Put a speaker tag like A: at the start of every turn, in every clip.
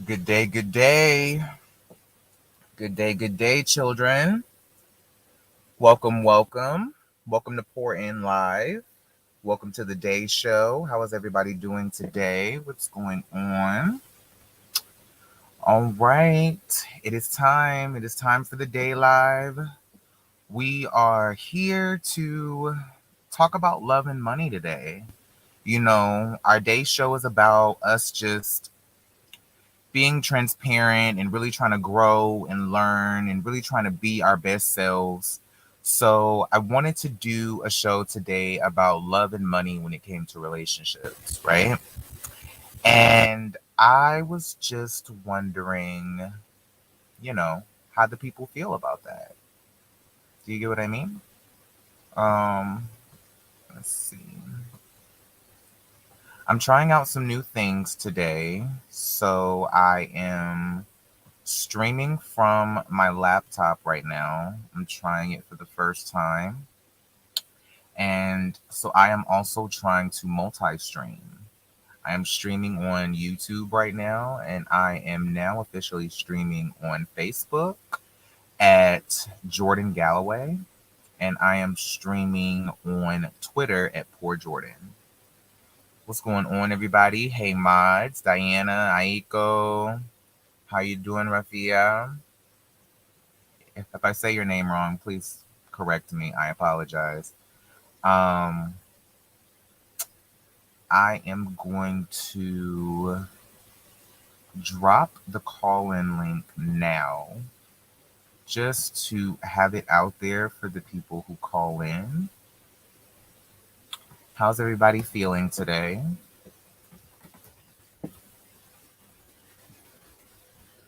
A: Good day, good day. Good day, children. Welcome, welcome. Welcome to Pour In Live. Welcome to the day show. How is everybody doing today? What's going on? All right. It is time. It is time for the day live. We are here to talk about love and money today. Our day show is about us just being transparent and really trying to grow and learn and really trying to be our best selves. So, I wanted to do a show today about love and money when it came to relationships, right? And I was just wondering, you know, how do people feel about that? Do you get what I mean? Um, let's see. I'm trying out some new things today. So, I am streaming from my laptop right now. I'm trying it for the first time. And so I am also trying to multi stream. I am streaming on YouTube right now, and I am now officially streaming on Facebook at Jordan Galloway, and I am streaming on Twitter at Poor Jordan. What's going on, everybody? Hey, mods, Diana, Aiko, how you doing, Rafia? If I say your name wrong, please correct me. I apologize. Um, I am going to drop the call in link now just to have it out there for the people who call in. How's everybody feeling today?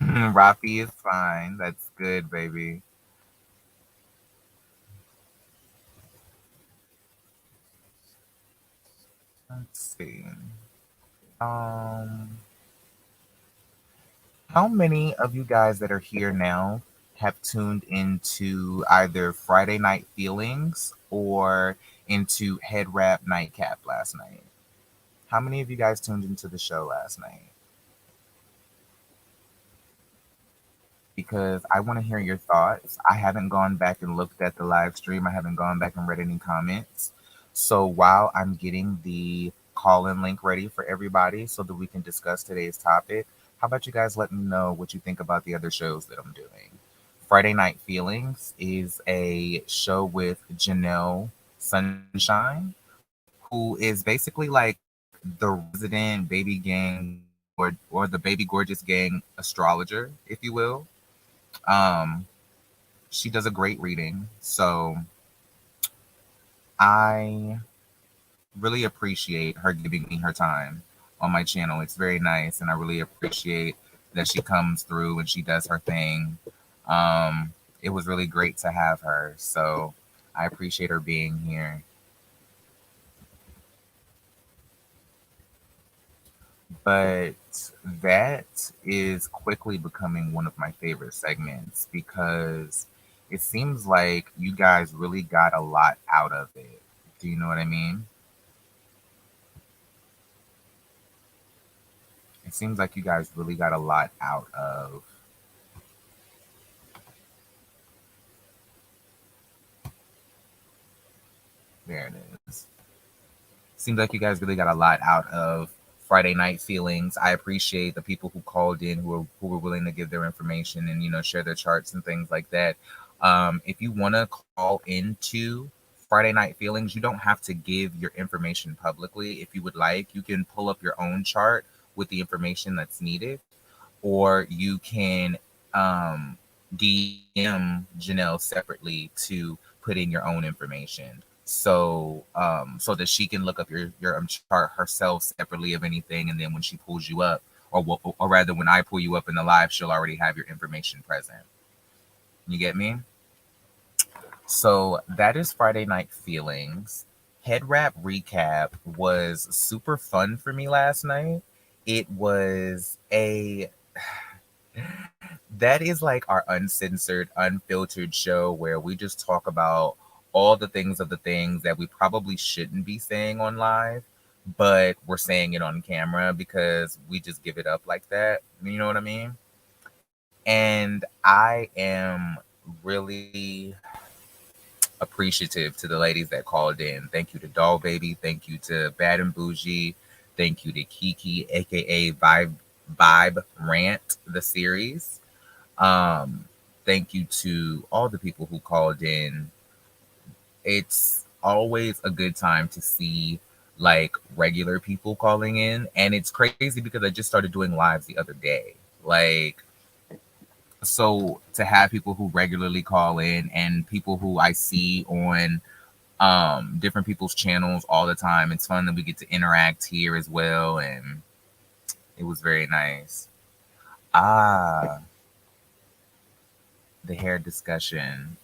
A: Rafi is fine. That's good, baby. Let's see. Um, How many of you guys that are here now have tuned into either Friday Night Feelings or into Head Wrap Nightcap last night? How many of you guys tuned into the show last night? Because I want to hear your thoughts. I haven't gone back and looked at the live stream, I haven't gone back and read any comments. So while I'm getting the call in link ready for everybody so that we can discuss today's topic, how about you guys let me know what you think about the other shows that I'm doing? Friday Night Feelings is a show with Janelle Sunshine, who is basically like the resident baby gang or the baby gorgeous gang astrologer, if you will. Um, she does a great reading. So I really appreciate her giving me her time on my channel. It's very nice, and I really appreciate that she comes through and she does her thing. It was really great to have her. So I appreciate her being here. But that is quickly becoming one of my favorite segments because it seems like you guys really got a lot out of it. Do you know what I mean? It seems like you guys really got a lot out of. There it is. Seems like you guys really got a lot out of Friday Night Feelings. I appreciate the people who called in who were willing to give their information and share their charts and things like that. If you want to call into Friday Night Feelings, you don't have to give your information publicly. If you would like, you can pull up your own chart with the information that's needed, or you can DM Janelle separately to put in your own information. So that she can look up your chart herself separately of anything, and then when she pulls you up, or rather when I pull you up in the live, she'll already have your information present. You get me? So that is Friday Night Feelings. Head Wrap Recap was super fun for me last night. It was a that is like our uncensored, unfiltered show where we just talk about all the things of the things that we probably shouldn't be saying on live. but we're saying it on camera because we just give it up like that. You know what I mean? And I am really appreciative to the ladies that called in. Thank you to Doll Baby. Thank you to Bad and Bougie. Thank you to Kiki, aka Vibe Rant, the series. Um, Thank you to all the people who called in. It's always a good time to see like regular people calling in, and it's crazy because I just started doing lives the other day. Like, so to have people who regularly call in and people who I see on different people's channels all the time, it's fun that we get to interact here as well, and it was very nice. Ah, the hair discussion.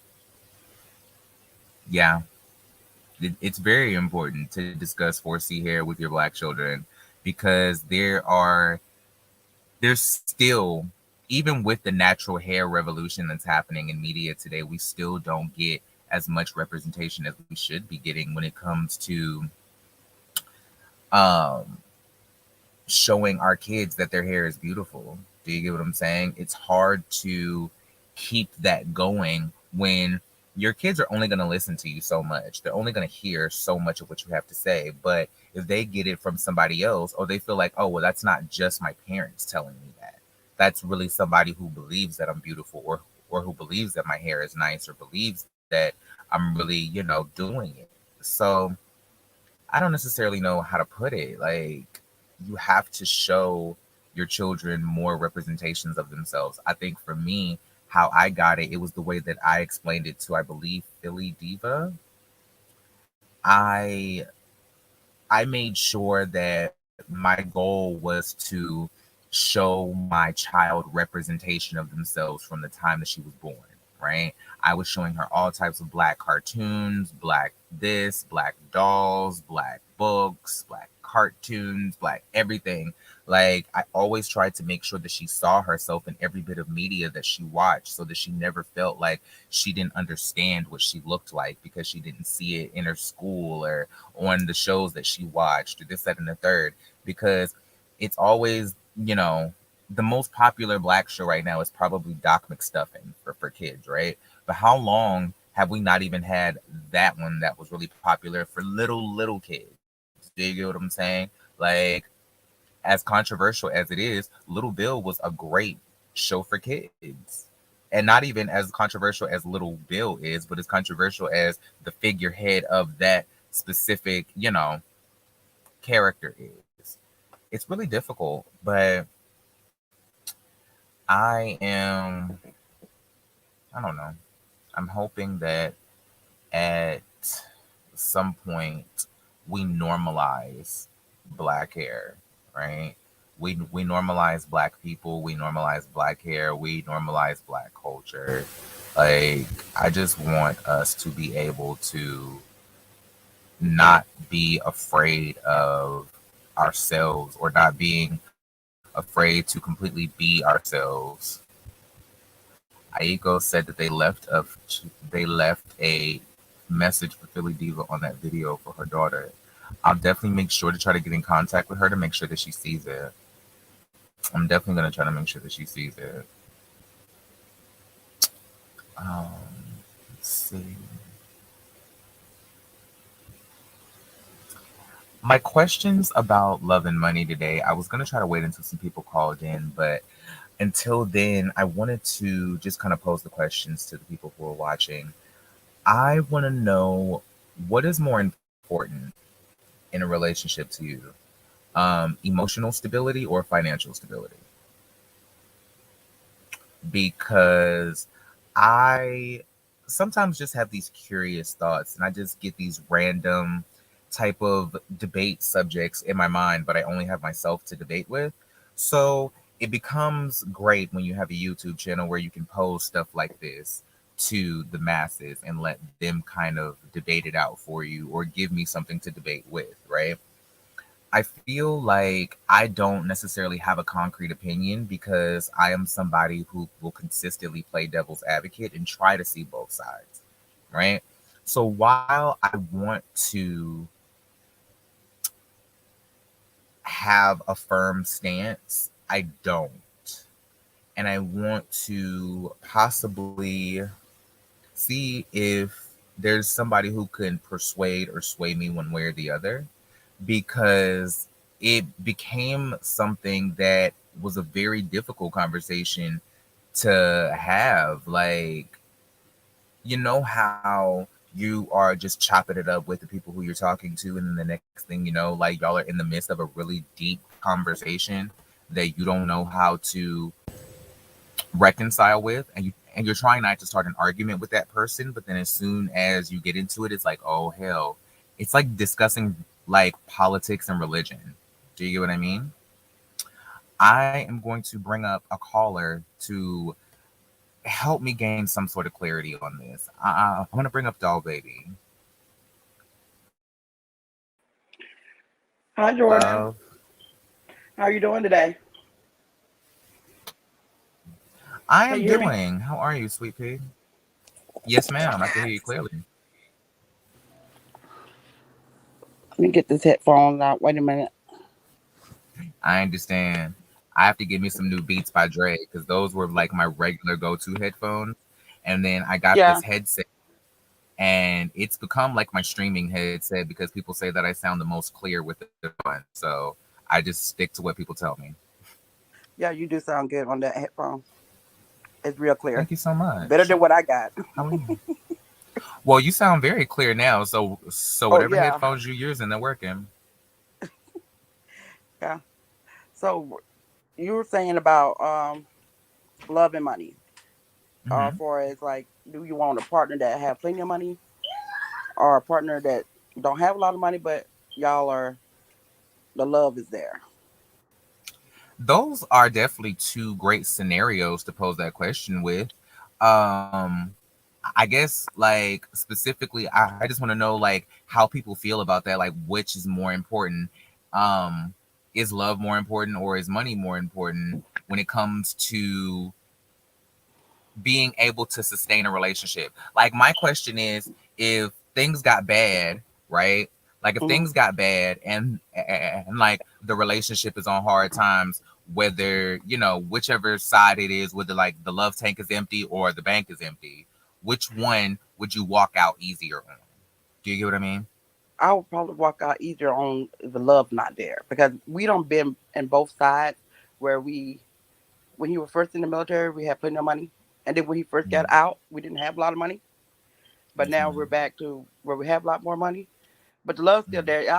A: Yeah, it's very important to discuss 4C hair with your black children because there's still, even with the natural hair revolution that's happening in media today, we still don't get as much representation as we should be getting when it comes to um showing our kids that their hair is beautiful. Do you get what I'm saying? It's hard to keep that going when your kids are only going to listen to you so much. They're only going to hear so much of what you have to say. But if they get it from somebody else, or they feel like, oh, well, that's not just my parents telling me that. That's really somebody who believes that I'm beautiful, or who believes that my hair is nice, or believes that I'm really, doing it. So I don't necessarily know how to put it. Like, you have to show your children more representations of themselves. I think for me, how I got it, it was the way that I explained it to, I believe, Philly Diva. I I made sure that my goal was to show my child representation of themselves from the time that she was born, right? I was showing her all types of black cartoons, black this, black dolls, black books, black cartoons, black everything. Like, I always tried to make sure that she saw herself in every bit of media that she watched so that she never felt like she didn't understand what she looked like because she didn't see it in her school or on the shows that she watched, or this, that, and the third. Because it's always, the most popular black show right now is probably Doc McStuffin for kids, right? But how long have we not even had that one that was really popular for little kids? Do you get what I'm saying? Like, as controversial as it is, Little Bill was a great show for kids. And not even as controversial as Little Bill is, but as controversial as the figurehead of that specific, character is. It's really difficult, but I don't know. I'm hoping that at some point we normalize black hair, right? We normalize black people, we normalize black hair, we normalize black culture. Like, I just want us to be able to not be afraid of ourselves, or not being afraid to completely be ourselves. Aiko said that they left a message for Philly Diva on that video for her daughter. I'll definitely make sure to try to get in contact with her to make sure that she sees it. I'm definitely going to try to make sure that she sees it. Um, let's see. My questions about love and money today, I was going to try to wait until some people called in, but until then, I wanted to just kind of pose the questions to the people who are watching. I want to know, what is more important in a relationship to you? Emotional stability or financial stability? Because I sometimes just have these curious thoughts, and I just get these random type of debate subjects in my mind, but I only have myself to debate with. So it becomes great when you have a YouTube channel where you can post stuff like this to the masses and let them kind of debate it out for you, or give me something to debate with, right? I feel like I don't necessarily have a concrete opinion because I am somebody who will consistently play devil's advocate and try to see both sides, right? So while I want to have a firm stance. I don't. And I want to possibly see if there's somebody who can persuade or sway me one way or the other, because it became something that was a very difficult conversation to have. Like, you know how you are just chopping it up with the people who you're talking to, and then the next thing you know, like y'all are in the midst of a really deep conversation that you don't know how to reconcile with, and you're trying not to start an argument with that person, but then as soon as you get into it, it's like, oh hell, it's like discussing like politics and religion. Do you get what I mean? I am going to bring up a caller to help me gain some sort of clarity on this. I'm going to bring up Doll Baby.
B: Hi, Jordan.
A: Love.
B: How are you doing today?
A: I
B: Can
A: am
B: you hear me?
A: doing. How are you, sweet pea? Yes, ma'am. I can hear you clearly.
B: Let me get this headphones out. Wait a minute.
A: I understand. I have to get me some new Beats by Dre because those were like my regular go-to headphones. And then I got this
B: Yeah,
A: headset, and it's become like my streaming headset because people say that I sound the most clear with it on. So I just stick to what people tell me.
B: yeah, you do sound good on that headphone. It's real clear.
A: Thank you so
B: Better
A: much.
B: than what I got.
A: How are you? Well, you sound very clear now. So
B: Oh,
A: whatever
B: yeah.
A: headphones you're using, they're working.
B: Yeah. So you were saying about love and money.
A: Hmm.
B: For as like, do you want a partner that have plenty of money or a partner that don't have a lot of money, but y'all are the love is there?
A: Those are definitely two great scenarios to pose that question with. Um, I guess like specifically, I just want to know like how people feel about that. Like, which is more important? Um, is love more important or is money more important when it comes to being able to sustain a relationship? Like, my question is, if things got bad, right? Like, if
B: Hmm.
A: things got bad and like the relationship is on hard times, whether whichever side it is, whether like the love tank is empty or the bank is empty, which one would you walk out easier on? Do you get what I mean?
B: I would probably walk out easier on the love not there because we don't been in both sides where we when he was first in the military we had plenty of money, and then when he first got
A: Mhm.
B: out we didn't have a lot of money, but
A: Yes,
B: now we're
A: ma'am.
B: back to where we have a lot more money, but the love's still
A: Mhm.
B: there.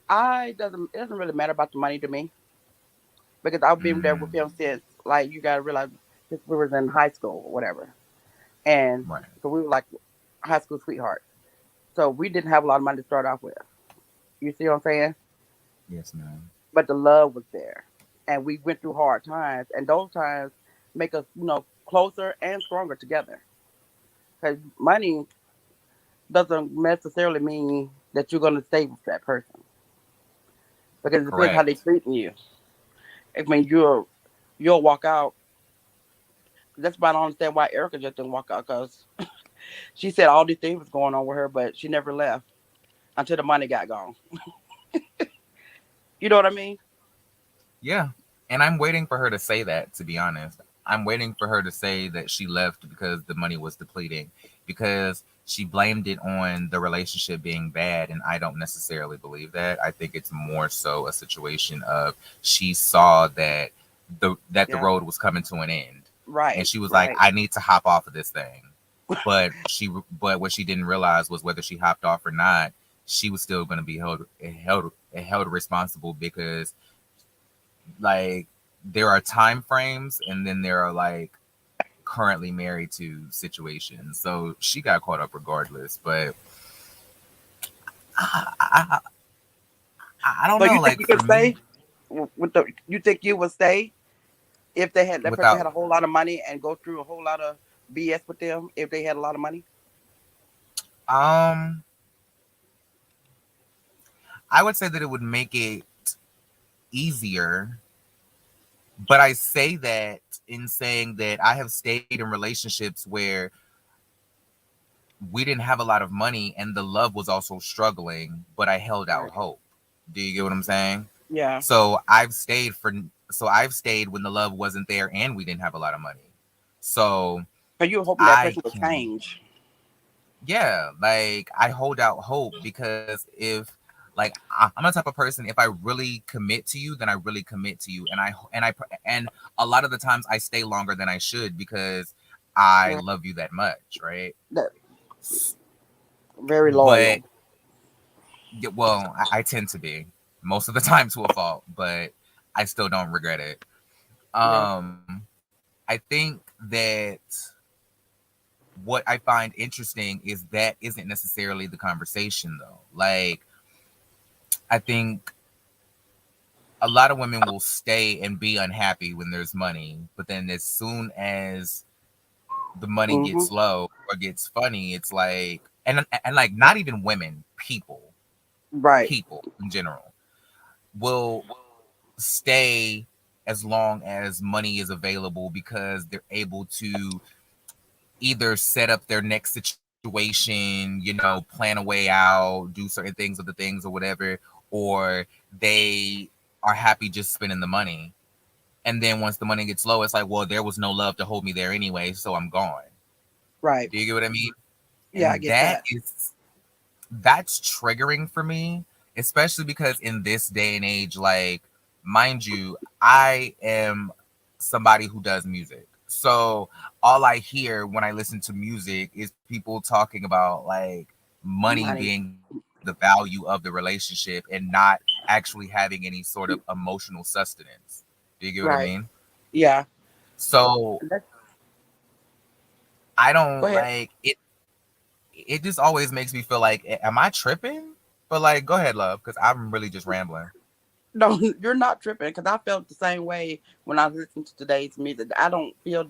B: I doesn't it doesn't really matter about the money to me because I've been there with
A: Mm,
B: him since, like, you gotta realize, since we was in high school or whatever, and
A: right.
B: so we were like high school sweethearts, so we didn't have a lot of money to start off with. You see what I'm saying?
A: Yes, ma'am.
B: But the love was there, and we went through hard times, and those times make us, closer and stronger together. Because money doesn't necessarily mean that you're going to stay with that person, because it depends how they
A: Correct.
B: treating you. I mean, you'll walk out. That's why I don't understand why Erica just didn't walk out, because she said all these things was going on with her, but she never left until the money got gone. You know what I mean?
A: Yeah. And I'm waiting for her to say that, to be honest. I'm waiting for her to say that she left because the money was depleting, because she blamed it on the relationship being bad. And I don't necessarily believe that. I think it's more so a situation of she saw that the
B: Yeah.
A: road was coming to an end. And
B: Right.
A: she was like,
B: Right.
A: I need to hop off of this thing. But what she didn't realize was whether she hopped off or not, she was still going to be held responsible, because like there are time frames and then there are like currently married to situations. So she got caught up regardless. But I, I, I don't
B: So
A: know.
B: you think
A: Like
B: you
A: for
B: could
A: me,
B: stay with the? You think you would stay if they had that person
A: without
B: had a whole lot of money and go through a whole lot of BS with them if they had a lot of money?
A: um, I would say that it would make it easier. But I say that in saying that I have stayed in relationships where we didn't have a lot of money and the love was also struggling, but I held out
B: Right.
A: hope. Do you get what I'm saying?
B: Yeah.
A: So I've stayed when the love wasn't there and we didn't have a lot of money. So
B: Cause you were hoping that
A: I
B: person would
A: can,
B: change.
A: yeah, like I hold out hope because if like I'm the type of person, if I really commit to you, then I really commit to you, and a lot of the times I stay longer than I should because I
B: Right.
A: love you that much, right?
B: That
A: S-
B: very
A: But
B: loyal.
A: yeah, well, I tend to be most of the time to a fault, but I still don't regret it.
B: Yeah.
A: I think that what I find interesting is that isn't necessarily the conversation though. Like I think a lot of women will stay and be unhappy when there's money, but then as soon as the money
B: Hmm.
A: gets low or gets funny, it's like and like not even women,
B: Right.
A: people in general will stay as long as money is available because they're able to either set up their next situation, plan a way out, do certain things of the things or whatever, or they are happy just spending the money. And then once the money gets low, it's like, well, there was no love to hold me there anyway, so I'm gone.
B: Right.
A: Do you get what I mean?
B: Yeah, I
A: And
B: get that.
A: that's triggering for me, especially because in this day and age, like, mind you, I am somebody who does music. So all I hear when I listen to music is people talking about like money
B: Money.
A: being the value of the relationship and not actually having any sort of emotional sustenance. Do you get what I
B: Right.
A: mean?
B: Yeah.
A: So
B: Let's
A: I
B: go
A: don't
B: ahead.
A: like it. It just always makes me feel like, am I tripping? But like, go ahead, love, because I'm really just rambling.
B: No, you're not tripping because I felt the same way when I listened to today's music. I don't feel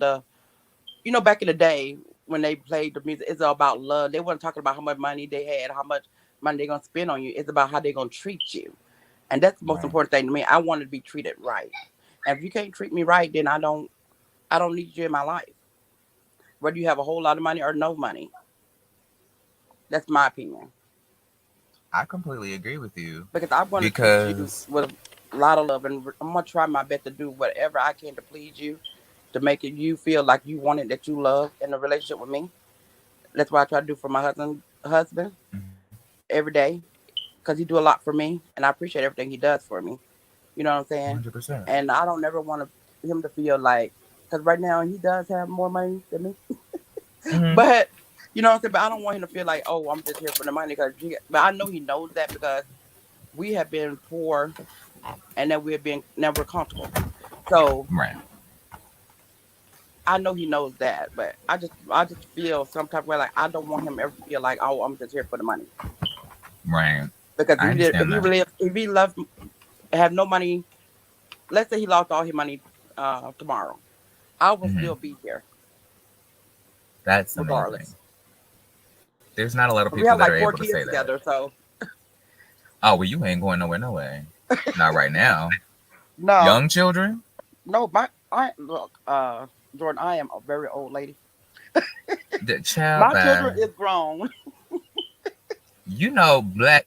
B: back in the day when they played the music, it's all about love. They weren't talking about how much money they had, how much money they're gonna spend on you. It's about how they're gonna treat you, and that's the most
A: Right.
B: important thing to me. I want to be treated right, and if you can't treat me right, then I don't need you in my life. Whether you have a whole lot of money or no money, that's my opinion.
A: I completely agree with you
B: Because I want to treat you
A: because
B: with a lot of love, and I'm gonna try my best to do whatever I can to please you, to make it you feel like you wanted that you love in a relationship with me. That's what I try to do for my husband every day, because he do a lot for me, and I appreciate everything he does for me. You know what I'm saying?
A: 100%.
B: And I don't never want him to feel like, because right now he does have more money than me,
A: Hmm.
B: but you know what I'm saying. But I don't want him to feel like, oh, I'm just here for the money. But I know he knows that because we have been poor, and that we're being never comfortable. So
A: Right.
B: I know he knows that, but I just feel some type of way like I don't want him ever to feel like, oh, I'm just here for the money.
A: Right.
B: Because
A: I
B: if
A: understand
B: he
A: that.
B: really if he left have no money, let's say he lost all his money tomorrow, I will
A: Hmm.
B: still be here
A: That's amazing.
B: regardless.
A: There's not a lot of
B: We
A: people
B: have
A: that are
B: like four
A: able to
B: kids
A: say that.
B: together, so
A: Oh, well, you ain't going nowhere, no way. Not right now.
B: no,
A: Young children?
B: no, my I look, Jordan, I am a very old lady.
A: The child
B: My children
A: by
B: is grown.
A: you know black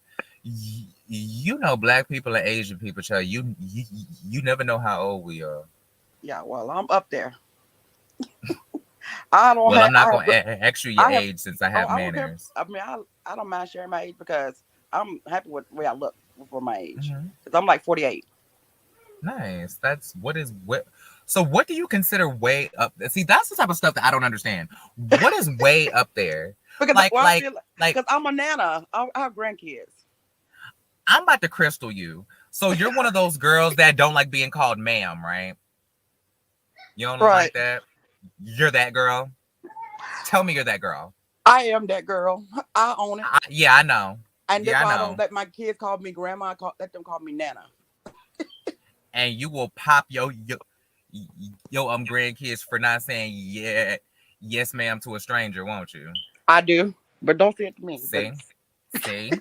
A: black people and Asian people, child. You never know how old we are.
B: Yeah, well, I'm up there. I don't
A: Well,
B: have
A: I'm not
B: I have
A: gonna ask you your
B: I have
A: age since I
B: oh,
A: have
B: I don't care.
A: manners.
B: I mean, I don't mind sharing my age because I'm happy with the way I look for my age.
A: Hmm.
B: Because I'm like 48.
A: Nice. That's what is what. So, what do you consider way up? See, that's the type of stuff that I don't understand. What is way up there?
B: Because
A: Like,
B: well, I
A: like,
B: feel
A: like.
B: because I'm a nana. I have grandkids.
A: I'm about to crystal you. So you're one of those girls that don't like being called ma'am, right? You don't like
B: Right.
A: that. You're that girl. Tell me you're that girl.
B: I am that girl. I own it.
A: Yeah, I know.
B: And that's
A: Yeah, I
B: why I don't
A: know.
B: let my kids call me grandma. Let them call me nana.
A: And you will pop your grandkids for not saying yeah, yes, ma'am to a stranger, won't you?
B: I do. But don't say it to me. But
A: See, see,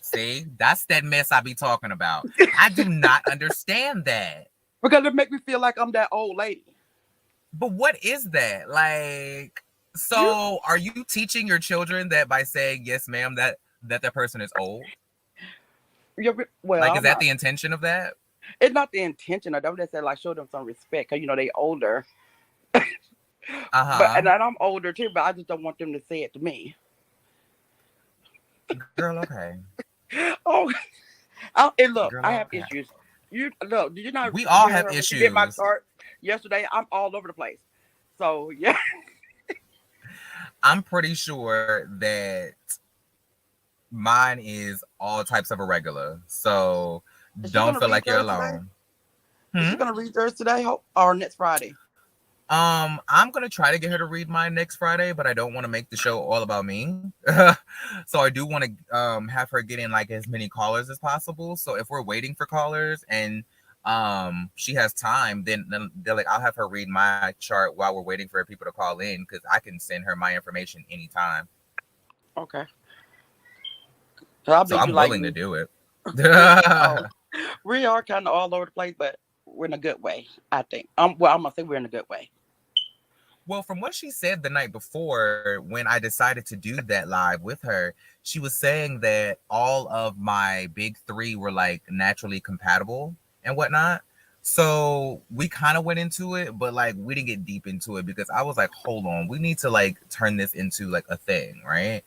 A: see. That's that mess I be talking about. I do not understand that.
B: because it make me feel like I'm that old lady.
A: But what is that? Like,
B: You
A: so are you teaching your children that by saying yes, ma'am, that person is old?
B: well,
A: Like, is
B: I'm
A: that
B: not.
A: the intention of that?
B: It's not the intention of them. They said like show them some respect because they older. But
A: Uh-huh.
B: and I'm older too, but I just don't want them to say it to me.
A: Girl, okay.
B: Oh, and look,
A: Girl,
B: I have
A: okay.
B: issues. You look, did you not
A: We all have
B: hear when you did my
A: issues.
B: chart yesterday? I'm all over the place. So yeah,
A: I'm pretty sure that mine is all types of irregular. So
B: is she
A: don't
B: gonna
A: feel
B: read
A: like you're
B: yours today?
A: alone.
B: Is
A: Hmm?
B: she gonna read yours today or next Friday?
A: I'm gonna try to get her to read mine next Friday, but I don't want to make the show all about me. So I do want to have her get in like as many callers as possible. So if we're waiting for callers and she has time, then they're like I'll have her read my chart while we're waiting for people to call in because I can send her my information anytime.
B: Okay. So I
A: So
B: believe you
A: I'm
B: like
A: willing to
B: me.
A: do it.
B: Oh, we are kind of all over the place, but we're in a good way. I think. Well, I'm gonna say we're in a good way.
A: Well, from what she said the night before, when I decided to do that live with her, she was saying that all of my big three were like naturally compatible and whatnot. So we kind of went into it, but like we didn't get deep into it because I was like, hold on, we need to like turn this into like a thing, right?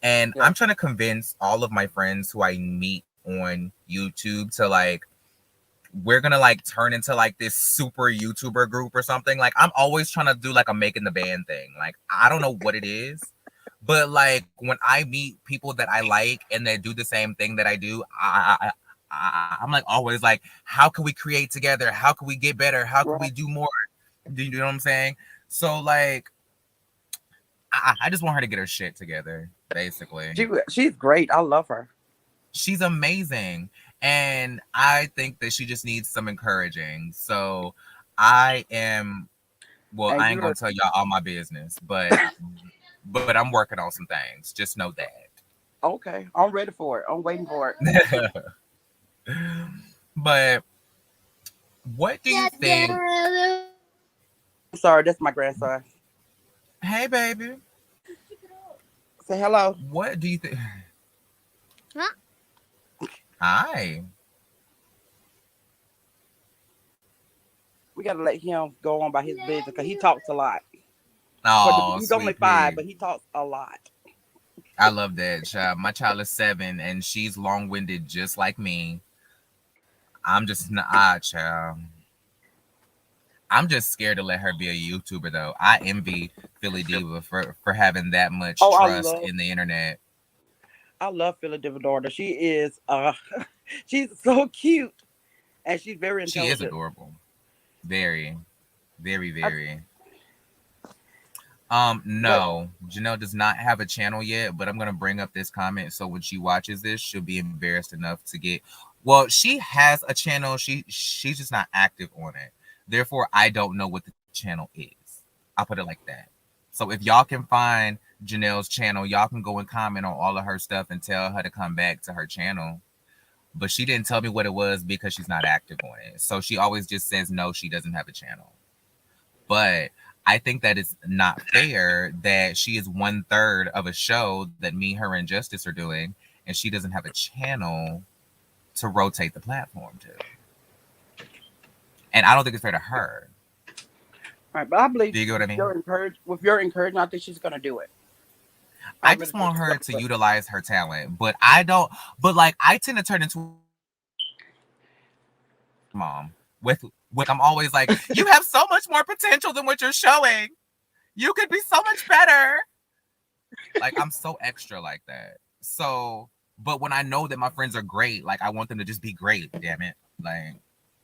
A: And
B: Yeah.
A: I'm trying to convince all of my friends who I meet on YouTube to like we're gonna like turn into like this super YouTuber group or something. Like I'm always trying to do like a making the band thing. Like I don't know what it is, but like when I meet people that I like and they do the same thing that I do, I'm like always like, how can we create together? How can we get better? How can we
B: Right.
A: do more? Do you know what I'm saying? So like, I just want her to get her shit together, basically.
B: She's great. I love her.
A: She's amazing. And I think that she just needs some encouraging. So I am well,
B: And
A: I ain't gonna
B: you're
A: tell y'all all my business, but I'm working on some things. Just know
B: okay. I'm ready for it. I'm waiting for it.
A: that. But what do you think?
B: I'm sorry, that's my grandson.
A: Hey baby,
B: Say hello.
A: what do you think? Hi.
B: We gotta let him go on by his business because he talks a lot.
A: Oh,
B: He's only
A: sweet
B: 5,
A: pig.
B: but he talks a lot.
A: I love that child. My child is 7 and she's long-winded just like me. I'm just an odd child. I'm just scared to let her be a YouTuber though. I envy Philly Diva for having that much
B: Oh,
A: trust in the internet.
B: I love Philadelphia daughter. She is she's so cute and she's very
A: She is
B: intelligent.
A: adorable. Very, very,
B: I,
A: very.
B: but
A: No, Janelle does not have a channel yet, but I'm gonna bring up this comment so when she watches this, she'll be embarrassed enough to get. Well, she has a channel. She's just not active on it. Therefore, I don't know what the channel is. I'll put it like that. So if y'all can find Janelle's channel, y'all can go and comment on all of her stuff and tell her to come back to her channel. But she didn't tell me what it was because she's not active on it. So she always just says no, she doesn't have a channel. But I think that it's not fair that she is 1/3 of a show that me, her, and Justice are doing, and she doesn't have a channel to rotate the platform to. And I don't think it's fair to her.
B: all right, but I believe
A: Do you get what I mean?
B: with your encouragement, I think she's gonna do it. I
A: I
B: really
A: just
B: think
A: want
B: she's
A: her
B: gonna
A: to
B: do it.
A: utilize her talent, but I don't. But like, I tend to turn into mom with I'm always like, you have so much more potential than what you're showing. You could be so much better. Like I'm so extra like that. So, but when I know that my friends are great, like I want them to just be great. Damn it,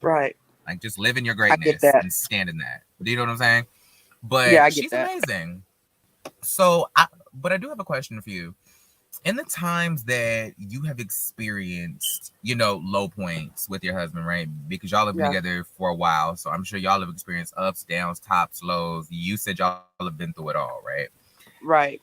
B: Right.
A: like just live in your
B: I get
A: greatness
B: that.
A: and stand in that. Do you know what I'm saying?
B: Yeah,
A: But
B: I get
A: she's
B: that.
A: amazing. But I do have a question for you. In the times that you have experienced, low points with your husband, right? Because y'all have been
B: Yeah.
A: together for a while, so I'm sure y'all have experienced ups, downs, tops, lows. You said y'all have been through it all, right?
B: Right.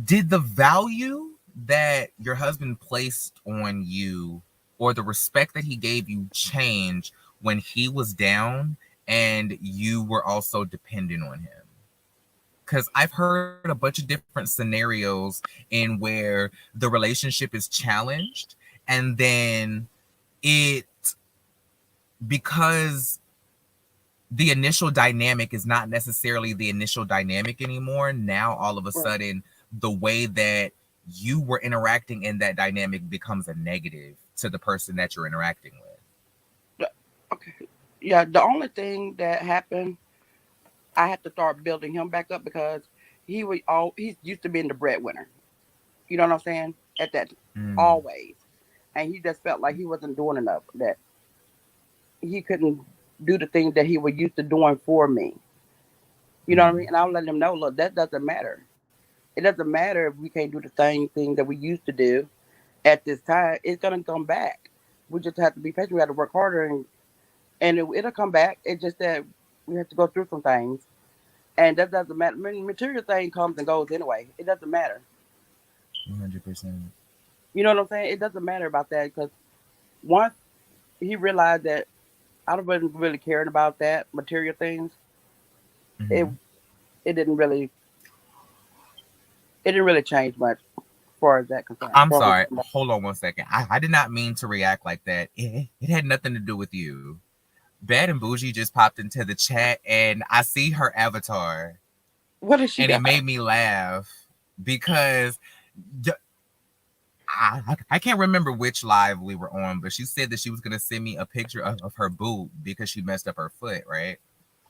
A: Did the value that your husband placed on you or the respect that he gave you change when he was down and you were also dependent on him? Because I've heard a bunch of different scenarios in where the relationship is challenged and then it because the initial dynamic is not necessarily the initial dynamic anymore. Now, all of a
B: Right.
A: sudden, the way that you were interacting in that dynamic becomes a negative to the person that you're interacting with.
B: Okay. Yeah, the only thing that happened, I had to start building him back up because he's used to being the breadwinner. You know what I'm saying? At that
A: Mm,
B: always. And he just felt like he wasn't doing enough, that he couldn't do the things that he was used to doing for me. You know what I mean?
A: mm,
B: And I'll let him know, look, that doesn't matter. It doesn't matter if we can't do the same thing that we used to do at this time. It's gonna come back. We just have to be patient. We have to work harder, and it'll come back. It's just that we have to go through some things, and that doesn't matter. I mean, material thing comes and goes anyway. It doesn't matter.
A: 100%.
B: You know what I'm saying? It doesn't matter about that because once he realized that I wasn't really caring about that material things, it
A: Mm-hmm.
B: it didn't really it didn't really change much as far as that concerned.
A: I'm sorry. Hold on one second. I did not mean to react like that. It had nothing to do with you. Bad and Bougie just popped into the chat and I see her avatar
B: What has she
A: and it
B: got?
A: made me laugh because I can't remember which live we were on, but she said that she was going to send me a picture of her boot because she messed up her foot, right?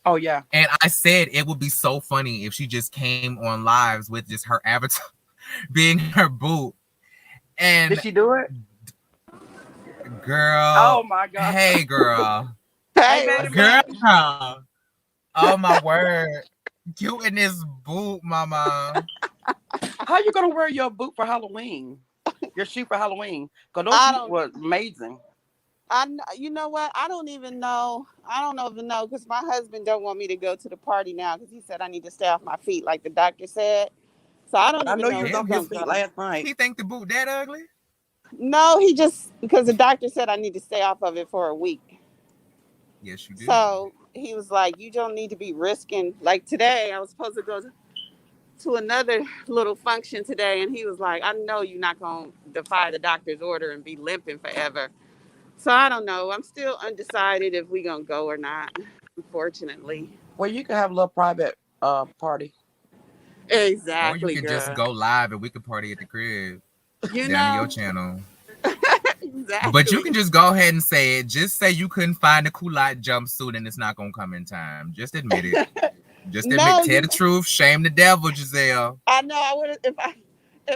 B: Oh yeah.
A: And I said it would be so funny if she just came on lives with just her avatar being her boot.
B: Did
A: And
B: she do it?
A: girl,
B: Oh my god.
A: hey girl,
B: Hey,
C: Hey,
B: baby,
C: what's up?
B: baby.
A: girl, oh my word, you in this boot, mama.
B: How you gonna wear your boot for Halloween? Your shoe for Halloween? Cause those
C: I
B: shoes
C: don't.
B: was amazing.
C: You know what? I don't even know. I don't even know because my husband don't want me to go to the party now because he said I need to stay off my feet, like the doctor said. So I don't
B: But I
C: even
B: know you
C: know if
B: was
C: he's
B: off your
C: gonna
B: feet
C: go.
B: last night.
A: He think the boot that ugly?
C: No, he just because the doctor said I need to stay off of it for a week.
A: Yes, you do.
C: So he was like, "You don't need to be risking." Like today, I was supposed to go to another little function today, and he was like, "I know you're not gonna defy the doctor's order and be limping forever." So I don't know. I'm still undecided if we gonna go or not. Unfortunately.
B: Well, you can have a little private party.
A: Or you
C: Exactly,
A: can just
C: girl.
A: go live and we can party at the crib
C: You
A: down to your
C: know.
A: channel. But you can
C: Exactly.
A: just go ahead and say it. Just say you couldn't find a culotte jumpsuit and it's not gonna come in time. Just admit it. Just admit.
C: No,
A: Tell
C: you
A: the
C: know.
A: truth. Shame the devil, Giselle.
C: I know. I would have if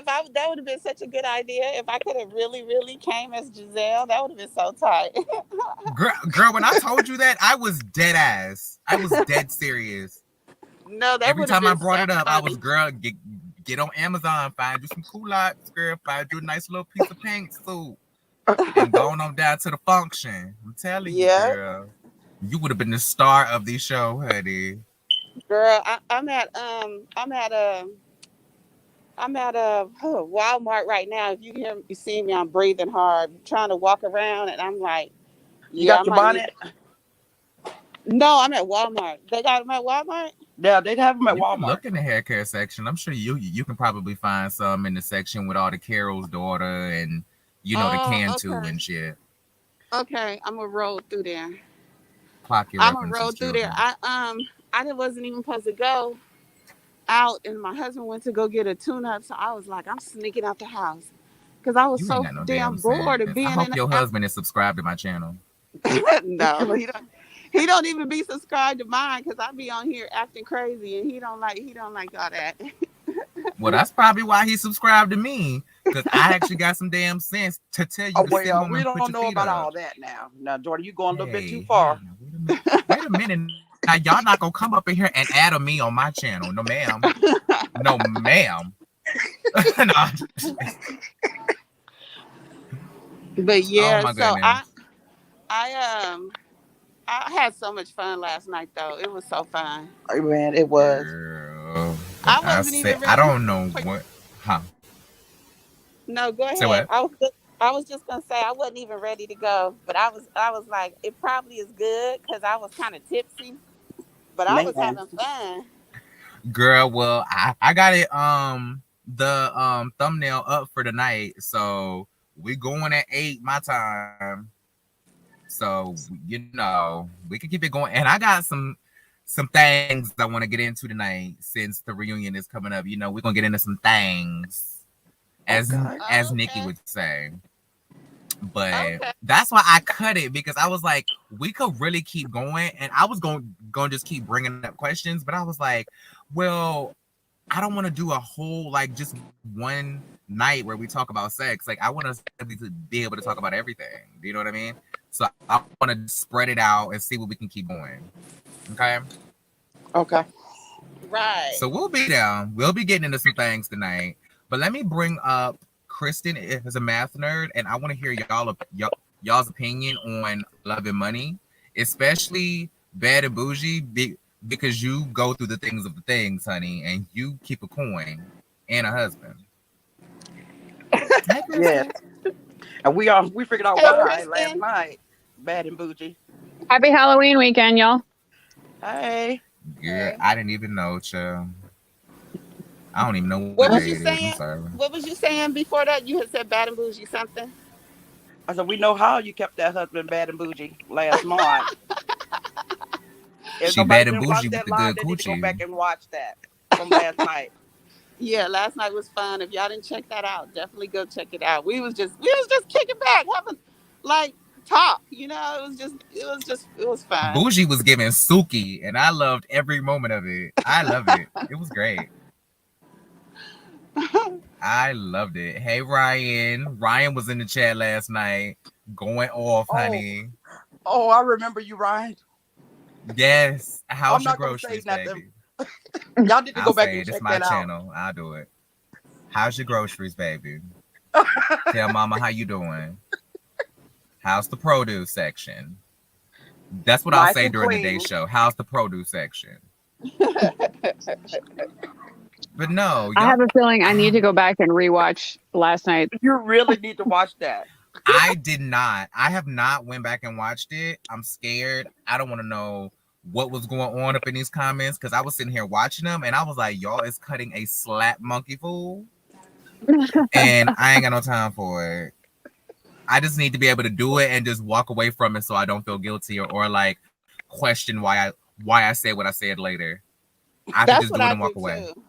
C: I that would have been such a good idea. If I could have really came as Giselle, that would have been so tight.
A: Girl, when I told you that, I was dead ass. I was dead serious.
C: No, that
A: Every
C: would have
A: time I
C: been
A: brought
C: so
A: it up, I was,
C: funny.
A: girl, get on Amazon, find you some culottes, girl, find you a nice little piece of pantsuit, and going on down to the function. I'm telling you,
C: Yeah,
A: girl, you would have been the star of the show, honey.
C: girl. I'm at a Walmart right now. If you see me, I'm breathing hard, trying to walk around, and I'm like,
B: You
C: yeah, I
B: got your
C: might need.
B: bonnet?
C: No, I'm at Walmart. They got them at Walmart.
B: Yeah, they'd have them at
A: You can
B: Walmart.
A: look in the hair care section. I'm sure you can probably find some in the section with all the Carol's daughter and the
C: Oh,
A: Cantu
C: okay,
A: and shit.
C: okay. I'm gonna roll through there.
A: Clock your
C: I'm gonna roll
A: references,
C: through there.
A: children.
C: I wasn't even supposed to go out, and my husband went to go get a tune-up, so I was like, I'm sneaking out the house because I was
A: You ain't
C: so
A: got no
C: damn
A: damn
C: bored
A: sense.
C: of
A: I
C: being
A: hope
C: in
A: your
C: the house.
A: husband is subscribed to my channel.
C: No, he don't. He don't even be subscribed to mine because I be on here acting crazy, and he don't like all that.
A: Well, that's probably why he subscribed to me. Because I actually got some damn sense to tell you
B: Oh
A: to sit
B: well,
A: home
B: we
A: and put
B: don't
A: your
B: know
A: feet
B: about
A: up.
B: all that now. Now, Jordan, you going a little bit too
A: Hey,
B: far.
A: now wait a minute. Wait a minute. Now y'all not gonna come up in here and add on me on my channel. No, ma'am. No, ma'am. No.
C: But
A: Oh my
C: yeah, so
A: goodness.
C: I had so much fun last night though. It was so fun.
B: Hey, man, it was.
A: Girl. When
C: I
A: I
C: wasn't
A: say
C: even
A: I
C: ready.
A: don't know what huh.
C: No, go
A: Say what?
C: ahead. I was just gonna say I wasn't even ready to go, but I was like it probably is good because I was kind of tipsy, but I was
B: Man,
C: having fun.
A: Girl, well, I got it the thumbnail up for tonight. So we going at 8 my time. So So we can keep it going. And I got some things I want to get into tonight since the reunion is coming up. We're gonna get into some things, as Nikki
C: Okay.
A: would say. But
C: Okay.
A: that's why I cut it, because I was like, we could really keep going, and I was going to just keep bringing up questions, but I was like, well, I don't want to do a whole like just one night where we talk about sex. Like, I want us to be able to talk about everything. Do you know what I mean? So I want to spread it out and see what we can keep going. Okay.
B: Okay.
C: Right.
A: So we'll be down. We'll be getting into some things tonight. But let me bring up Kristen as a math nerd, and I want to hear y'all's opinion on Love and Money, especially Bad and Bougie, because you go through the things of the things, honey, and you keep a coin and a husband. Hey,
B: Yes. And we figured out
C: Hey,
B: why last
C: Kristen.
B: night. Bad and Bougie.
D: Happy Halloween weekend, y'all.
B: Hey.
A: Yeah, I didn't even know, child. I don't even know
C: What
A: what
C: was
A: day
C: you
A: it is.
C: saying?
A: I'm sorry.
C: What was you saying before that? You had said Bad and Bougie something.
B: I said, we know how you kept that husband Bad and Bougie last March. If
A: She
B: nobody
A: bad and
B: didn't watch
A: bougie
B: that
A: with the
B: live,
A: good
B: they need to go
A: coochie.
B: back and watch that from last night.
C: Yeah, last night was fun. If y'all didn't check that out, definitely go check it out. We was just kicking back, having like talk. It was fun.
A: Bougie was giving Suki, and I loved every moment of it. I loved it. It was great. I loved it. Hey, Ryan. Ryan was in the chat last night, going off, honey.
B: Oh, I remember you, Ryan.
A: Yes. How's
B: I'm
A: your
B: not gonna say
A: groceries,
B: nothing.
A: baby?
B: Y'all need to go
A: I'll
B: back
A: say
B: and
A: it. It's
B: check
A: my
B: that
A: channel. I'll do it. How's your groceries, baby?
B: out.
A: Tell mama how you doing. How's the produce section? That's what I'll
B: Nice
A: say
B: and
A: during the
B: clean.
A: day show. How's the produce section? But no,
D: I
A: y'all,
D: have a feeling I need to go back and rewatch last night.
B: You really need to watch that.
A: I did not. I have not went back and watched it. I'm scared. I don't want to know what was going on up in these comments, because I was sitting here watching them and I was like, y'all is cutting a slap monkey fool. And I ain't got no time for it. I just need to be able to do it and just walk away from it so I don't feel guilty or like question why I said what I said later. I have to
C: That's
A: just
C: what
A: do it
C: I
A: and walk
C: do
A: away.
C: too.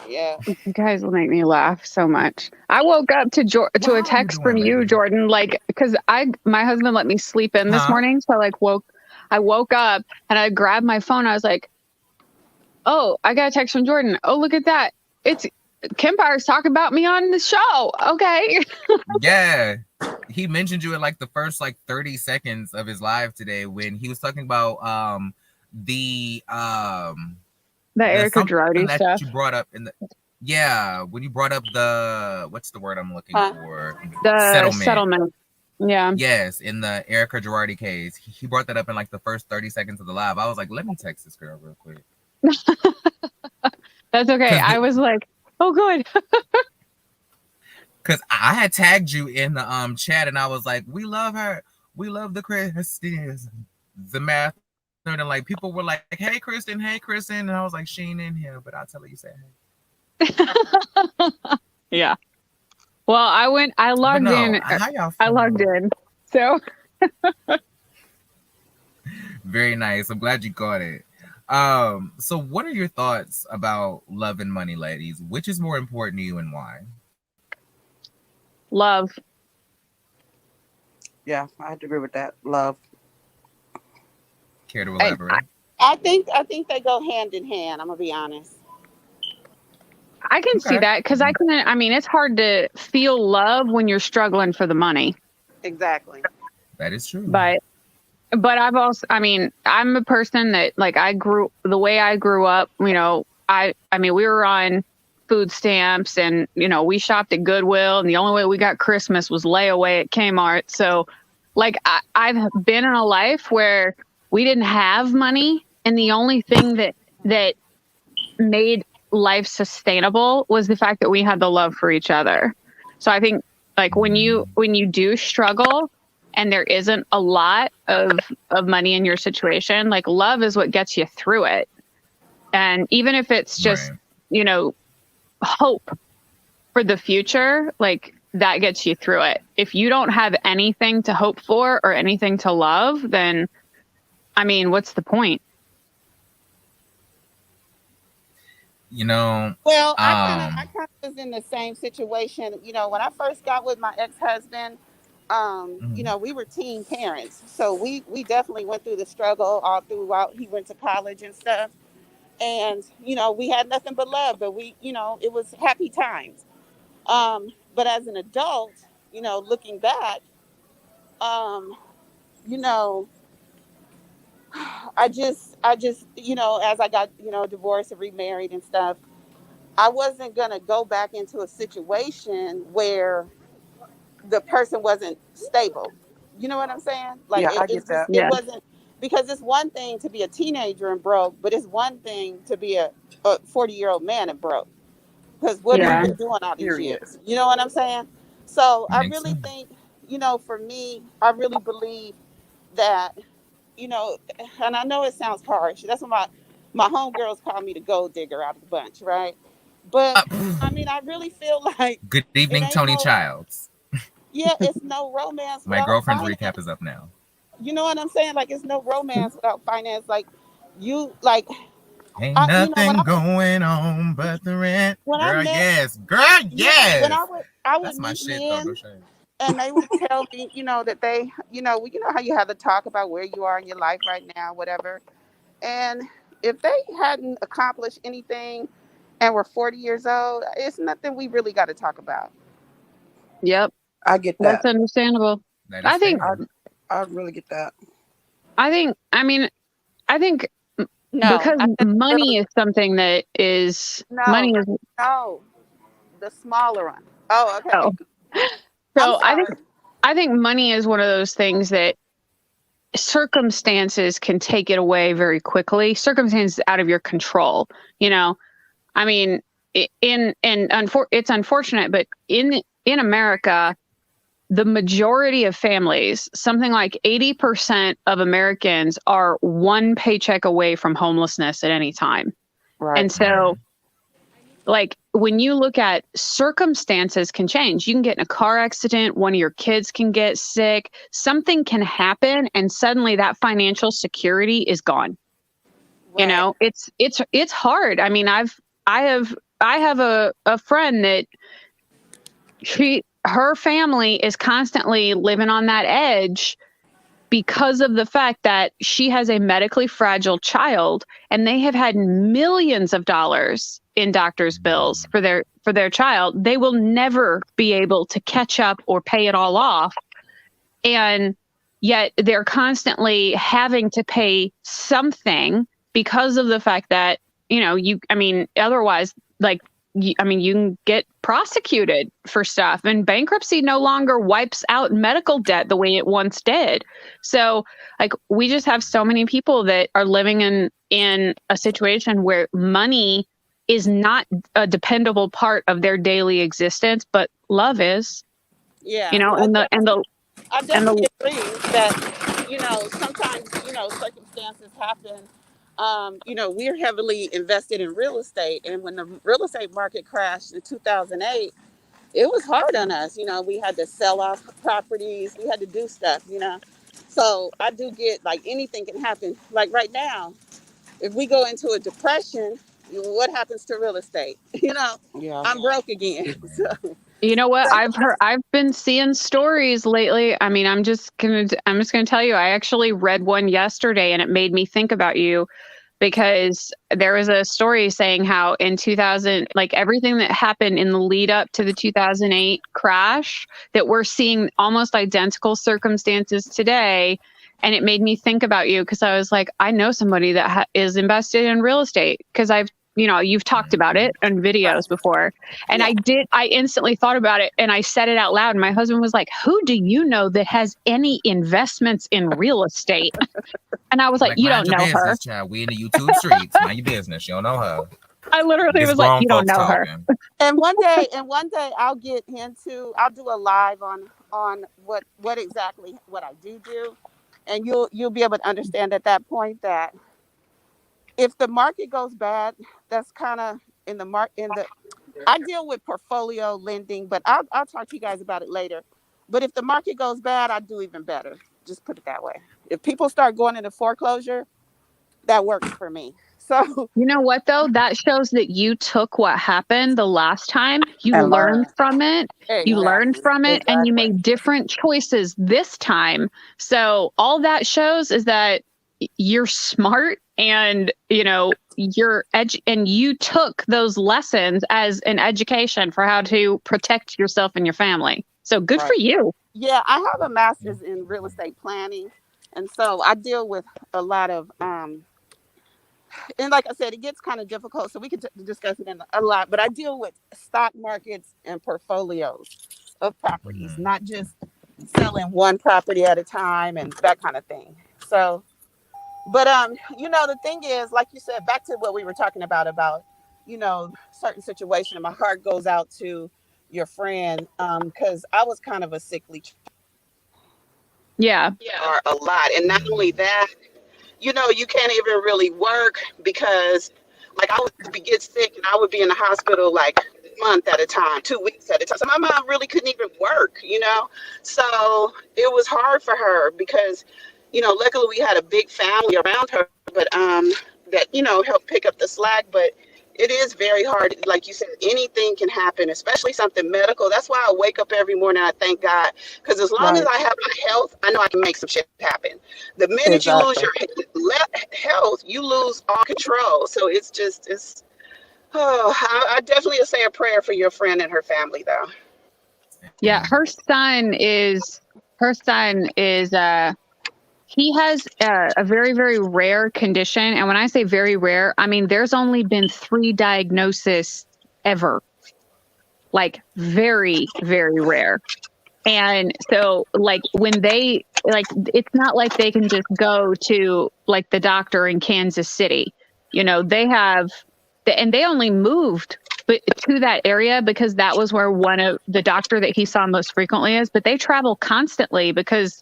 C: Yeah.
D: You guys will make me laugh so much. I woke up to
A: Well, how
D: a
A: are you
D: text
A: doing,
D: from you,
A: lady?
D: Jordan, like because my husband let me sleep in this
A: Huh?
D: morning, so I woke up and I grabbed my phone. I was like, oh, I got a text from Jordan. Oh, look at that! It's Kempire's talking about me on the show. Okay.
A: Yeah. He mentioned you in like the first like 30 seconds of his live today when he was talking about the
D: Erica
A: something
D: Girardi
A: that
D: stuff.
A: you brought up in the when you brought up the what's the word I'm looking
C: Huh?
A: for?
D: The settlement. Yeah.
A: Yes, in the Erica Girardi case. He brought that up in like the first 30 seconds of the live. I was like, let me text this girl real quick.
D: That's okay. I was like, oh, good.
A: Because I had tagged you in the chat and I was like, we love her. We love the Christines. The math. And like people were like, hey Kristen. And I was like, she ain't in here, but I'll tell her you said hey.
D: Yeah. Well, I logged in.
A: How y'all
D: I logged in. So
A: very nice. I'm glad you got it. So what are your thoughts about love and money, ladies? Which is more important to you and why?
D: love.
B: Yeah, I have to agree with that. Love.
A: Care to elaborate?
C: I think they go hand in hand. I'm gonna be honest.
D: I can see that because I mean, it's hard to feel love when you're struggling for the money.
C: Exactly.
A: That is true.
D: But I've also, I mean, I'm a person that like the way I grew up, I mean, we were on food stamps and, we shopped at Goodwill and the only way we got Christmas was layaway at Kmart. So like I've been in a life where we didn't have money. And the only thing that made life sustainable was the fact that we had the love for each other. So I think like when you do struggle and there isn't a lot of money in your situation, like love is what gets you through it. And even if it's just,
A: Right.
D: Hope for the future, like that gets you through it. If you don't have anything to hope for or anything to love, then I mean, what's the point?
A: You know,
C: Well, I kind of was in the same situation. When I first got with my ex-husband,
A: mhm,
C: we were teen parents, so we definitely went through the struggle all throughout. He went to college and stuff, and we had nothing but love, but it was happy times. But as an adult, looking back, um, you know, I just, as I got, divorced and remarried and stuff, I wasn't gonna go back into a situation where the person wasn't stable. You know what I'm saying? Like
B: Yeah,
C: it,
B: I
C: it
B: get
C: just
B: that.
C: it
D: Yeah.
C: wasn't, because it's one thing to be a teenager and broke, but it's one thing to be a 40-year-old man and broke. Because what have you
D: Yeah.
C: been doing all these
B: Period.
C: years? You know what I'm saying? So I
A: makes
C: really
A: sense.
C: think, for me, I really believe that, you know, and I know it sounds harsh. That's what my homegirls call me, the gold digger out of the bunch, right? But I mean, I really feel like
A: Good
C: it
A: evening,
C: ain't
A: Tony
C: no,
A: Childs.
C: yeah, it's no romance
A: My
C: without
A: girlfriend's recap
C: finance.
A: is up now.
C: You know what I'm saying? Like it's no romance without finance. Like you, like
A: Ain't
C: when
A: nothing
C: I was
A: going on but the rent.
C: when I
A: Girl,
C: met,
A: yes. Girl,
C: yeah, when
A: yes.
C: I would
A: That's my
C: meet
A: shit, though. No
C: men
A: shade.
C: and they would tell me, that they, how you have to talk about where you are in your life right now, whatever. And if they hadn't accomplished anything and were 40 years old, it's nothing we really got to talk about.
D: Yep.
B: I get
D: That's
B: that.
D: understandable.
A: That is
D: I think,
B: I
A: fair.
B: I really get that.
D: I mean, I think
C: No,
D: because
C: I said
D: money
C: really,
D: is something that is, money
C: no,
D: is,
C: no, the smaller one. Oh,
D: oh,
C: okay. I'm
D: so
C: sorry.
D: I think money is one of those things that circumstances can take it away very quickly. Circumstances out of your control, you know. I mean, it's unfortunate, but in America, the majority of families, something like 80% of Americans, are one paycheck away from homelessness at any time.
B: Right.
D: And so,
A: Mhm.
D: like, when you look at circumstances can change. You can get in a car accident, one of your kids can get sick, something can happen, and suddenly that financial security is gone. You
C: Right.
D: know, it's hard. I mean, I have I have a friend that her family is constantly living on that edge because of the fact that she has a medically fragile child, and they have had millions of dollars in doctor's bills for their child. They will never be able to catch up or pay it all off, and yet they're constantly having to pay something because of the fact that, I mean, otherwise, like, I mean, you can get prosecuted for stuff, and bankruptcy no longer wipes out medical debt the way it once did. So, like, we just have so many people that are living in a situation where money is not a dependable part of their daily existence, but love is,
C: Yeah. I
D: and the
C: definitely agree that, sometimes, circumstances happen. We're heavily invested in real estate. And when the real estate market crashed in 2008, it was hard on us. We had to sell off properties, we had to do stuff. So I do get, like, anything can happen. Like right now, if we go into a depression, what happens to real estate?
B: Yeah.
C: I'm broke again. So,
D: You know what? I've been seeing stories lately. I mean, I'm just gonna tell you, I actually read one yesterday and it made me think about you, because there was a story saying how in 2000, like, everything that happened in the lead up to the 2008 crash, that we're seeing almost identical circumstances today. And it made me think about you, because I was like, I know somebody that is invested in real estate, because you've talked about
A: Mhm.
D: it on videos before. And
C: yeah.
D: I instantly thought about it and I said it out loud. And my husband was like, who do you know that has any investments in real estate? And I was
A: I'm
D: like,
A: like,
D: you
A: mind
D: don't
A: your
D: know her.
A: business, child. We in the YouTube streets. Mind your business. You don't know her.
D: I literally
A: This
D: was like,
A: grown
D: you don't
A: folks
D: know her.
A: talking.
C: And one day I'll do a live on what I do, and you'll be able to understand at that point that if the market goes bad, that's kind of in the I deal with portfolio lending, but I'll talk to you guys about it later. But if the market goes bad, I do even better. Just put it that way. If people start going into foreclosure, that works for me. So
D: You know what though? That shows that you took what happened the last time, you
B: And
D: learned
B: learn.
D: from it,
C: exactly.
D: and you
B: Exactly.
D: made different choices this time. So all that shows is that you're smart, and and you took those lessons as an education for how to protect yourself and your family. So good for
B: Right.
D: you.
C: Yeah, I have a master's in real estate planning, and so I deal with a lot of and like I said, it gets kind of difficult, so we could discuss it in a lot. But I deal with stock markets and portfolios of properties,
A: Mhm.
C: not just selling one property at a time and that kind of thing. So, but the thing is, like you said, back to what we were talking about, certain situation, and my heart goes out to your friend, because I was kind of a sickly
D: Yeah.
C: are a lot. And not only that, you can't even really work because, like, I would get sick and I would be in the hospital like a month at a time, 2 weeks at a time. So my mom really couldn't even work. So it was hard for her because, luckily we had a big family around her, but that, helped pick up the slack. But it is very hard. Like you said, anything can happen, especially something medical. That's why I wake up every morning. I thank God, because as long as
B: Right.
C: I have my health, I know I can make some shit happen. The minute you lose
B: Exactly.
C: your health, you lose all control. So it's. Oh, I definitely say a prayer for your friend and her family, though.
D: Yeah,
A: Same.
D: her son is he has a very, very rare condition. And when I say very rare, I mean, there's only been 3 diagnoses ever, like very, very rare. And so, like, it's not like they can just go to like the doctor in Kansas City. They have, and they only moved to that area because that was where one of the doctor that he saw most frequently is. But they travel constantly because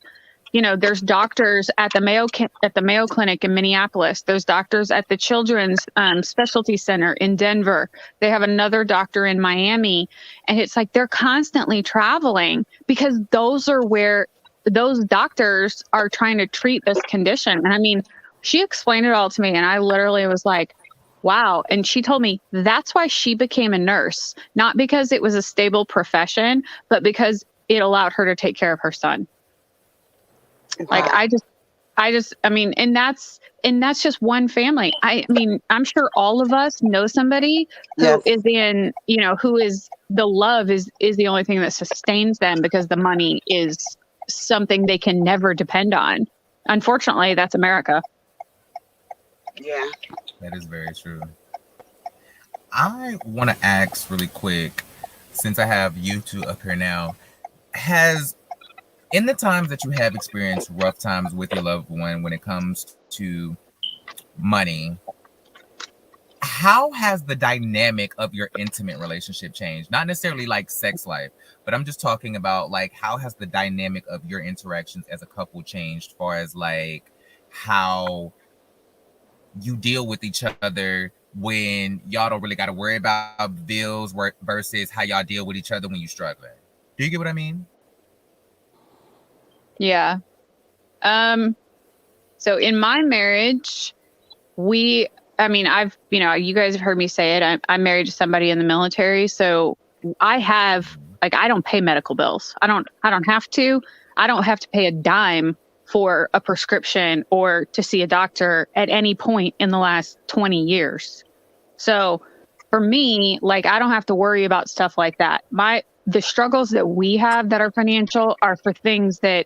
D: there's doctors at the Mayo Clinic in Minneapolis. There's doctors at the Children's Specialty Center in Denver. They have another doctor in Miami, and it's like they're constantly traveling because those are where those doctors are trying to treat this condition. And I mean, she explained it all to me, and I literally was like, wow. And she told me that's why she became a nurse, not because it was a stable profession, but because it allowed her to take care of her son. Like
C: Wow.
D: I mean, and that's just one family. I mean, I'm sure all of us know somebody who
B: Yes.
D: is who is the love is the only thing that sustains them because the money is something they can never depend on. Unfortunately, that's America.
C: Yeah.
A: That is very true. I want to ask really quick, since I have you two up here now, has in the times that you have experienced rough times with your loved one when it comes to money, how has the dynamic of your intimate relationship changed? Not necessarily like sex life, but I'm just talking about like how has the dynamic of your interactions as a couple changed, far as like how you deal with each other when y'all don't really got to worry about bills versus how y'all deal with each other when you're struggling. Do you get what I mean?
D: Yeah. So in my marriage, you guys have heard me say it. I'm married to somebody in the military. So I don't pay medical bills. I don't have to. I don't have to pay a dime for a prescription or to see a doctor at any point in the last 20 years. So for me, like, I don't have to worry about stuff like that. The struggles that we have that are financial are for things that,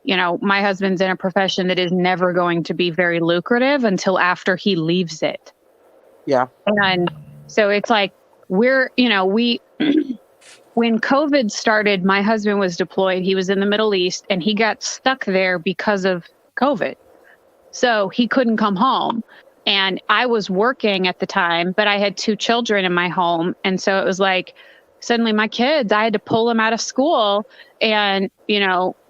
D: my husband's in a profession that is never going to be very lucrative until after he leaves it.
B: Yeah.
D: And so it's like when COVID started, my husband was deployed. He was in the Middle East and he got stuck there because of COVID. So he couldn't come home. And I was working at the time, but I had 2 children in my home. And so it was like, suddenly my kids, I had to pull them out of school and,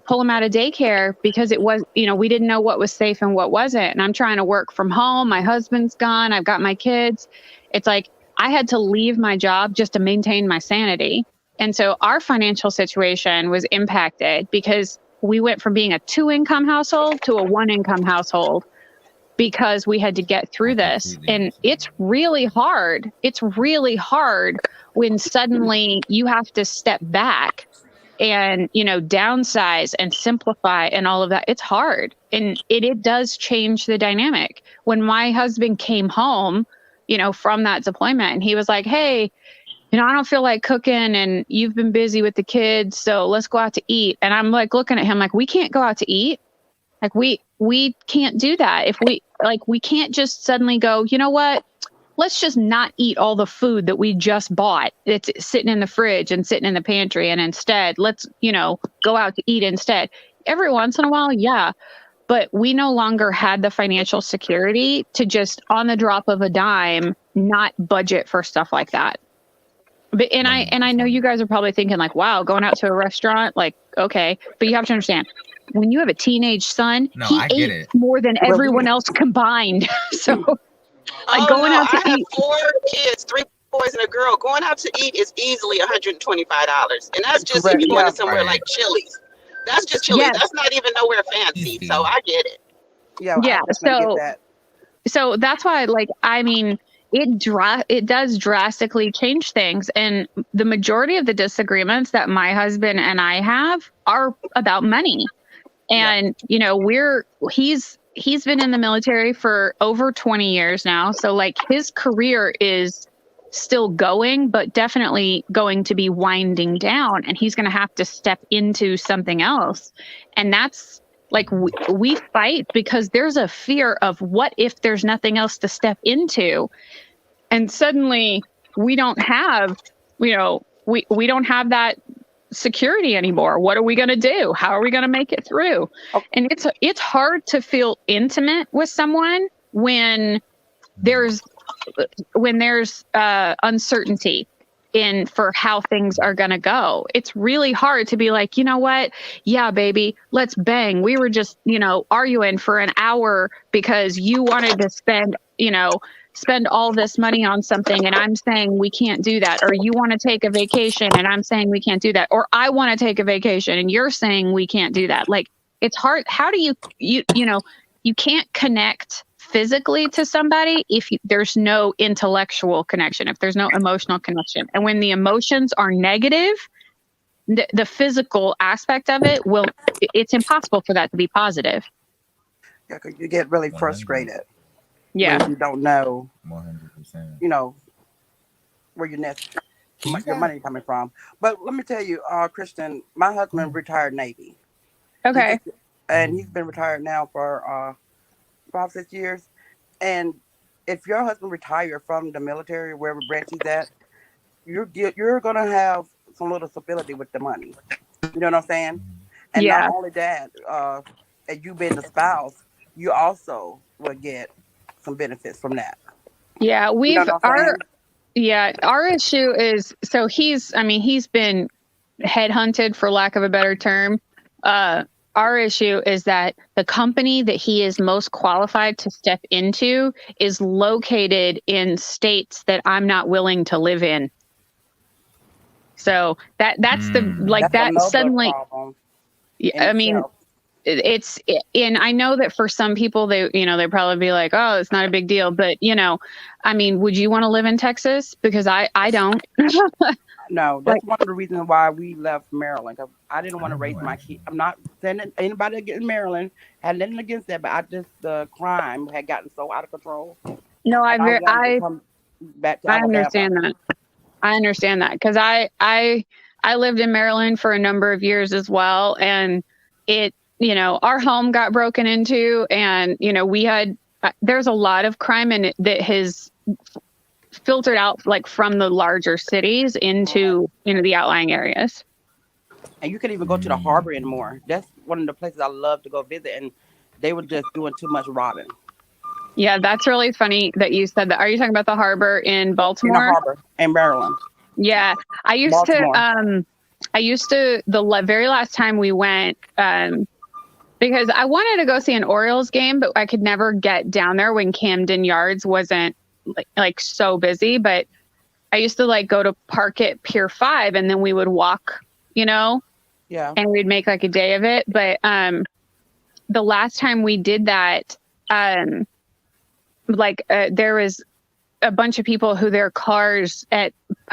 D: pull them out of daycare because it was, we didn't know what was safe and what wasn't. And I'm trying to work from home. My husband's gone. I've got my kids. It's like, I had to leave my job just to maintain my sanity. And so our financial situation was impacted because we went from being a 2-income household to a 1-income household because we had to get through this. And it's really hard. It's really hard when suddenly you have to step back and, you know, downsize and simplify and all of that. It's hard. And it does change the dynamic. When my husband came home, you know, from that deployment, and he was like, hey, you know, I don't feel like cooking and you've been busy with the kids, so let's go out to eat. And I'm like looking at him like, we can't go out to eat. Like we can't do that. If we can't just suddenly go, you know what? Let's just not eat all the food that we just bought. It's sitting in the fridge and sitting in the pantry. And instead, let's, you know, go out to eat instead. Every once in a while, yeah. But we no longer had the financial security to just on the drop of a dime, not budget for stuff like that. But and I know you guys are probably thinking like, wow, going out to a restaurant, like, okay. But you have to understand, when you have a teenage son, he ate more than everyone else combined. So like going out to
C: I have
D: eat.
C: 4 kids, 3 boys and a girl. Going out to eat is easily $125. And that's just if you're going to somewhere like Chili's. That's just Chili's.
D: Yes.
C: That's not even nowhere fancy. So I get it.
B: Yeah.
D: Yeah.
B: Get that.
D: So that's why, like, I mean, it does drastically change things. And the majority of the disagreements that my husband and I have are about money. And, you know, he's been in the military for over 20 years now. So like his career is still going, but definitely going to be winding down, and he's going to have to step into something else. And that's like, we fight because there's a fear of what if there's nothing else to step into. And suddenly we don't have, you know, we don't have that security anymore. What are we going to do? How are we going to make it through? Okay. And it's hard to feel intimate with someone when there's uncertainty for how things are going to go. It's really hard to be like, you know what? Yeah, baby, let's bang. We were just, you know, arguing for an hour because you wanted to spend all this money on something, and I'm saying we can't do that. Or you want to take a vacation and I'm saying we can't do that. Or I want to take a vacation and you're saying we can't do that. Like, it's hard. How do you can't connect physically to somebody if there's no intellectual connection, if there's no emotional connection. And when the emotions are negative, the physical aspect of it it's impossible for that to be positive.
B: Yeah, because you get really frustrated.
D: Yeah.
B: When you don't know
A: 100%.
B: You know, where your money coming from. But let me tell you, Kristen, my husband retired Navy.
D: Okay.
B: And he's been retired now for 5-6 years. And if your husband retired from the military, wherever branch he's at, you're gonna have some little stability with the money. You know what I'm saying? And not only that, and you being the spouse, you also will get some benefits from that.
D: Yeah, our issue is, so he's been headhunted, for lack of a better term. Our issue is that the company that he is most qualified to step into is located in states that I'm not willing to live in. So that's that suddenly. Yeah, I mean, and I know that for some people, they probably be like, oh, it's not a big deal. But, I mean, would you want to live in Texas? Because I don't.
B: No, that's one of the reasons why we left Maryland. Cause I didn't want to raise my kids. I'm not saying anybody against Maryland. Had nothing against that, but the crime had gotten so out of control.
D: No, I understand that. I understand that because I lived in Maryland for a number of years as well, and our home got broken into, and there's a lot of crime in it that has filtered out like from the larger cities into the outlying areas.
B: And you can't even go to the harbor anymore. That's one of the places I love to go visit, and they were just doing too much robbing.
D: Yeah, that's really funny that you said that. Are you talking about the harbor in Baltimore?
B: In the harbor in Maryland.
D: Yeah, I used to the very last time we went, because I wanted to go see an Orioles game, but I could never get down there when Camden Yards wasn't like so busy. But I used to like go to park at Pier 5 and then we would walk, you know,
B: Yeah.
D: and we'd make like a day of it. But the last time we did that, there was a bunch of people who their cars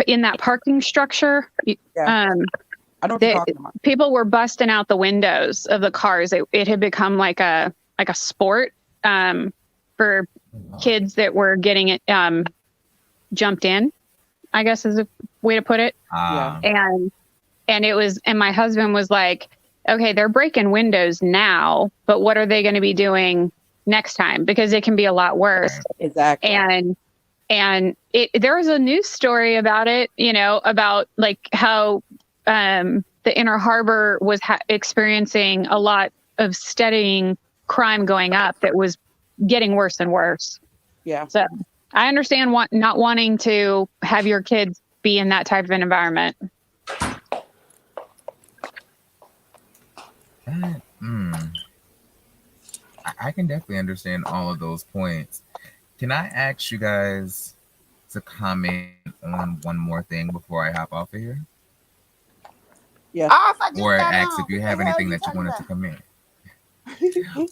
D: in that parking structure.
B: Yeah. I know what you're talking about.
D: People were busting out the windows of the cars. It had become like a sport for kids that were getting it jumped in, I guess is a way to put it.
B: Yeah.
D: And it was, and my husband was like, okay, they're breaking windows now, but what are they going to be doing next time? Because it can be a lot worse.
B: Exactly.
D: And there was a news story about it, you know, about like how the Inner Harbor was experiencing a lot of steadying crime going up that was getting worse and worse.
B: Yeah.
D: So I understand not wanting to have your kids be in that type of an environment.
A: I can definitely understand all of those points. Can I ask you guys to comment on one more thing before I hop off of here?
B: Yeah.
A: Or ask if you have anything that you wanted to comment.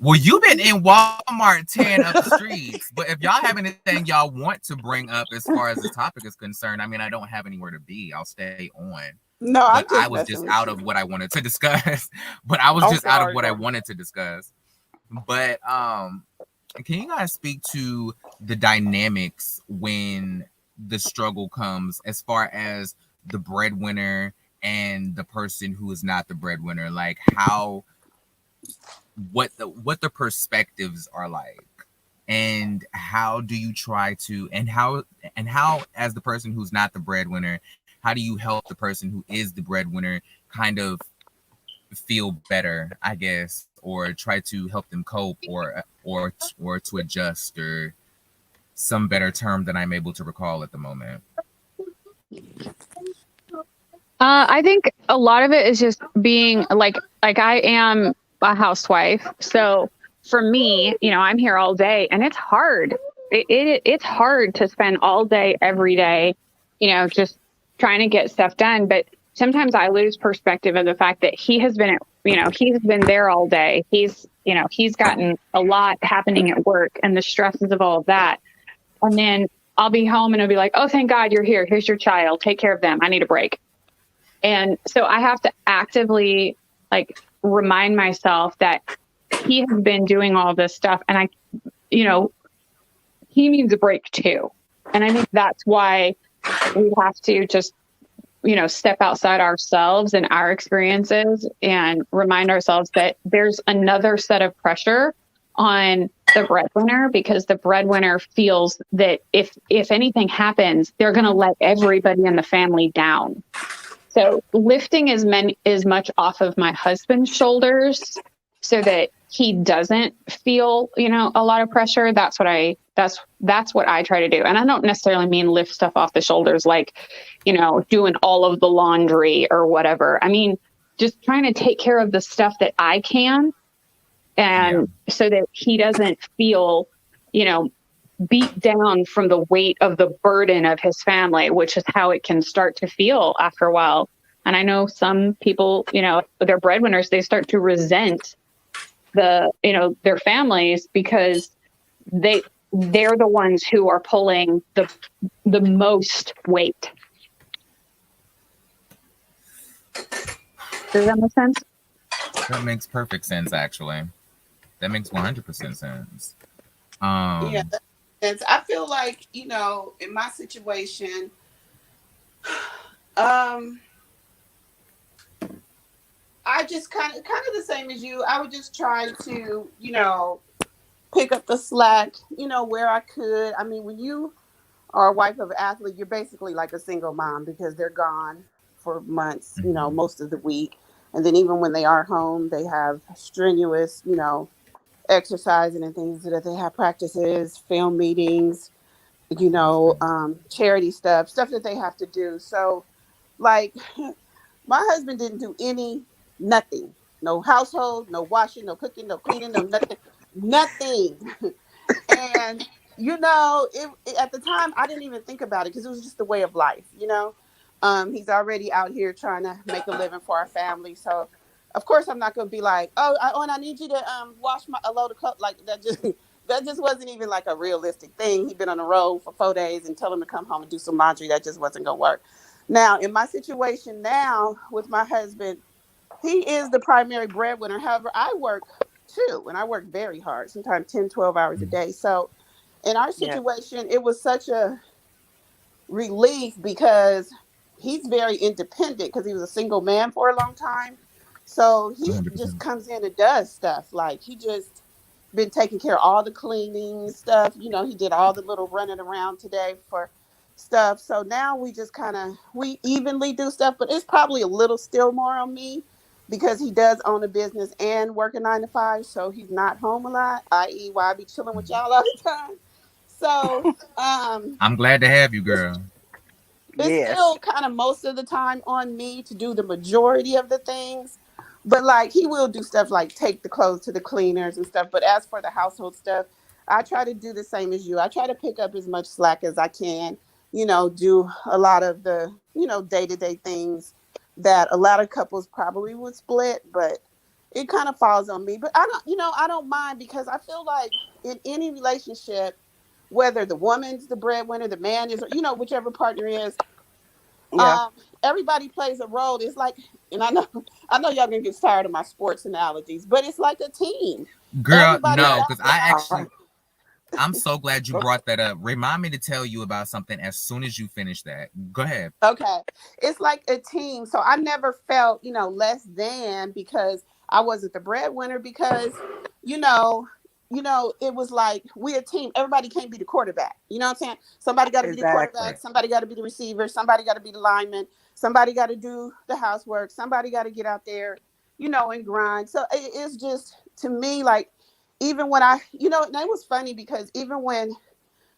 A: Well, you've been in Walmart tearing up the streets, but if y'all have anything y'all want to bring up as far as the topic is concerned, I mean, I don't have anywhere to be. I'll stay on.
C: No,
A: I was just out of what I wanted to discuss. But I was just out of what I wanted to discuss. But can you guys speak to the dynamics when the struggle comes as far as the breadwinner and the person who is not the breadwinner? Like what the perspectives are like, and how do you try to, and how as the person who's not the breadwinner, how do you help the person who is the breadwinner kind of feel better, I guess, or try to help them cope, or to adjust, or some better term that I'm able to recall at the moment?
D: I think a lot of it is just being like I am a housewife. So for me, you know, I'm here all day and it's hard. It's hard to spend all day, every day, you know, just trying to get stuff done. But sometimes I lose perspective of the fact that he's been there all day. He's gotten a lot happening at work and the stresses of all of that. And then I'll be home and I'll be like, oh, thank God you're here. Here's your child. Take care of them. I need a break. And so I have to actively like remind myself that he has been doing all this stuff and he needs a break too. And I think that's why we have to just, step outside ourselves and our experiences and remind ourselves that there's another set of pressure on the breadwinner, because the breadwinner feels that if anything happens, they're going to let everybody in the family down. So lifting as much off of my husband's shoulders so that he doesn't feel, a lot of pressure. That's what I try to do. And I don't necessarily mean lift stuff off the shoulders, like, doing all of the laundry or whatever. I mean, just trying to take care of the stuff that I can. And so that he doesn't feel, beat down from the weight of the burden of his family, which is how it can start to feel after a while. And I know some people, they're breadwinners, they start to resent their families because they're the ones who are pulling the most weight. Does that make sense?
A: That makes perfect sense, actually. That makes 100% sense.
C: Yeah, I feel like, in my situation, I just kind of the same as you. I would just try to, pick up the slack, where I could. I mean, when you are a wife of an athlete, you're basically like a single mom because they're gone for months, most of the week. And then even when they are home, they have strenuous, exercising and things that they have, practices, film meetings, charity stuff that they have to do. So like my husband didn't do nothing, no household, no washing, no cooking, no cleaning, no nothing. And At the time I didn't even think about it because it was just the way of life. He's already out here trying to make a living for our family, so of course I'm not going to be like, and I need you to wash a load of clothes like that. Just that just wasn't even like a realistic thing. He'd been on the road for 4 days and tell him to come home and do some laundry. That just wasn't going to work. Now in my situation now with my husband, he is the primary breadwinner. However, I work too, and I work very hard, sometimes 10, 12 hours a day. So in our situation, it was such a relief because he's very independent because he was a single man for a long time. So he
A: 100%.
C: just comes in and does stuff. Like he just been taking care of all the cleaning stuff. He did all the little running around today for stuff. So now we evenly do stuff, but it's probably a little still more on me because he does own a business and work a 9 to 5. So he's not home a lot, i.e. why I be chilling with y'all all the time. So
A: I'm glad to have you, girl.
C: it's still kind of most of the time on me to do the majority of the things. But like he will do stuff like take the clothes to the cleaners and stuff. But as for the household stuff, I try to do the same as you. I try to pick up as much slack as I can, do a lot of the, day-to-day things that a lot of couples probably would split, but it kind of falls on me. But I don't mind because I feel like in any relationship, whether the woman's the breadwinner, the man is, whichever partner is, everybody plays a role. It's like, and I know y'all gonna get tired of my sports analogies, but it's like a team.
A: Girl, no, because I'm so glad you brought that up. Remind me to tell you about something as soon as you finish that. Go ahead.
C: Okay. It's like a team. So I never felt, less than because I wasn't the breadwinner because, it was like we're a team. Everybody can't be the quarterback. You know what I'm saying? Somebody got to be the quarterback. Somebody got to be the receiver. Somebody got to be the lineman. Somebody got to do the housework. Somebody got to get out there, and grind. So it's just, to me, like, even when and it was funny because even when,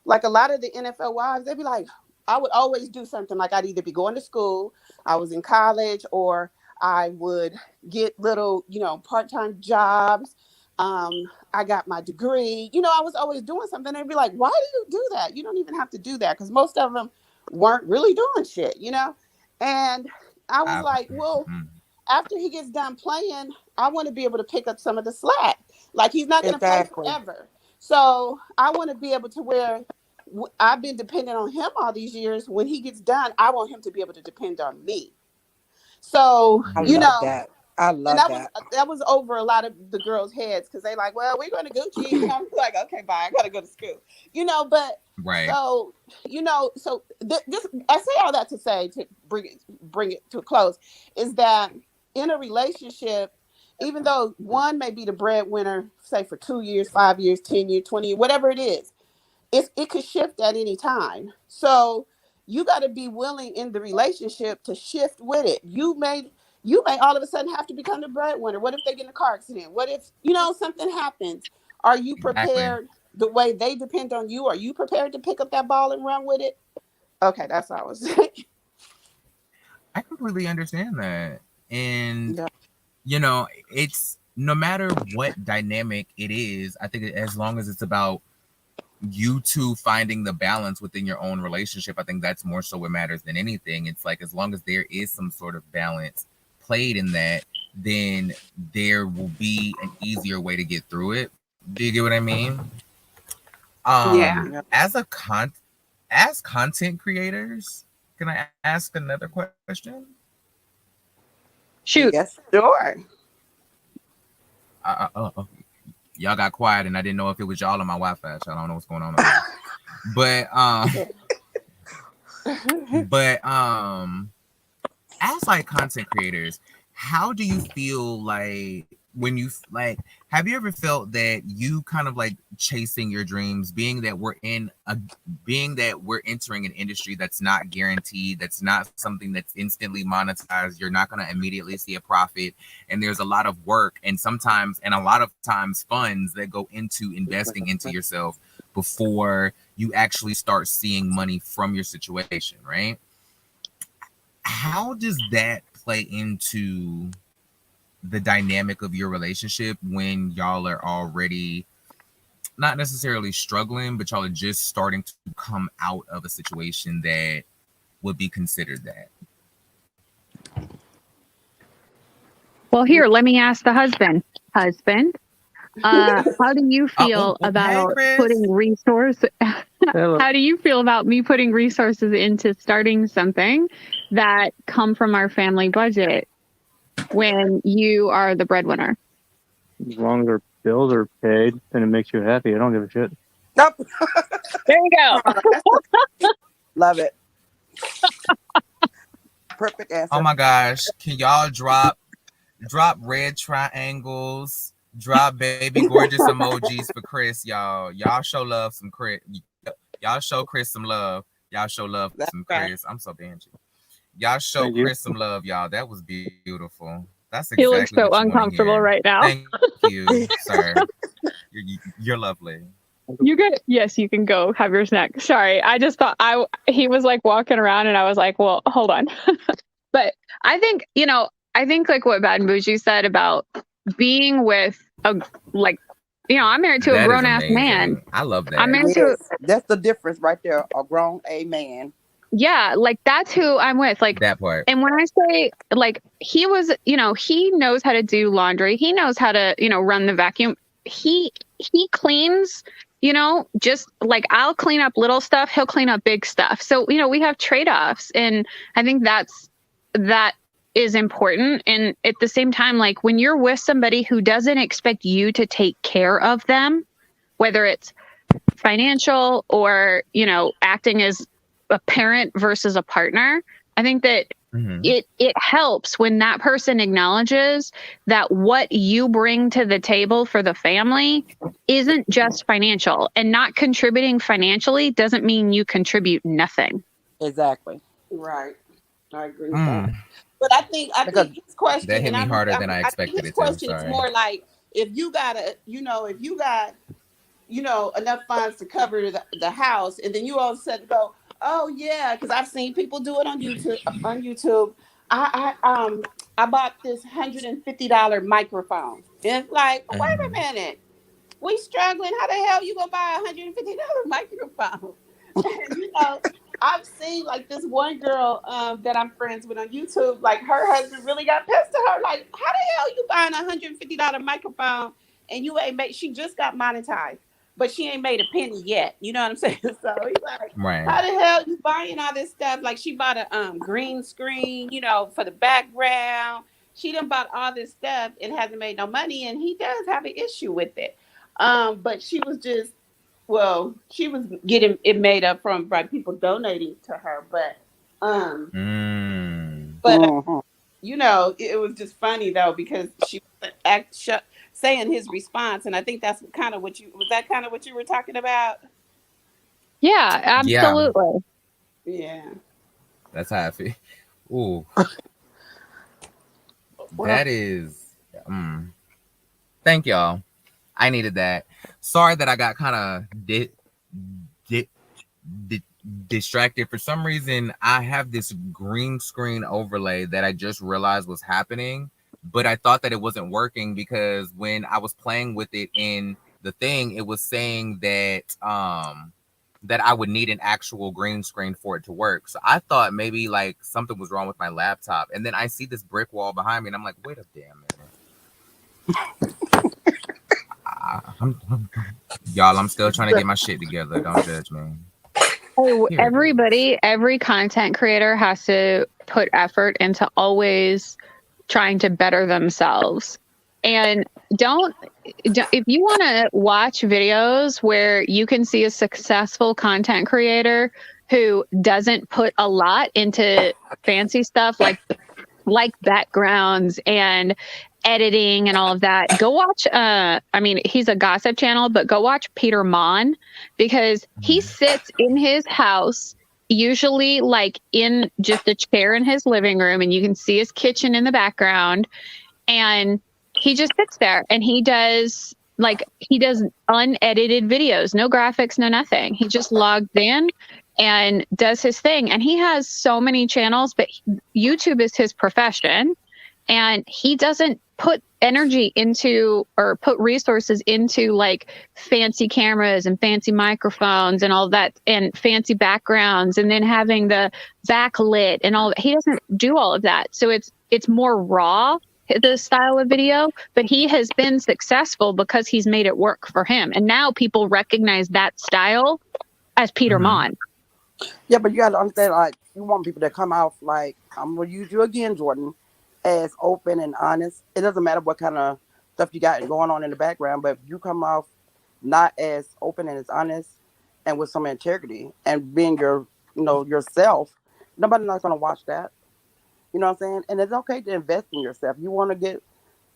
C: like, a lot of the NFL wives, they'd be like, I would always do something. Like, I'd either be going to school, I was in college, or I would get little, part-time jobs. I got my degree. I was always doing something. They'd be like, why do you do that? You don't even have to do that, because most of them weren't really doing shit, And I was like, well, after he gets done playing, I want to be able to pick up some of the slack. Like, he's not going to play forever. So I want to be able to where I've been dependent on him all these years. When he gets done, I want him to be able to depend on me. So,
B: I love that.
C: That was over a lot of the girls' heads because they like, well, we're going to Gucci. I'm like, okay, bye. I got to go to school. But
A: right.
C: So, this I say all that to say, to bring it to a close, is that in a relationship, even though one may be the breadwinner, say for 2 years, 5 years, 10 years, 20 years, whatever it is, it could shift at any time. So you got to be willing in the relationship to shift with it. You may all of a sudden have to become the breadwinner. What if they get in a car accident? What if, something happens? Are you prepared the way they depend on you? Are you prepared to pick up that ball and run with it? Okay, that's all I was saying.
A: I completely understand that. And, it's no matter what dynamic it is, I think as long as it's about you two finding the balance within your own relationship, I think that's more so what matters than anything. It's like, as long as there is some sort of balance played in that, then there will be an easier way to get through it. Do you get what I mean? As content creators, can I ask another question?
D: Shoot.
C: Yes, sure.
A: Y'all got quiet, and I didn't know if it was y'all on my Wi-Fi. So I don't know what's going on. But as like content creators, how do you feel like when you have you ever felt that you kind of like chasing your dreams, being that we're entering an industry that's not guaranteed, that's not something that's instantly monetized, you're not going to immediately see a profit, and there's a lot of work and a lot of times funds that go into investing into yourself before you actually start seeing money from your situation, right? How does that play into the dynamic of your relationship when y'all are already not necessarily struggling, but y'all are just starting to come out of a situation that would be considered that?
D: Well, here, let me ask the husband. Husband, how do you feel about putting resources? How do you feel about me putting resources into starting something that come from our family budget when you are the breadwinner?
E: As long as our bills are paid and it makes you happy, I don't give a shit.
B: Nope.
D: There you go.
B: Love it. Perfect answer.
A: Oh my gosh. Can y'all drop red triangles, drop baby gorgeous emojis for Chris, y'all. Y'all show love some Chris. Y'all show Chris some love. Y'all show love some Chris. I'm so bangy. Y'all show Chris some love, y'all. That was beautiful. That's exactly
D: He looks so
A: what
D: uncomfortable right now.
A: Thank you, sir. You're lovely.
D: You get, yes, you can go have your snack. Sorry, I just thought he was like walking around and I was like, well, hold on. But I think, like what Bad and Bougie said about being with I'm married to a grown ass man.
A: I love that.
D: I'm married
B: That's the difference right there. A grown a man.
D: Yeah, like that's who I'm with. Like
A: that part.
D: And when I say like he was, he knows how to do laundry. He knows how to, run the vacuum. He cleans, just like I'll clean up little stuff. He'll clean up big stuff. So, we have trade-offs. And I think that is important. And at the same time, like when you're with somebody who doesn't expect you to take care of them, whether it's financial or, acting as a parent versus a partner, I think that it helps when that person acknowledges that what you bring to the table for the family isn't just financial, and not contributing financially doesn't mean you contribute nothing.
B: Exactly.
C: Right. I agree with that. But I think his question
A: that hit me harder than I expected it to.
C: Question is more like if you got enough funds to cover the house, and then you all of a sudden go, oh yeah, because I've seen people do it on YouTube. I bought this $150 microphone. And it's like, wait a minute, we struggling. How the hell you gonna buy a $150 microphone? And, I've seen like this one girl that I'm friends with on YouTube. Like her husband really got pissed at her. Like, how the hell you buying a $150 microphone and you ain't made? She just got monetized, but she ain't made a penny yet. You know what I'm saying? So he's like, how the hell you buying all this stuff? Like she bought a green screen, for the background. She done bought all this stuff and hasn't made no money, and he does have an issue with it. But she was just, she was getting it made up by people donating to her. But it was just funny though, because she saying his response, and I think that's kind of what you were talking about.
D: Yeah, absolutely.
C: Yeah.
A: That's how I feel. Ooh. That is thank y'all. I needed that. Sorry that I got kind of distracted. For some reason, I have this green screen overlay that I just realized was happening, but I thought that it wasn't working because when I was playing with it in the thing, it was saying that that I would need an actual green screen for it to work. So I thought maybe like something was wrong with my laptop. And then I see this brick wall behind me and I'm like, wait a damn minute. Y'all, I'm still trying to get my shit together. Don't judge me.
D: Every content creator has to put effort into always trying to better themselves. And if you want to watch videos where you can see a successful content creator who doesn't put a lot into fancy stuff like backgrounds and editing and all of that, go watch he's a gossip channel, but go watch Peter Mon, because he sits in his house, usually like in just a chair in his living room, and you can see his kitchen in the background, and he just sits there and he does unedited videos, no graphics, no nothing. He just logged in and does his thing, and he has so many channels, but YouTube is his profession. And he doesn't put energy into or put resources into like fancy cameras and fancy microphones and all that and fancy backgrounds and then having the backlit and all that. He doesn't do all of that. So it's more raw, the style of video, but he has been successful because he's made it work for him. And now people recognize that style as Peter Mon.
B: Yeah, but you got to understand, like, you want people to come out, like, I'm going to use you again, Jordan, as open and honest. It doesn't matter what kind of stuff you got going on in the background, but if you come off not as open and as honest and with some integrity and being yourself, nobody's not going to watch that. You know what I'm saying? And it's okay to invest in yourself. You want to get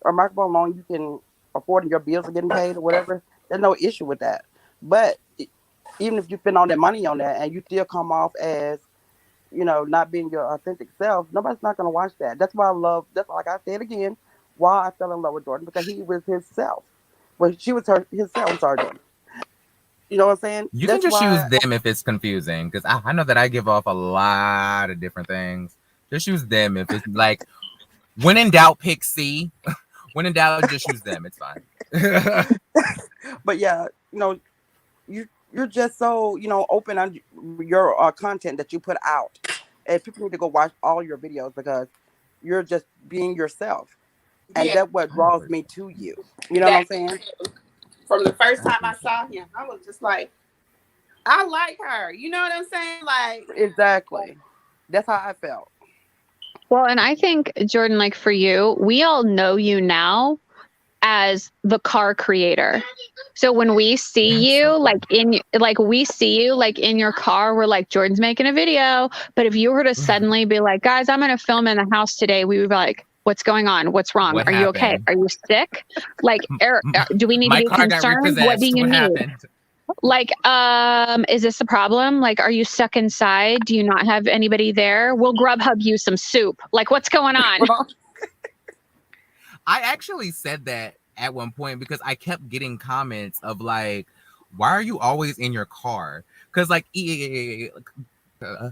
B: a microphone loan, you can afford, and your bills are getting paid or whatever. There's no issue with that. But even if you spend all that money on that and you still come off as, not being your authentic self, nobody's not going to watch that. That's why that's like I said again, why I fell in love with Jordan, because he was himself. Well, she was himself. I'm sorry, Jordan. You know what I'm saying?
A: You can just use them if it's confusing, because I know that I give off a lot of different things. Just use them if it's like, when in doubt, pick C. When in doubt, just use them. It's fine.
B: But yeah, you're just so open on your content that you put out, and people need to go watch all your videos because you're just being yourself, and that's what draws me to you. You know what I'm saying?
C: From the first time I saw him, I was just like, I like her. You know what I'm saying? Like,
B: exactly. That's how I felt.
D: Well, and I think, Jordan, like for you, we all know you now as the car creator. So when we see you we see you like in your car, we're like, Jordan's making a video. But if you were to suddenly be like, guys, I'm going to film in the house today, we would be like, what's going on? What's wrong? Are you okay? Are you sick? Like, do we need to be concerned? What do you need? Happened? Like, is this a problem? Like, are you stuck inside? Do you not have anybody there? We'll Grubhub you some soup. Like, what's going on?
A: I actually said that at one point because I kept getting comments of like, why are you always in your car? Because like, it's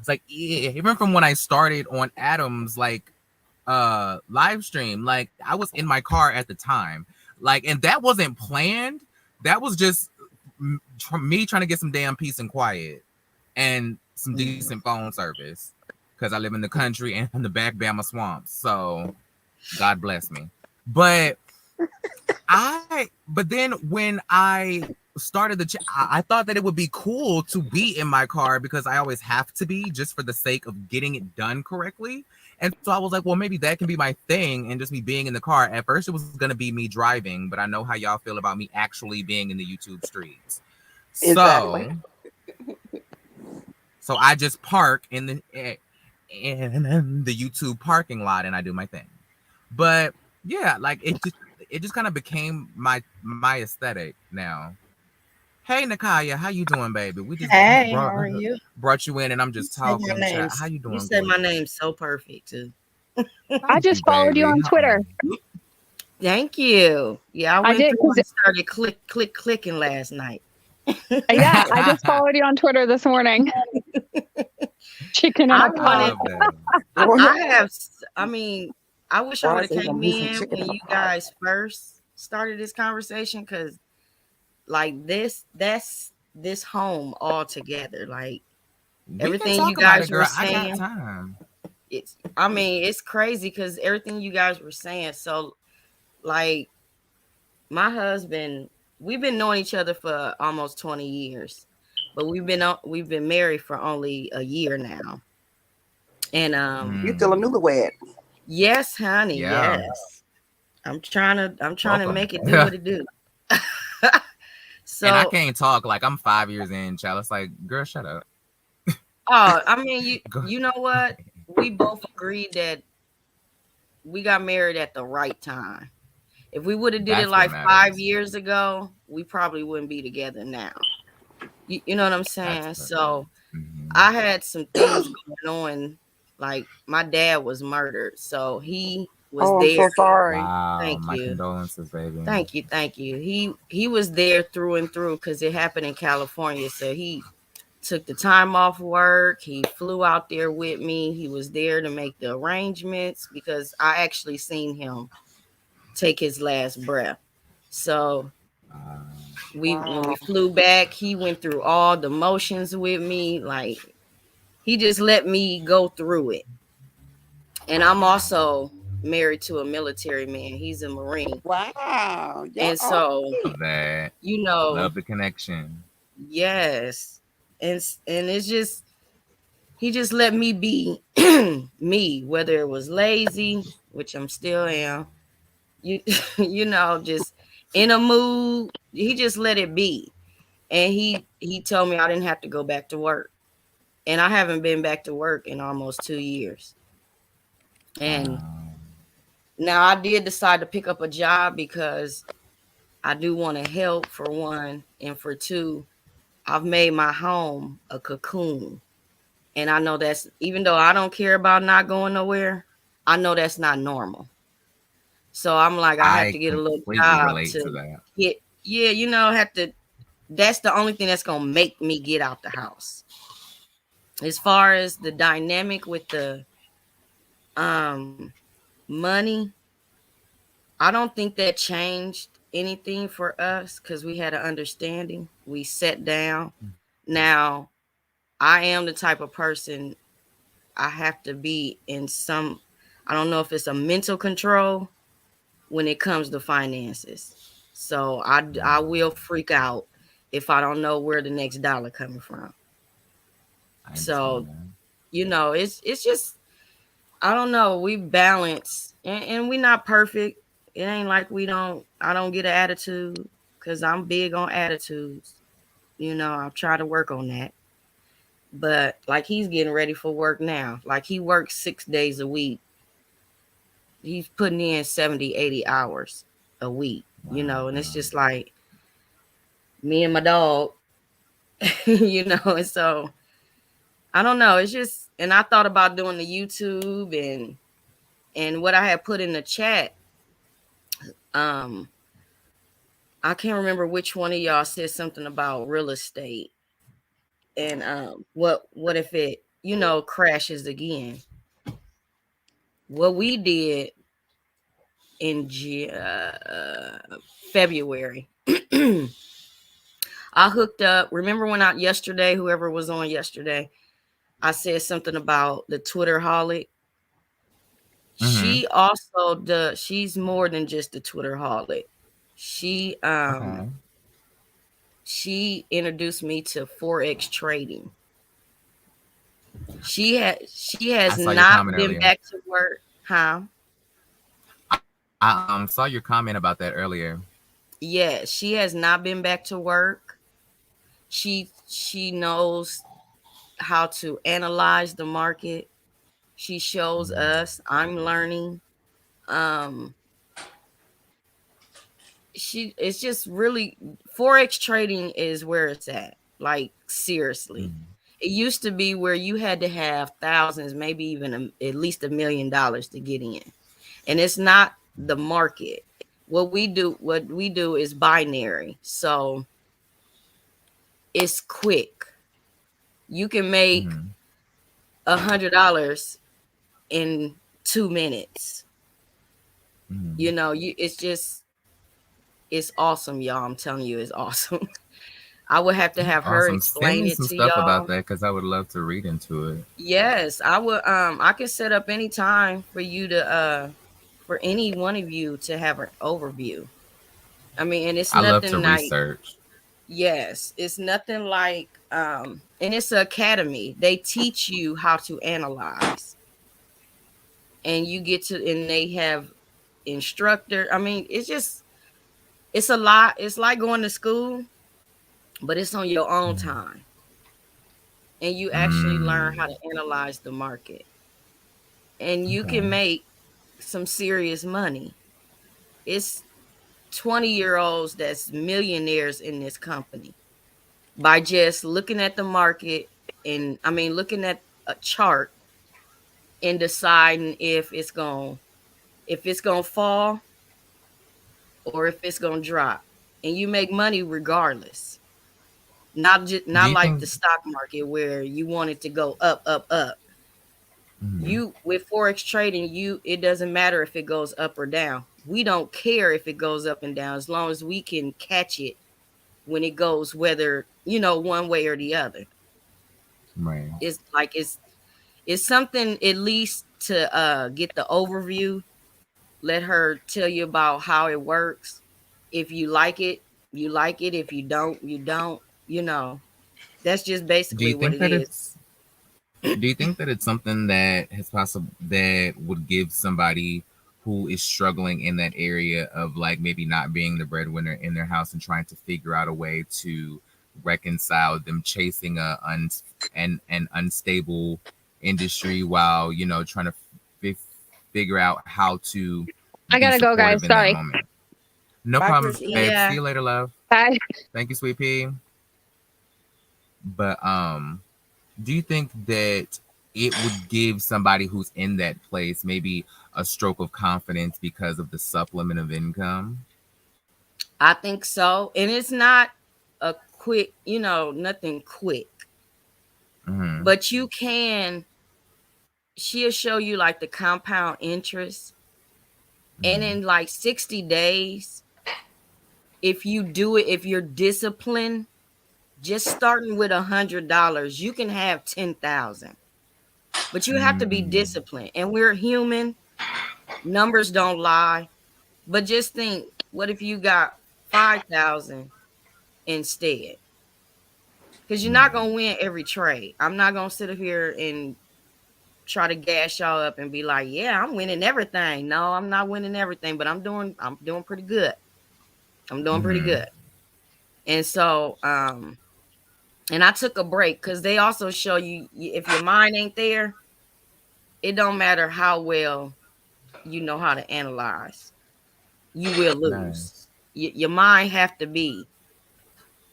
A: like even from when I started on Adam's like live stream, like I was in my car at the time, like, and that wasn't planned. That was just me trying to get some damn peace and quiet and some decent phone service because I live in the country and in the back Bama swamps. So God bless me. But then when I started I thought that it would be cool to be in my car because I always have to be just for the sake of getting it done correctly. And so I was like, well, maybe that can be my thing and just me being in the car. At first, it was going to be me driving, but I know how y'all feel about me actually being in the YouTube streets. Exactly. So I just park in the YouTube parking lot and I do my thing. But yeah, like it just kind of became my aesthetic now. Hey, Nakaya, how you doing, baby? We just
F: how are you?
A: Brought you in, and I'm just talking. How you doing?
F: You said my name so perfect too.
D: I just followed you on Twitter.
F: Thank you. Yeah, I did. It started clicking last night.
D: Yeah, I just followed you on Twitter this morning. Chicken and a pot.
F: I wish I would have came in when you guys first started this conversation because, like, that's this home all together. Like everything you guys were saying. It's crazy because everything you guys were saying. So, like, my husband, we've been knowing each other for almost 20 years, but we've been married for only a year now. And
B: you still a newlywed.
F: Yes, honey. Yeah. Yes. I'm trying to make it do what it do.
A: So, and I can't talk like I'm 5 years in, child. It's like, girl, shut up.
F: You know what? We both agreed that we got married at the right time. If we would have did it like 5 years ago, we probably wouldn't be together now. You know what I'm saying? So I had some things going on. Like my dad was murdered, so he was there.
B: I'm so sorry.
A: Wow,
F: thank
A: my
F: you.
A: Condolences, baby.
F: Thank you. He was there through and through because it happened in California. So he took the time off work. He flew out there with me. He was there to make the arrangements because I actually seen him take his last breath. So when we flew back, he went through all the motions with me. Like, he just let me go through it. And I'm also married to a military man. He's a Marine.
B: Wow.
F: And so
A: that,
F: you know,
A: love the connection.
F: Yes. And it's just, he just let me be me, whether it was lazy, which I'm still am, you know, just in a mood, he just let it be. And he told me I didn't have to go back to work. And I haven't been back to work in almost 2 years. And now I did decide to pick up a job because I do want to help, for one, and for two, I've made my home a cocoon. And I know that's, even though I don't care about not going nowhere, I know that's not normal. So I'm like, I have to get a little job to get, yeah, you know, that's the only thing that's going to make me get out the house. As far as the dynamic with the money, I don't think that changed anything for us because we had an understanding. We sat down. Now, I am the type of person, I have to be in some, I don't know if it's a mental control when it comes to finances. So I will freak out if I don't know where the next dollar coming from. So, you know, it's just, I don't know, we balance, and we're not perfect. It ain't like I don't get an attitude, because I'm big on attitudes. You know, I'll try to work on that. But like, he's getting ready for work now. Like, he works 6 days a week. He's putting in 70, 80 hours a week, you know, and it's just like me and my dog, you know, and so I don't know. It's just, and I thought about doing the YouTube and what I had put in the chat. I can't remember which one of y'all said something about real estate. And what if it, you know, crashes again? What we did in February, I hooked up. Remember when whoever was on yesterday, I said something about the Twitter holic. She also she's more than just a Twitter holic. She she introduced me to Forex trading. She has not been back to work. Huh?
A: I saw your comment about that earlier.
F: Yeah, she has not been back to work. She knows how to analyze the market. She shows us. I'm learning. It's just really, Forex trading is where it's at. Like, seriously. It used to be where you had to have thousands, maybe even at least $1 million to get in. And it's not the market. What we do is binary. So it's quick. You can make $100 in 2 minutes. You know, it's awesome, y'all. I'm telling you, it's awesome. I would have to have her explain it to y'all.
A: Stuff about that, because I would love to read into it.
F: Yes, I would. I can set up any time for you to for any one of you to have an overview. I mean, and it's nothing
A: love to
F: like
A: research.
F: Yes, it's nothing like and it's an academy. They teach you how to analyze. And you get to, and they have instructor. I mean, it's a lot. It's like going to school, but it's on your own time. And you actually learn how to analyze the market. And you can make some serious money. It's 20-year-olds that's millionaires in this company by just looking at the market, and looking at a chart and deciding if it's gonna fall or if it's gonna drop. And you make money regardless. Not like the stock market where you want it to go up, up, up. You, with Forex trading, it doesn't matter if it goes up or down. we don't care if it goes up and down as long as we can catch it when it goes, whether, you know, one way or the other.
A: Right.
F: It's like it's something at least to get the overview. Let her tell you about how it works. If you like it, you like it. If you don't, you don't. You know, that's just basically what it is.
A: Do you think that it's something that that would give somebody who is struggling in that area of like maybe not being the breadwinner in their house and trying to figure out a way to reconcile them chasing an unstable industry while, you know, trying to figure out how to
D: I gotta go, guys. Sorry.
A: No
B: Bye,
A: problem,
B: Chrissy.
A: babe.
F: Yeah.
A: See you later, love.
D: Bye.
A: Thank you, sweet pea. But do you think that it would give somebody who's in that place maybe a stroke of confidence because of the supplement of income?
F: I think so. And it's not a quick, you know, nothing quick.
A: Mm-hmm.
F: But she'll show you like the compound interest. Mm-hmm. And in like 60 days, if you do it, if you're disciplined, just starting with $100, you can have 10,000. But you have to be disciplined. And we're human. Numbers don't lie. But just think, what if you got 5,000 instead? Because you're not going to win every trade. I'm not going to sit up here and try to gas y'all up and be like, yeah, I'm winning everything. No, I'm not winning everything, but I'm doing pretty good. I'm doing pretty good. And so, and I took a break because they also show you if your mind ain't there, it don't matter how well you know how to analyze, you will lose. Nice. Your mind have to be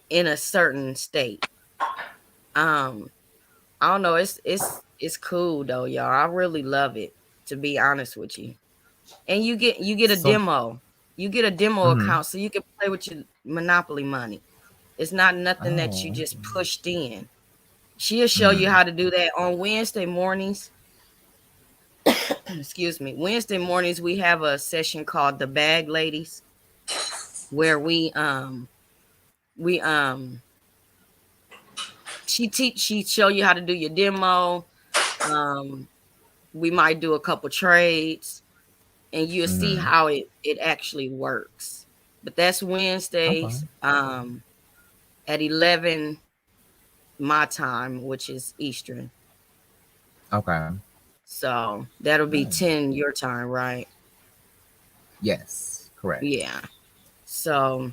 F: in a certain state. I don't know. It's cool though, y'all. I really love it, to be honest with you. And you get a demo. You get a demo account so you can play with your Monopoly money. It's not nothing that you just pushed in. She'll show you how to do that on Wednesday mornings. Excuse me. Wednesday mornings we have a session called the Bag Ladies, where she show you how to do your demo. We might do a couple trades, and you'll see how it actually works. But that's Wednesdays at 11 my time, which is Eastern.
A: Okay.
F: So that'll be 10 your time, right?
A: Yes, correct.
F: Yeah. So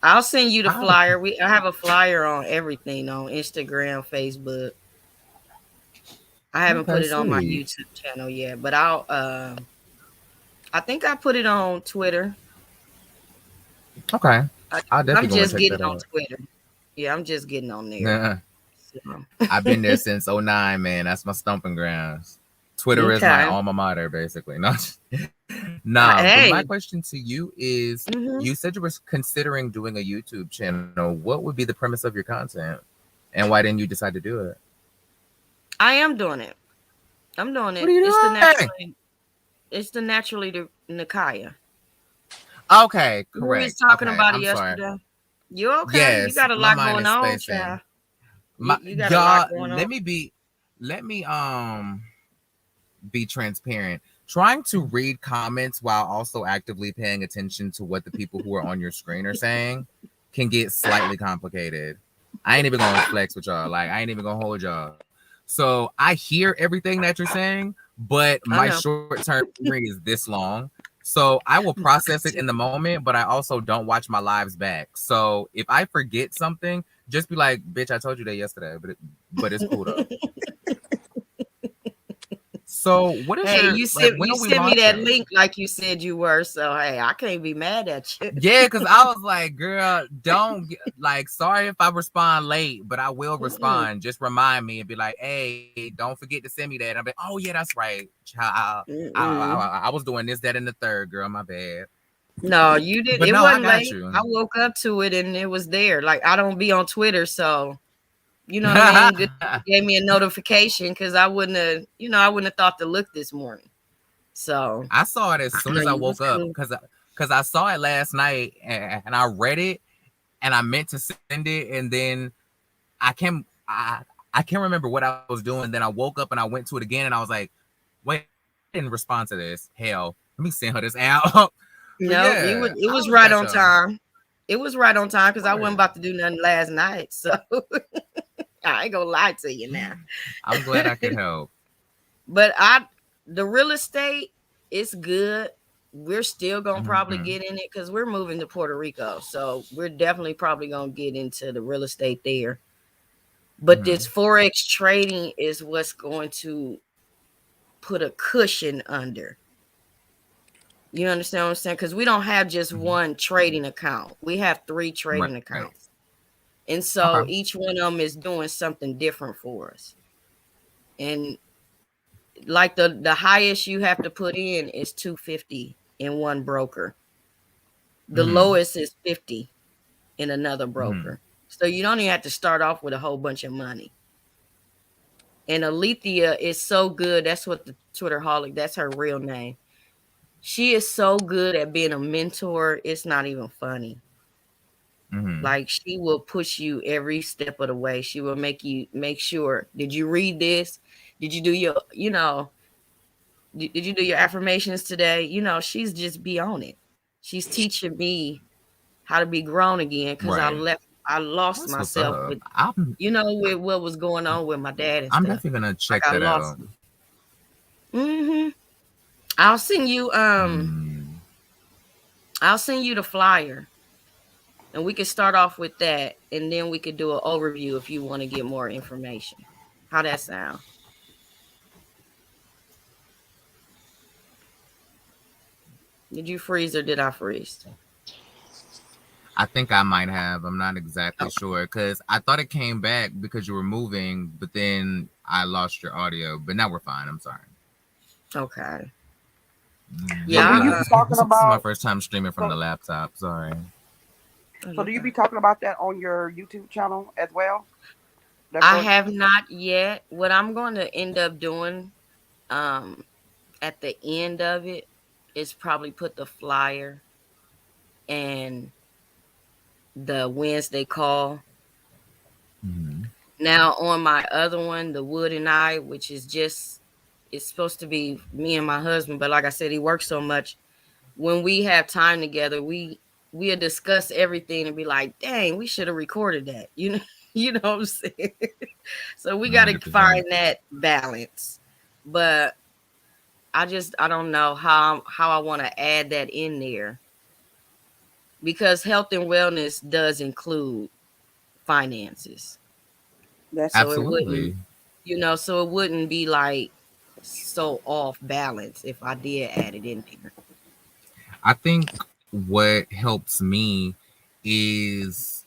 F: I'll send you the flyer. I have a flyer on everything on Instagram, Facebook. I haven't put it on my YouTube channel yet, but I think I put it on Twitter.
A: Okay.
F: I'm just getting on Twitter. Yeah, I'm just getting on there.
A: Yeah. So. I've been there since 2009, man. That's my stomping grounds. Twitter is my alma mater, basically. But my question to you is, you said you were considering doing a YouTube channel. What would be the premise of your content? And why didn't you decide to do it?
F: I am doing it. I'm doing it.
A: What are you doing?
F: It's the Naturally to Nakaya.
A: Okay, correct.
F: We was talking about it yesterday. Sorry. You okay? Yes, you got a lot going on, child. You got a lot going on.
A: Let me be transparent. Trying to read comments while also actively paying attention to what the people who are on your screen are saying can get slightly complicated. I ain't even gonna flex with y'all. Like, I ain't even gonna hold y'all. So I hear everything that you're saying, but my short-term memory is this long. So I will process it in the moment, but I also don't watch my lives back. So if I forget something, just be like, bitch, I told you that yesterday, but it's cool though. So what is
F: you sent me that link like you said you were. So hey, I can't be mad at you.
A: Yeah, because I was like, girl, sorry if I respond late, but I will respond. Just remind me and be like, hey, don't forget to send me that. And I'll be like, oh yeah, that's right. I was doing this, that, and the third, girl. My bad.
F: No, you didn't. It wasn't late. I woke up to it and it was there. Like, I don't be on Twitter, so you know what I mean? Good, gave me a notification because I wouldn't have thought to look this morning. So
A: I saw it as soon as I woke up because I saw it last night and I read it and I meant to send it, and then I can't remember what I was doing. Then I woke up and I went to it again and I was like, wait, I didn't respond to this. Hell, let me send her this out.
F: No,
A: yeah,
F: it was right on time. It was right on time because I wasn't about to do nothing last night. So I ain't gonna lie to you now.
A: I'm glad I could help.
F: But the real estate is good. We're still gonna probably get in it because we're moving to Puerto Rico. So we're definitely probably gonna get into the real estate there. But this Forex trading is what's going to put a cushion under. You understand what I'm saying? Because we don't have just one trading account. We have 3 trading accounts. And so each one of them is doing something different for us. And like the highest you have to put in is $250 in one broker. The lowest is $50 in another broker. So you don't even have to start off with a whole bunch of money. And Alethea is so good. That's what the Twitterholic, that's her real name. She is so good at being a mentor. It's not even funny. Like she will push you every step of the way. She will make sure. Did you read this? Did you do your, did you do your affirmations today? She's just be on it. She's teaching me how to be grown again because I lost myself with, with what was going on with my dad and stuff.
A: I'm definitely gonna check that out.
F: I'll send you the flyer. And we could start off with that, and then we could do an overview if you want to get more information. How that sound? Did you freeze or did I freeze?
A: I think I might have. I'm not exactly sure because I thought it came back because you were moving, but then I lost your audio. But now we're fine. I'm sorry.
F: Okay.
B: Yeah.
A: This is my first time streaming from the laptop. Sorry.
B: So do you be talking about that on your YouTube channel as well?
F: I have not yet. What I'm going to end up doing at the end of it is probably put the flyer and the Wednesday call. Now on my other one, the Wood and I, which is it's supposed to be me and my husband, but like I said, he works so much. When we have time together, we'll discuss everything and be like, dang, we should have recorded that. You know what I'm saying? So we got to find that balance. But I don't know how I want to add that in there. Because health and wellness does include finances.
B: That's
A: absolutely.
F: So it wouldn't be like so off balance if I did add it in there.
A: I think what helps me is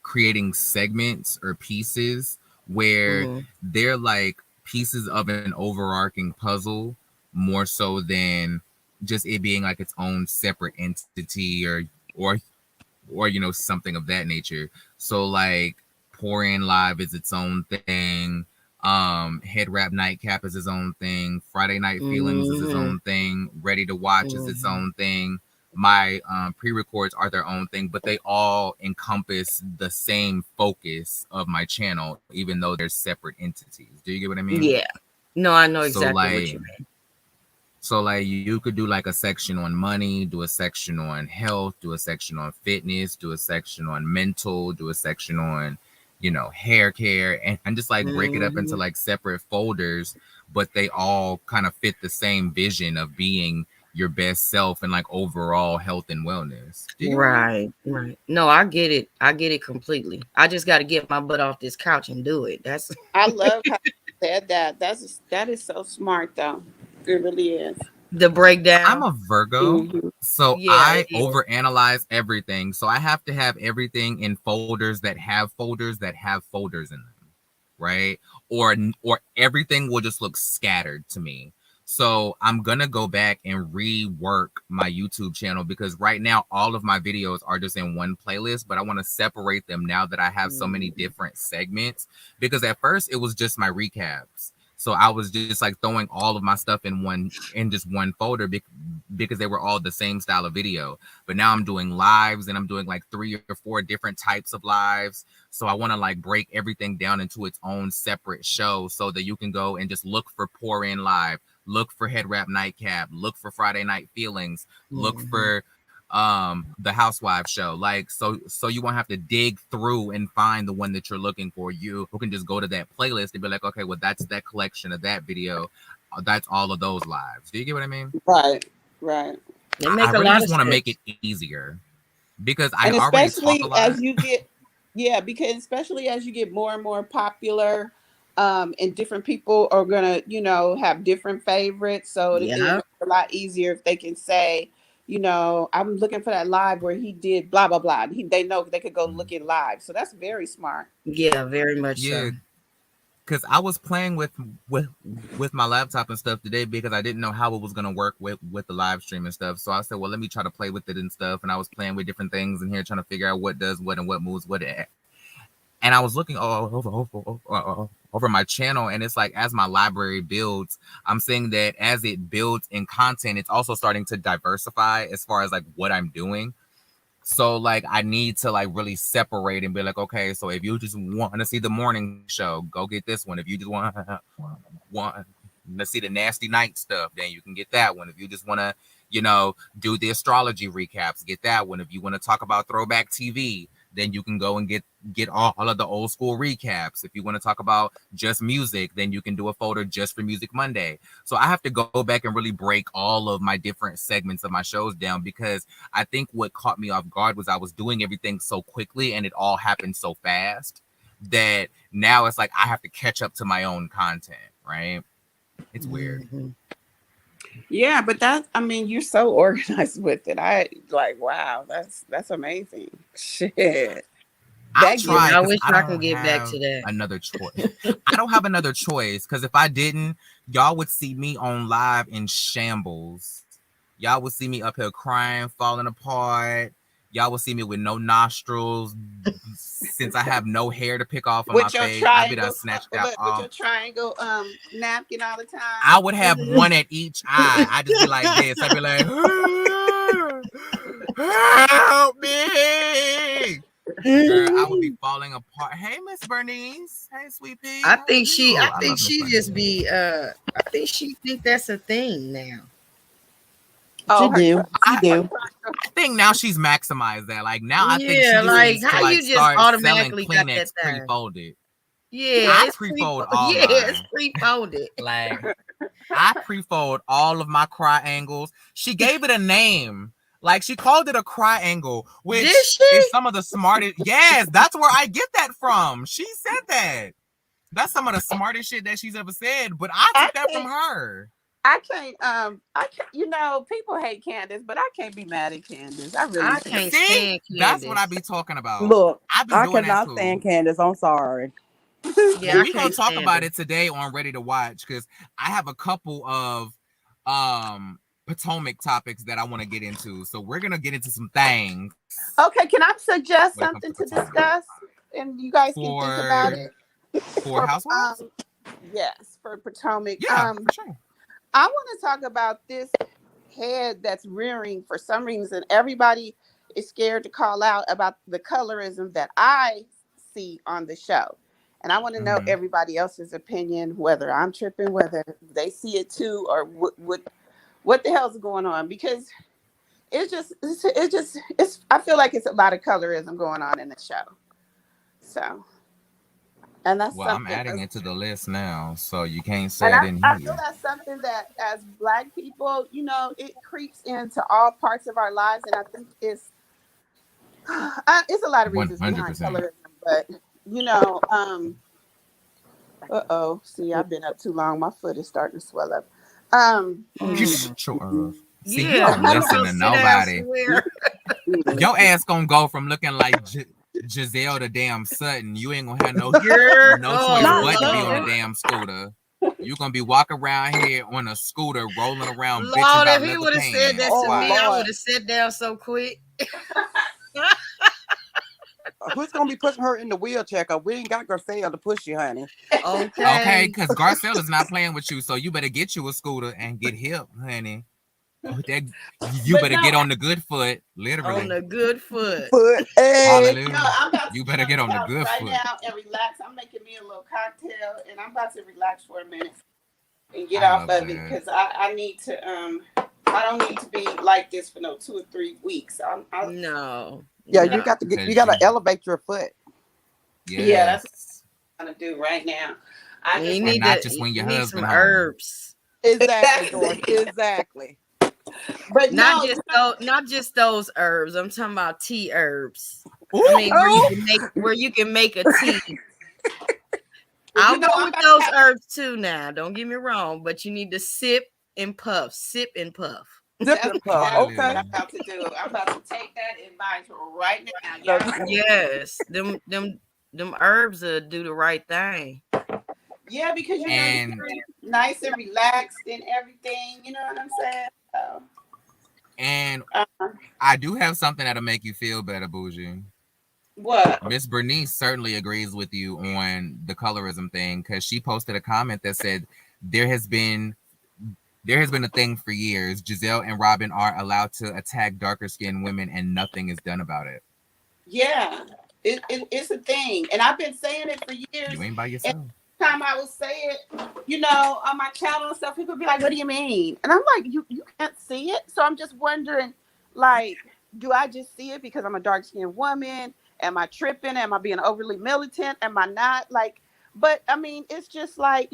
A: creating segments or pieces where they're like pieces of an overarching puzzle more so than just it being like its own separate entity or something of that nature. So like Pour In Live is its own thing. Head Wrap Nightcap is its own thing. Friday Night Feelings is its own thing. Ready to Watch is its own thing. My pre-records are their own thing, but they all encompass the same focus of my channel, even though they're separate entities. Do you get what I mean?
F: Yeah. No, I know exactly what you mean.
A: So like you could do like a section on money, do a section on health, do a section on fitness, do a section on mental, do a section on hair care, and just like break it up into like separate folders, but they all kind of fit the same vision of being your best self and like overall health and wellness.
F: Right. No, I get it completely. I just got to get my butt off this couch and do it.
C: I love how you said that. That is so smart though. It really is.
F: The breakdown.
A: I'm a Virgo, so I overanalyze everything. So I have to have everything in folders that have folders in them, right? Or everything will just look scattered to me. So I'm gonna go back and rework my YouTube channel because right now all of my videos are just in one playlist, but I want to separate them now that I have so many different segments. Because at first it was just my recaps. So I was just like throwing all of my stuff in just one folder because they were all the same style of video. But now I'm doing lives, and I'm doing like 3 or 4 different types of lives. So I want to like break everything down into its own separate show so that you can go and just look for Pour In Live, look for Head Wrap Nightcap, look for Friday Night Feelings, look for the Housewives show. Like so you won't have to dig through and find the one that you're looking for. You can just go to that playlist and be like, okay, well, that's that collection of that video. That's all of those lives. Do you get what I mean?
B: Right.
F: They make
A: I really just want to make it easier because I already talk a lot.
C: Because especially as you get more and more popular, and different people are gonna, have different favorites. So it'll be a lot easier if they can say, I'm looking for that live where he did blah blah blah. They know they could go look in live. So that's very smart.
F: Yeah, very much so.
A: Because I was playing with my laptop and stuff today because I didn't know how it was gonna work with the live stream and stuff. So I said, well, let me try to play with it and stuff. And I was playing with different things in here, trying to figure out what does what and what moves what. And I was looking over my channel, and it's like as my library builds, I'm seeing that as it builds in content, it's also starting to diversify as far as like what I'm doing. So like I need to like really separate and be like, okay, so if you just want to see the morning show, go get this one. If you just want to see the nasty night stuff, then you can get that one. If you just want to, do the astrology recaps, get that one. If you want to talk about throwback TV, then you can go and get all of the old school recaps. If you want to talk about just music, then you can do a folder just for Music Monday. So I have to go back and really break all of my different segments of my shows down, because I think what caught me off guard was I was doing everything so quickly and it all happened so fast that now it's like I have to catch up to my own content, right? It's weird.
C: Mm-hmm. Yeah, but you're so organized with it. Wow, that's amazing. Shit.
F: I wish I could get back to that.
A: Another choice. I don't have another choice, because if I didn't, y'all would see me on live in shambles. Y'all would see me up here crying, falling apart. Y'all will see me with no nostrils, since I have no hair to pick off on my face. I'd be done snatched out.
C: With your triangle napkin all the time.
A: I would have one at each eye. I'd just be like this. I'd be like, help me. Girl, I would be falling apart. Hey, Miss Bernice. Hey, sweet pea.
F: I think she think that's a thing now.
B: Oh, you do.
A: I think now she's maximized that. Like now, I think she just
F: like how
A: to,
F: you just automatically got
A: Kleenex
F: that thing
A: pre-folded.
F: Yeah,
A: I pre-fold all.
F: Yeah, it's pre-folded.
A: Like I pre-fold all of my triangles. She gave it a name. Like she called it a triangle, which is some of the smartest. Yes, that's where I get that from. She said that. That's some of the smartest shit that she's ever said. But I took that from her.
C: I can't, people hate Candace, but I can't be mad at Candace. I can't
F: stand Candace.
A: That's what I be talking about.
B: Look, I cannot stand Candace. I'm sorry.
A: Yeah, we're gonna talk about it today on Ready to Watch, because I have a couple of Potomac topics that I want to get into. So we're gonna get into some things.
C: Okay, can I suggest something to discuss? And you guys can think about it.
A: For Housewives?
C: Yes, for Potomac.
A: Yeah, for sure.
C: I want to talk about this head that's rearing for some reason. Everybody is scared to call out about the colorism that I see on the show. And I want to know everybody else's opinion, whether I'm tripping, whether they see it too, or what the hell's going on. Because it's I feel like it's a lot of colorism going on in the show. So. And that's
A: I'm adding it to the list now, so you can't say I didn't hear.
C: I feel that's something that, as Black people, it creeps into all parts of our lives, and I think it's a lot of reasons
A: 100%.
C: behind colorism. But see, I've been up too long. My foot is starting to swell up.
A: See, you don't listen to nobody. Your ass gonna go from looking like Giselle to damn Sutton. You ain't gonna have no choice but to be on a damn scooter. You're gonna be walking around here on a scooter, rolling around.
F: Lord, if he would have said that to me, I would have sat down so quick.
B: Who's gonna be pushing her in the wheelchair? Cause we ain't got Garcelle to push you, honey.
A: Okay, because Garcelle is not playing with you, so you better get you a scooter and get hip, honey. You better get on the good foot, literally.
F: On the good foot.
A: Hallelujah.
C: No, I'm about
A: you better get on the good
C: right
A: foot
C: now and relax. I'm making me a little cocktail, and I'm about to relax for a minute and get off of it because I need to. I don't need to be like this for no 2 or 3 weeks.
F: No.
B: Yeah, you got to get. You got to elevate your foot.
A: Yes.
C: Yeah, that's what I'm gonna do right now.
F: You need some herbs.
B: Exactly. Exactly.
C: But
F: not just those herbs. I'm talking about tea herbs.
B: Ooh,
F: I mean, where you can make a tea. I'll go with those herbs too now. Don't get me wrong, but you need to sip and puff. Sip and puff.
B: Sip and puff. Okay.
C: What I'm about to do. I'm about to take that advice right now.
F: Yes. Them herbs do the right thing.
C: Yeah, because you're nice and relaxed and everything. You know what I'm saying? So.
A: And I do have something that'll make you feel better, Bougie.
C: What?
A: Miss Bernice certainly agrees with you on the colorism thing because she posted a comment that said there has been a thing for years. Giselle and Robin are allowed to attack darker skinned women and nothing is done about it.
C: Yeah, it's a thing. And I've been saying it for years.
A: You ain't by yourself.
C: Every time I would say it, on my channel and stuff, people be like, what do you mean? And I'm like, you can't see it. So I'm just wondering, like, do I just see it because I'm a dark skinned woman? Am I tripping? Am I being overly militant? Am I not? Like, but I mean, it's just like,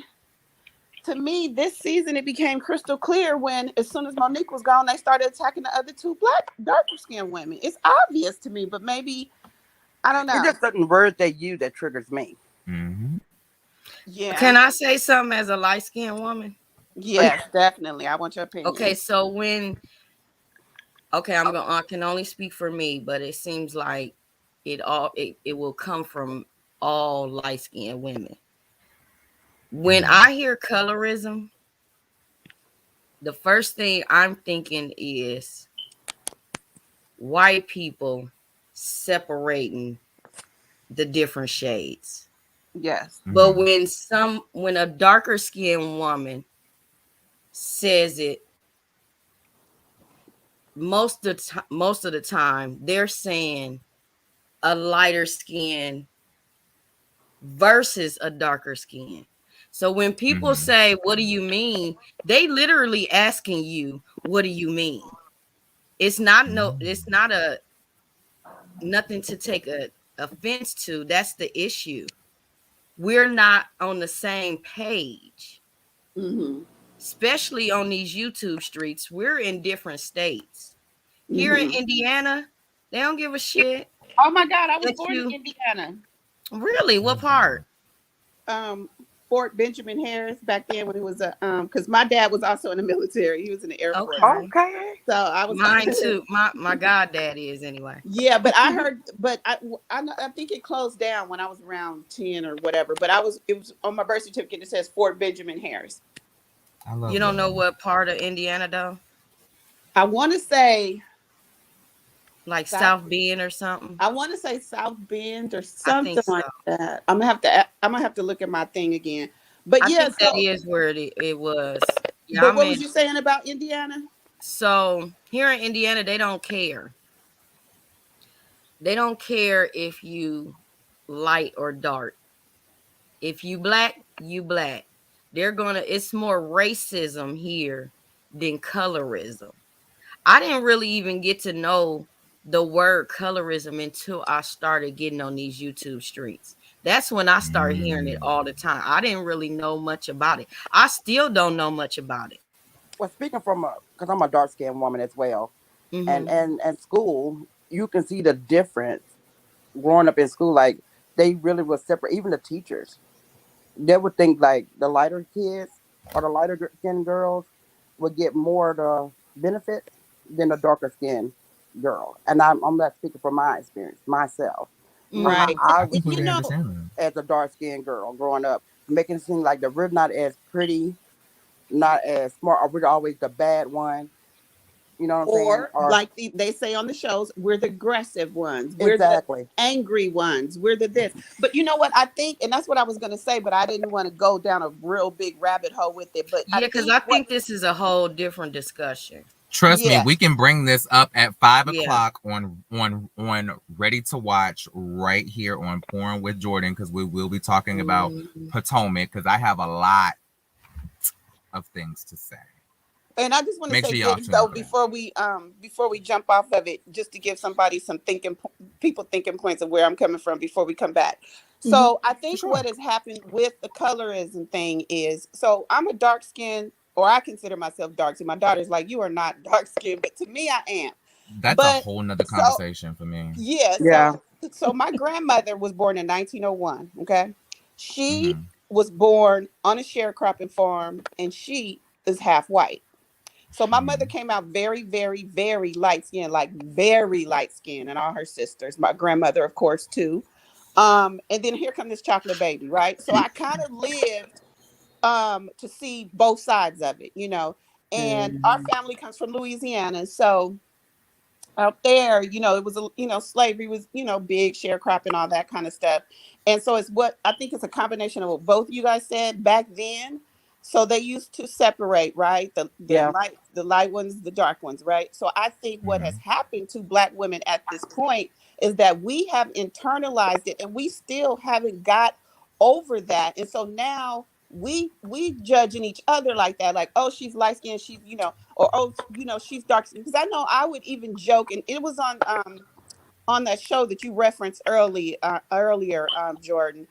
C: to me, this season, it became crystal clear when, as soon as Monique was gone, they started attacking the other 2 darker skinned women. It's obvious to me, but maybe, I don't know.
B: It's just certain words they use that triggers me.
A: Mm-hmm.
C: Yeah.
F: Can I say something as a light skinned woman?
C: Yes, definitely. I want your opinion.
F: Okay, so I can only speak for me, but it seems like it will come from all light skinned women. When I hear colorism, the first thing I'm thinking is white people separating the different shades.
B: Yes.
F: But when a darker skinned woman says it, most of the time they're saying a lighter skin versus a darker skin. So when people say, what do you mean? They literally asking you, what do you mean? It's not nothing to take a offense to. That's the issue. We're not on the same page. Especially on these YouTube streets. We're in different states. Here in Indiana, they don't give a shit.
C: Oh my God, I was born in Indiana.
F: Really? What part?
C: Fort Benjamin Harris, back then when it was because my dad was also in the military. He was in the Air Force.
B: Okay.
C: So I was
F: mine too. My goddad is anyway.
C: Yeah, but I heard, but I think it closed down when I was around 10 or whatever. But it was on my birth certificate. It says Fort Benjamin Harris.
F: You don't know what part of Indiana though?
C: I want to say
F: like South Bend or something.
C: I want to say South Bend or something like that. I'm gonna have to look at my thing again. But
F: I think that is where it was.
C: Yeah, but what was you saying about Indiana?
F: So here in Indiana, they don't care. They don't care if you light or dark. If you black, you black. It's more racism here than colorism. I didn't really even get to know the word colorism until I started getting on these YouTube streets. That's when I started hearing it all the time. I didn't really know much about it. I still don't know much about it.
B: Well, speaking from because I'm a dark-skinned woman as well, and school, you can see the difference growing up in school. Like they really were separate. Even the teachers, they would think like the lighter kids or the lighter skinned girls would get more of the benefit than the darker skinned girl. And I'm not speaking from my experience myself.
C: Right.
B: I was, as a dark skinned girl growing up, making it seem like that we're not as pretty, not as smart, or we're always the bad one. You know what I'm saying?
C: Or like they say on the shows, we're the aggressive ones. We're
B: exactly
C: the angry ones. We're the this. But you know what? I think, and that's what I was going to say, but I didn't want to go down a real big rabbit hole with it. But
F: yeah, because I think this is a whole different discussion.
A: Trust me, we can bring this up at 5 o'clock on Ready to Watch right here on Porn with Jordan, because we will be talking about Potomac, because I have a lot of things to say.
C: And I just want to say this though, before we jump off of it, just to give somebody some thinking points of where I'm coming from before we come back. So I think what has happened with the colorism thing is, so I'm a dark skinned, or I consider myself dark skinned. My daughter's like, you are not dark skinned, but to me I am.
A: That's a whole nother conversation for me.
C: Yeah. So my grandmother was born in 1901. Okay. She was born on a sharecropping farm, and she is half white. So my mother came out very, very, very light skinned, like very light skinned, and all her sisters. My grandmother, of course, too. And then here comes this chocolate baby, right? So I kind of lived to see both sides of it, you know. And our family comes from Louisiana, so out there, you know, it was, slavery was, big, sharecropping, all that kind of stuff. And so it's what I think it's a combination of what both of you guys said back then. So they used to separate, right? The light ones, the dark ones, right? So I think what has happened to Black women at this point is that we have internalized it, and we still haven't got over that. And so now we judging each other like that, like, oh, she's light skinned, she's, or oh, she's dark skinned. Because I know I would even joke, and it was on that show that you referenced earlier, Jordan.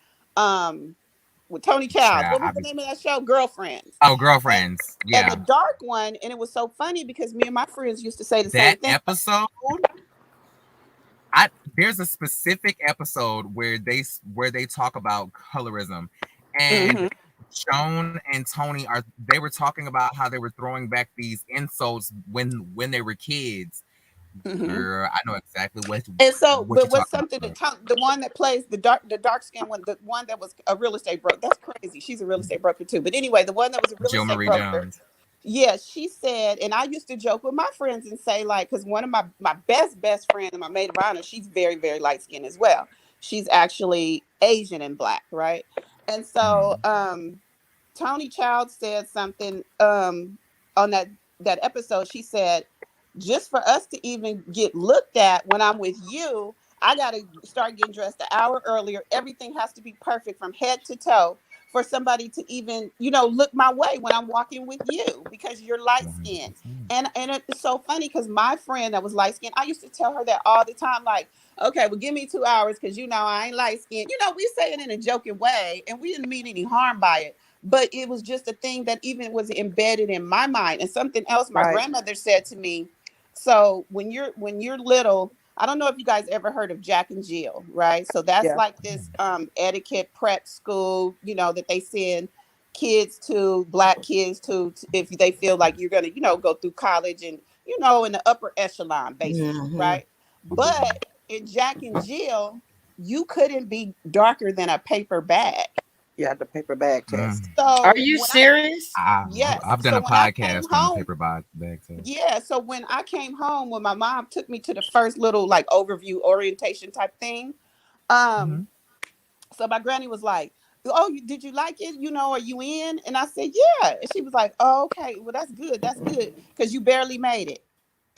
C: With Tony Childs. What was the name of that show? Girlfriends.
A: Oh, Girlfriends. Yeah.
C: And the dark one, and it was so funny because me and my friends used to say the same thing.
A: That episode, there's a specific episode where they talk about colorism, and Joan and Tony they were talking about how they were throwing back these insults when they were kids. Girl, I know exactly what.
C: And so, but what's something that the one that plays the dark skin one, the one that was a real estate broker. That's crazy. She's a real estate broker too. But anyway, the one that was a real estate broker. Jones. Yeah, she said, and I used to joke with my friends and say, like, because one of my best friend and my maid of honor, she's very, very light skinned as well. She's actually Asian and Black, right? And so, Tony Childs said something on that episode. She said, just for us to even get looked at when I'm with you, I got to start getting dressed an hour earlier. Everything has to be perfect from head to toe for somebody to even, look my way when I'm walking with you, because you're light skinned. And it's so funny because my friend that was light skinned, I used to tell her that all the time, like, okay, well, give me 2 hours because, I ain't light skinned. We say it in a joking way, and we didn't mean any harm by it. But it was just a thing that even was embedded in my mind. And something else my grandmother said to me. So when you're little, I don't know if you guys ever heard of Jack and Jill, right? So that's like this etiquette prep school, that they send kids to, Black kids to if they feel like you're going to, go through college and, in the upper echelon, basically, right? But in Jack and Jill, you couldn't be darker than a paper bag.
B: Yeah, the paper bag test.
C: So
F: are you serious?
C: Yes.
A: I've done a podcast on the paper bag test.
C: Yeah. So when I came home, when my mom took me to the first little like overview orientation type thing, so my granny was like, "Oh, did you like it? Are you in?" And I said, "Yeah." And she was like, "Oh, okay. Well, that's good. That's good because you barely made it."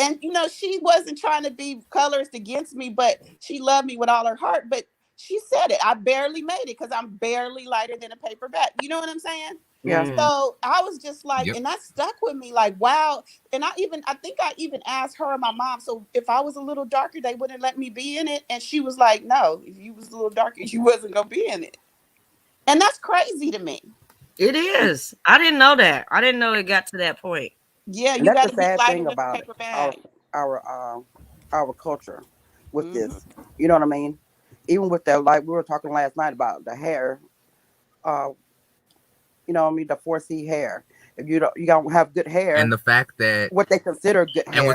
C: And she wasn't trying to be colorist against me, but she loved me with all her heart. But she said it. I barely made it because I'm barely lighter than a paper bag. You know what I'm saying?
B: Yeah.
C: So I was just like, and that stuck with me. Like, wow. And I think I even asked her and my mom. So if I was a little darker, they wouldn't let me be in it. And she was like, no, if you was a little darker, you wasn't gonna be in it. And that's crazy to me.
F: It is. I didn't know that. I didn't know it got to that point.
C: Yeah, you got to be lighter
B: thing
C: than
B: about
C: a paper bag.
B: Our culture with this. You know what I mean? Even with that, like we were talking last night about the hair, the 4C hair. If you don't have good hair,
A: and the fact that
B: what they consider good hair.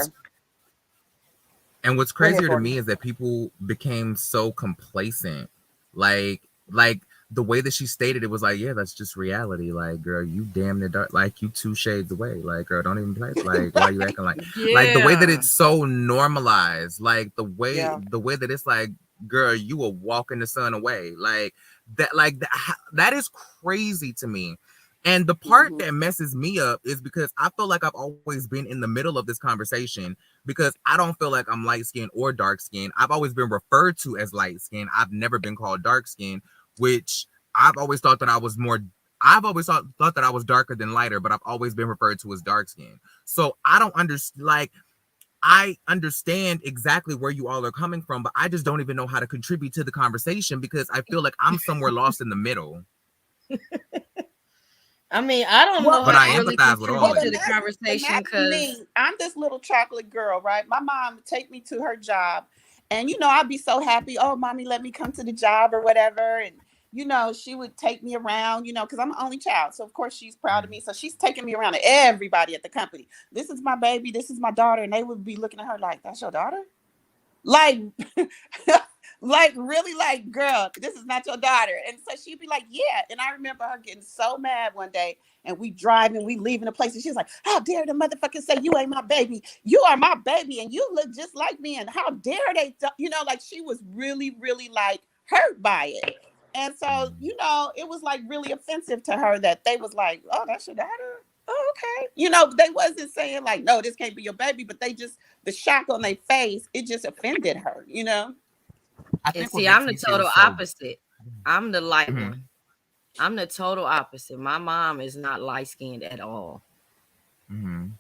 A: What's crazier to me is that people became so complacent. Like the way that she stated it was like, yeah, that's just reality. Like, girl, you damn near dark, like you 2 shades away. Like, girl, don't even play. Like, why you acting like like the way that it's so normalized, like the way that it's like, girl, you will walk in the sun away. Like that is crazy to me. And the part that messes me up is because I feel like I've always been in the middle of this conversation, because I don't feel like I'm light skinned or dark skinned. I've always been referred to as light skinned. I've never been called dark skinned, which I've always thought that I was more. I've always thought that I was darker than lighter, but I've always been referred to as dark skinned. So I don't understand. Like, I understand exactly where you all are coming from, but I just don't even know how to contribute to the conversation because I feel like I'm somewhere lost in the middle.
F: I mean, I don't know
A: but
F: how
A: I
F: really
A: empathize with all
F: to the conversation because
C: I'm this little chocolate girl, right? My mom would take me to her job, and I'd be so happy. Oh, mommy, let me come to the job or whatever, and she would take me around, because I'm an only child, so of course she's proud of me. So she's taking me around to everybody at the company. This is my baby. This is my daughter, and they would be looking at her like, "That's your daughter?" Like, like really, like, girl, this is not your daughter. And so she'd be like, yeah. And I remember her getting so mad one day, and we driving, we leaving the place, and she was like, how dare the motherfucker say you ain't my baby? You are my baby, and you look just like me. And how dare they? Like, she was really, really like hurt by it. And so, it was like really offensive to her that they was like, oh, that's your daughter? Oh, okay. They wasn't saying like, no, this can't be your baby, but they just, the shock on their face, it just offended her,
F: And see, I'm the total opposite. I'm the light one. I'm the total opposite. My mom is not light skinned at all. And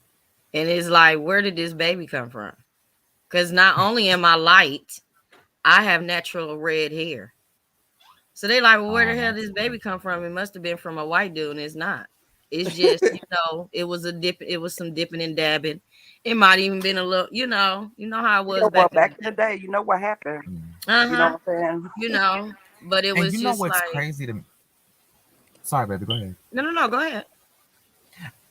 F: it's like, where did this baby come from? Because not only am I light, I have natural red hair. So they like, well, where the hell did this baby come from? It must have been from a white dude, and it's not. It's just, it was some dipping and dabbing. It might even been a little, you know how it was
B: back in the day. You know what happened? You know what I'm
F: saying? But it was just
A: what's
F: like
A: crazy to me. Sorry, baby, go ahead.
F: No, go ahead.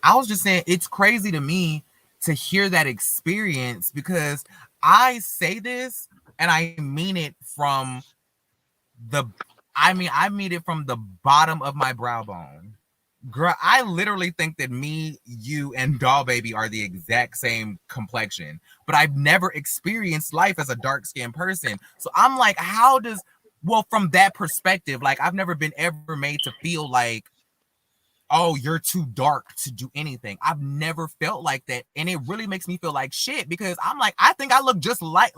A: I was just saying it's crazy to me to hear that experience, because I say this and I mean it from I mean it from the bottom of my brow bone. Girl, I literally think that me, you, and Doll Baby are the exact same complexion, but I've never experienced life as a dark-skinned person. So I'm like, from that perspective, like, I've never been ever made to feel like, oh, you're too dark to do anything. I've never felt like that, and it really makes me feel like shit, because I'm like, I think I look just like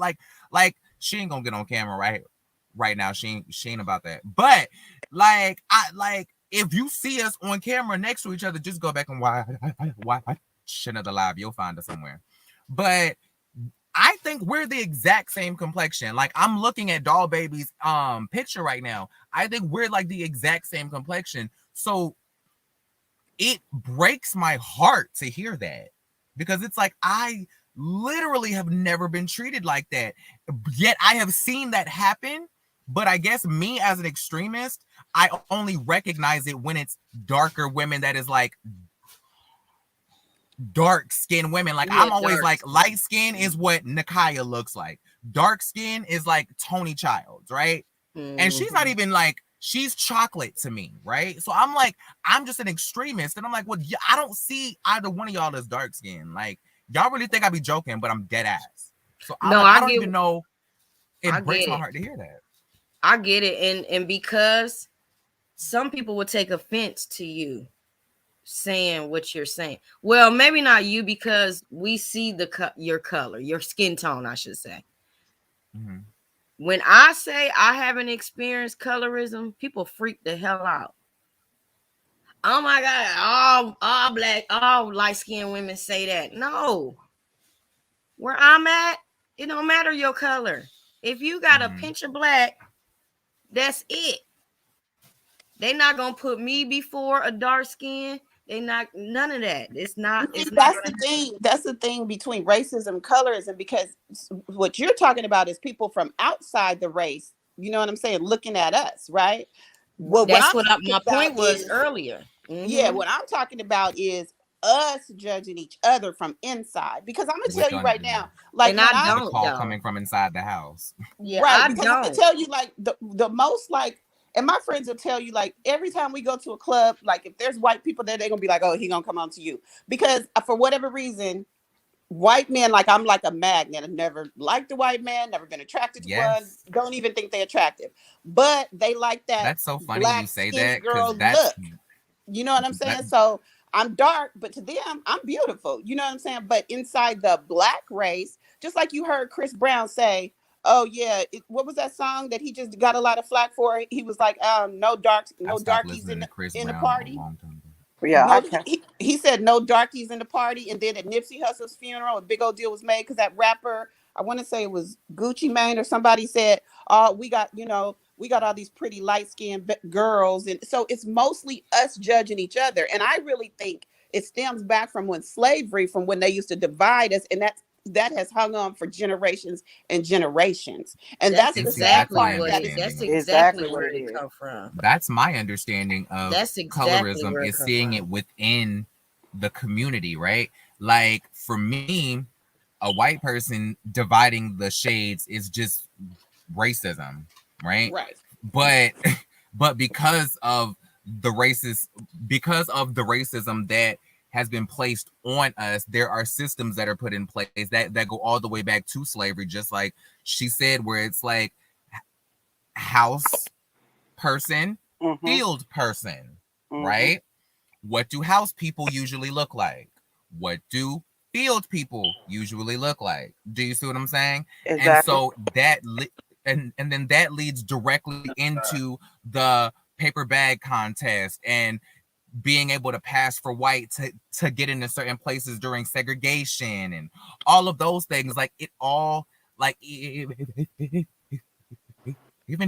A: she ain't gonna get on camera right now. She ain't about that. But if you see us on camera next to each other, just go back and watch another live. You'll find us somewhere. But I think we're the exact same complexion. Like, I'm looking at Doll Baby's picture right now. I think we're like the exact same complexion. So it breaks my heart to hear that, because it's like, I literally have never been treated like that. Yet I have seen that happen. But I guess me as an extremist, I only recognize it when it's darker women, that is like dark skinned women. Like, I'm always like, light skin is what Nakaya looks like. Dark skin is like Tony Childs, right? And she's not even like, she's chocolate to me, right? So I'm like, I'm just an extremist. And I'm like, well, I don't see either one of y'all as dark skin. Like, y'all really think I be joking, but I'm dead ass. So I don't even know. It breaks my heart to hear that.
F: I get it. And because some people would take offense to you saying what you're saying. Well, maybe not you, because we see your color, your skin tone, I should say. When I say I haven't experienced colorism, people freak the hell out. Oh my God, all black, all light-skinned women say that. No. Where I'm at, it don't matter your color. If you got a pinch of black, that's it. They're not gonna put me before a dark skin. They not, none of that. It's not.
C: That's the thing between racism and colorism, because what you're talking about is people from outside the race. You know what I'm saying? Looking at us, right?
F: Well, that's what my point was earlier.
C: Yeah, what I'm talking about is us judging each other from inside, because I'm gonna tell you right now, like,
F: and I don't
A: call coming from inside the house.
C: Yeah, right. Because I'm gonna tell you, like, the most, like, And my friends will tell you, like, every time we go to a club, like if there's white people there, they're gonna be like, oh, he gonna come on to you. Because for whatever reason, white men, like, I'm like a magnet. I've never liked a white man, never been attracted to one, don't even think they're attractive. But they like that.
A: That's so funny
C: black
A: you say
C: skinny
A: that,
C: girl look. You know what I'm saying? So I'm dark, but to them, I'm beautiful. You know what I'm saying? But inside the black race, just like you heard Chris Brown say, oh yeah, what was that song that he just got a lot of flack for? He was like, no darkies in the party.
B: Yeah,
C: no, he said no darkies in the party. And then at Nipsey Hussle's funeral, a big old deal was made because that rapper, I want to say it was Gucci Mane or somebody, said, we got all these pretty light-skinned girls. And so it's mostly us judging each other. And I really think it stems back from from when they used to divide us. And that has hung on for generations and generations. And that's
F: exactly what it is. That's exactly where it comes from.
A: That's my understanding of colorism, is seeing it within the community, right? Like, for me, a white person dividing the shades is just racism, right? But because of the racism that has been placed on us, there are systems that are put in place that go all the way back to slavery, just like she said, where it's like house person, field person, right? What do house people usually look like? What do field people usually look like? Do you see what I'm saying?
B: Exactly.
A: And so that and then that leads directly into the paper bag contest and being able to pass for white to get into certain places during segregation and all of those things. Like, it all, like, even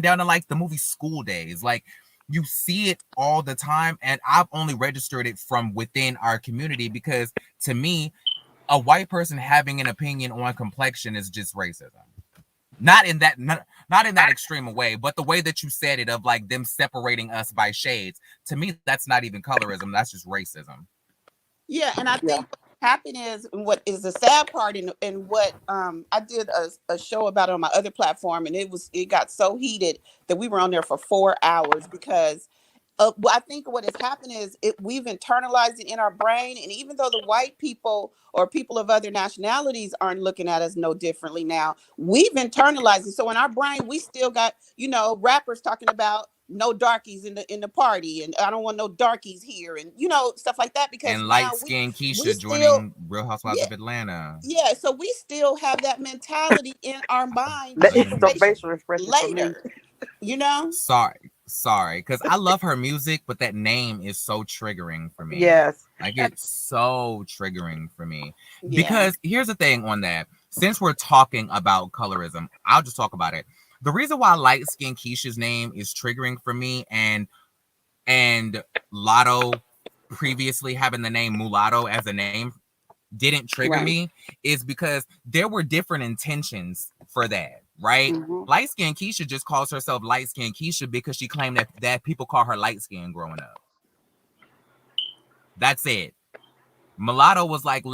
A: down to like the movie School Days, like, you see it all the time. And I've only registered it from within our community, because to me, a white person having an opinion on complexion is just racism. Not in that extreme way, but the way that you said it, of like them separating us by shades, to me, that's not even colorism. That's just racism.
C: Yeah, and I think what happened is, what is the sad part, and what I did a show about it on my other platform, and it got so heated that we were on there for 4 hours, because I think what has happened is we've internalized it in our brain. And even though the white people or people of other nationalities aren't looking at us no differently now, we've internalized it. So in our brain, we still got, rappers talking about no darkies in the party, and I don't want no darkies here, and stuff like that, because
A: and light-skinned Keisha joining Real Housewives of Atlanta.
C: Yeah, so we still have that mentality in our mind.
B: It's facial expression
C: later,
A: Sorry, because I love her music, but that name is so triggering for me.
B: Yes.
A: Like, it's so triggering for me. Yeah. Because here's the thing on that. Since we're talking about colorism, I'll just talk about it. The reason why light-skinned Keisha's name is triggering for me, and Lotto previously having the name Mulatto as a name didn't trigger me, is because there were different intentions for that. Right? Light-skinned Keisha just calls herself light-skinned Keisha because she claimed that people call her light-skinned growing up. That's it. Mulatto was like,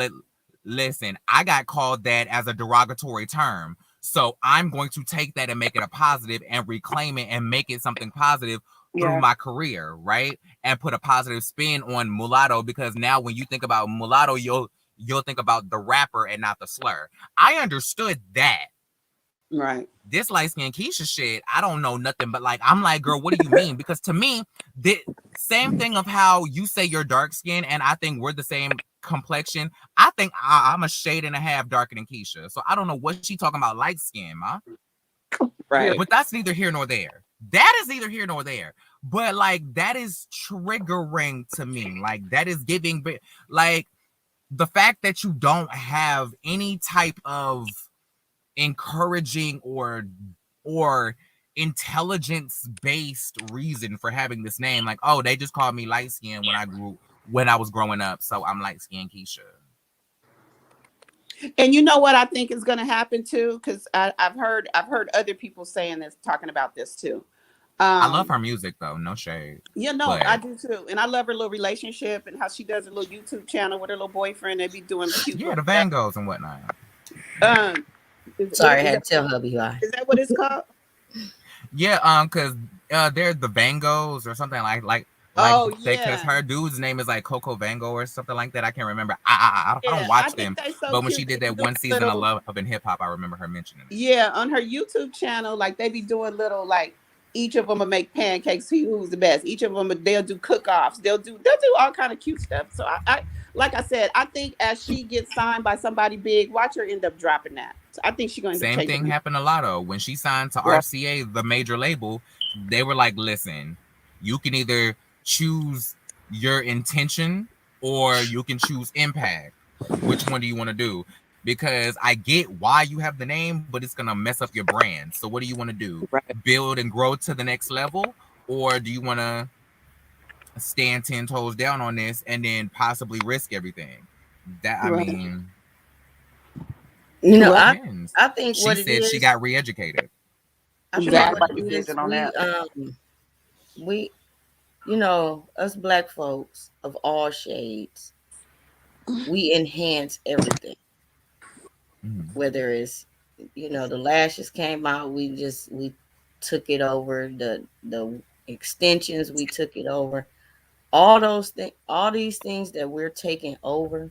A: listen, I got called that as a derogatory term, so I'm going to take that and make it a positive and reclaim it and make it something positive through my career, right? And put a positive spin on mulatto, because now when you think about mulatto, you'll think about the rapper and not the slur. I understood that.
C: Right.
A: This light-skinned Keisha shit, I don't know nothing, but like, I'm like, girl, what do you mean? Because to me, the same thing of how you say you're dark skinned and I think we're the same complexion. I think I'm a shade and a half darker than Keisha. So I don't know what she talking about light skin, ma.
C: Right.
A: But that's neither here nor there. That is neither here nor there. But like, that is triggering to me. Like, that is giving, like, the fact that you don't have any type of encouraging or intelligence-based reason for having this name. Like, oh, they just called me light skin when I was growing up, so I'm light skinned Keisha.
C: And you know what I think is going to happen too, because I've heard other people saying this, talking about this too.
A: I love her music though, no shade.
C: I do too, and I love her little relationship and how she does a little YouTube channel with her little boyfriend. They be doing cute.
A: Yeah, the Van Goghs and whatnot.
F: Sorry, I had to tell hubby why.
C: Is that what it's called?
A: Yeah, because they're the Vangos or something like
C: Oh
A: because
C: yeah.
A: her dude's name is like Coco Vango or something like that. I can't remember. I don't
C: Yeah, I
A: watch
C: think
A: them,
C: they so
A: but when
C: cute.
A: she did
C: They
A: that
C: do
A: one season of
C: little,
A: Love and Hip Hop, I remember her mentioning it.
C: yeah, on her YouTube channel, like they be doing little like each of them will make pancakes. See who's the best. Each of them they'll do cook-offs. They'll do all kind of cute stuff. So I like I said, I think as she gets signed by somebody big, watch her end up dropping that. So I think she's going to end up
A: Same thing
C: changing.
A: happened to Lotto when she signed to
B: Yeah.
A: RCA, the major label. They were like, "Listen, you can either choose your intention or you can choose impact. Which one do you want to do? Because I get why you have the name, but it's gonna mess up your brand. So what do you want to do?
B: Right.
A: Build and grow to the next level, or do you want to stand 10 toes down on this and then possibly risk everything?" That I
B: Right.
A: mean,
F: You know,
B: Well,
A: depends.
F: I think
A: She
F: what it
A: said she
F: is,
A: got re-educated.
F: I
B: yeah,
F: think what
B: I
F: it
B: agree
F: is,
B: on that.
F: we, you know, us black folks of all shades, we enhance everything.
A: Mhm.
F: Whether it's, you know, the lashes came out, we took it over. The extensions, we took it over. All those things, all these things that we're taking over,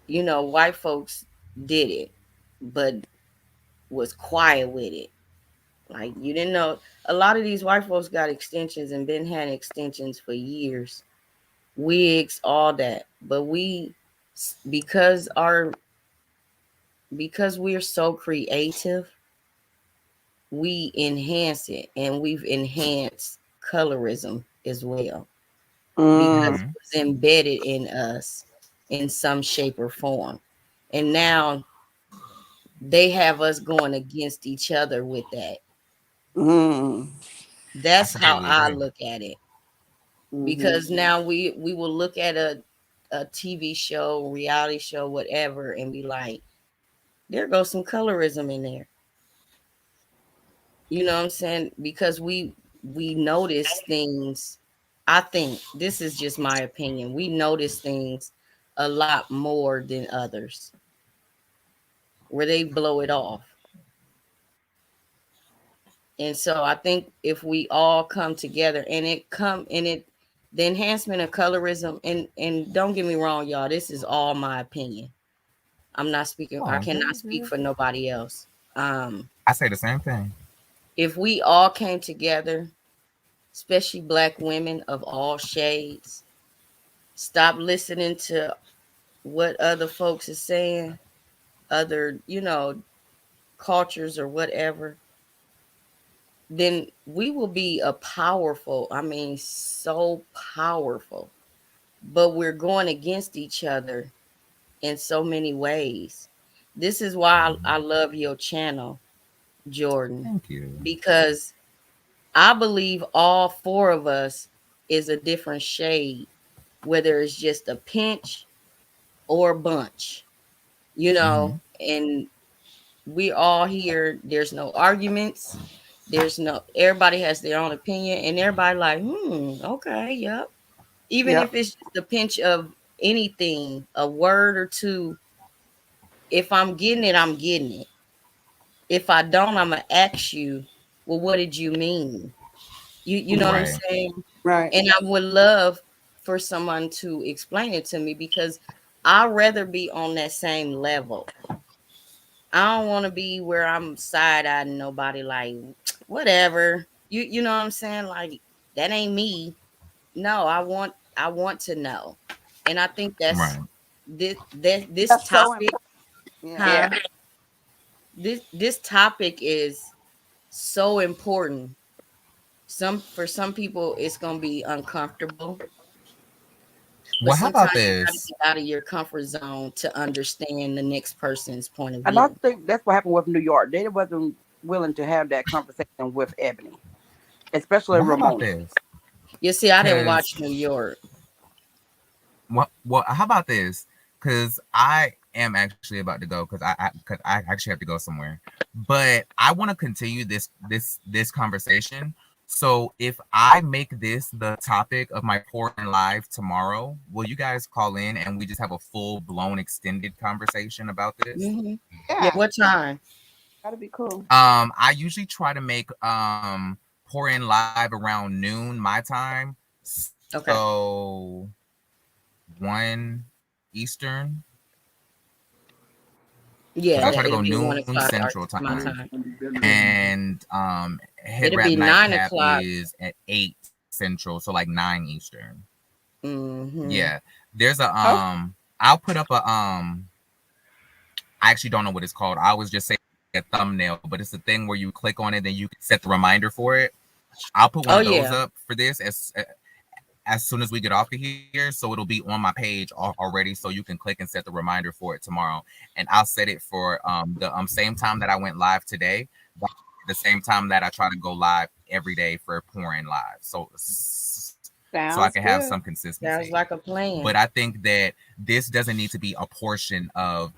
F: you know, white folks did it, but was quiet with it. Like you didn't know. A lot of these white folks got extensions and been had extensions for years, wigs, all that. But we, because our because we're so creative, we enhance it, and we've enhanced colorism as well because
B: Mm.
F: it
A: Mhm.
F: was embedded in us in some shape or form. And now they have us going against each other with that.
B: Mm.
A: I
F: That's how
A: completely
F: I
A: agree.
F: look at it.
B: Mm-hmm.
F: Because now we will look at a TV show, reality show, whatever, and be like, there goes some colorism in there. You know what I'm saying? Because we notice things. I think this is just my opinion. We notice things a lot more than others where they blow it off. And so I think if we all come together and the enhancement of colorism, and don't get me wrong, y'all, this is all my opinion. I'm not speaking, I
A: Oh,
F: cannot speak for nobody else.
A: I say the same thing.
F: If we all came together, especially black women of all shades, stop listening to what other folks are saying, other, you know, cultures or whatever, then we will be a powerful, I mean, so powerful. But we're going against each other in so many ways. This is why I love your channel, Jordan,
A: Thank you.
F: because I believe all four of us is a different shade, whether it's just a pinch or a bunch, you
A: Mm-hmm.
F: know, and we all here. There's no arguments. There's no, everybody has their own opinion, and everybody like, okay, yep. Even
B: Yep.
F: if it's just a pinch of anything, a word or two, if I'm getting it, I'm getting it. If I don't, I'm gonna ask you, well, what did you mean? You know what I'm
A: Right.
F: saying?
B: Right.
F: And I would love for someone to explain it to me because I'd rather be on that same level. I don't want to be where I'm side eyeing nobody like whatever. You know what I'm saying? Like that ain't me. No, I want to know. And I think that's
A: Right.
F: this
B: That's so
F: topic,
B: important. Yeah.
F: huh? This topic is so important. For some people it's gonna be uncomfortable, but
A: Well, how about
F: sometimes you gotta
A: this?
F: get out of your comfort zone to understand the next person's point of
B: And I
F: view.
B: think that's what happened with New York. They wasn't willing to have that conversation with Ebony, especially
A: Well, how about
B: Ramona.
A: this?
F: You see, I didn't
A: Because
F: watch New York.
A: how about this? Because I am actually about to go because cause I actually have to go somewhere. But I want to continue this conversation. So if I make this the topic of my Portland Live tomorrow, will you guys call in and we just have a full blown extended conversation about this?
F: Mm-hmm.
B: Yeah.
F: What time?
C: That'd be cool.
A: I usually try to make pour in live around noon my time.
F: Okay.
A: So 1 Eastern.
F: Yeah,
A: I try to go
F: it'd be 1
A: noon
F: o'clock
A: Central
F: my
A: time.
F: time.
A: And Head
F: It'll
A: Wrap
F: be 9
A: Nightcap
F: o'clock.
A: is at 8 Central, so like 9 Eastern.
F: Mm-hmm.
A: Yeah. There's a I'll put up a I actually don't know what it's called. I always just say a thumbnail, but it's the thing where you click on it, then you can set the reminder for it. I'll put one of those up for this as soon as we get off of here, so it'll be on my page already, so you can click and set the reminder for it tomorrow. And I'll set it for the same time that I went live today, the same time that I try to go live every day for pouring live. So I can have some consistency.
F: Sounds like a plan.
A: But I think that this doesn't need to be a portion of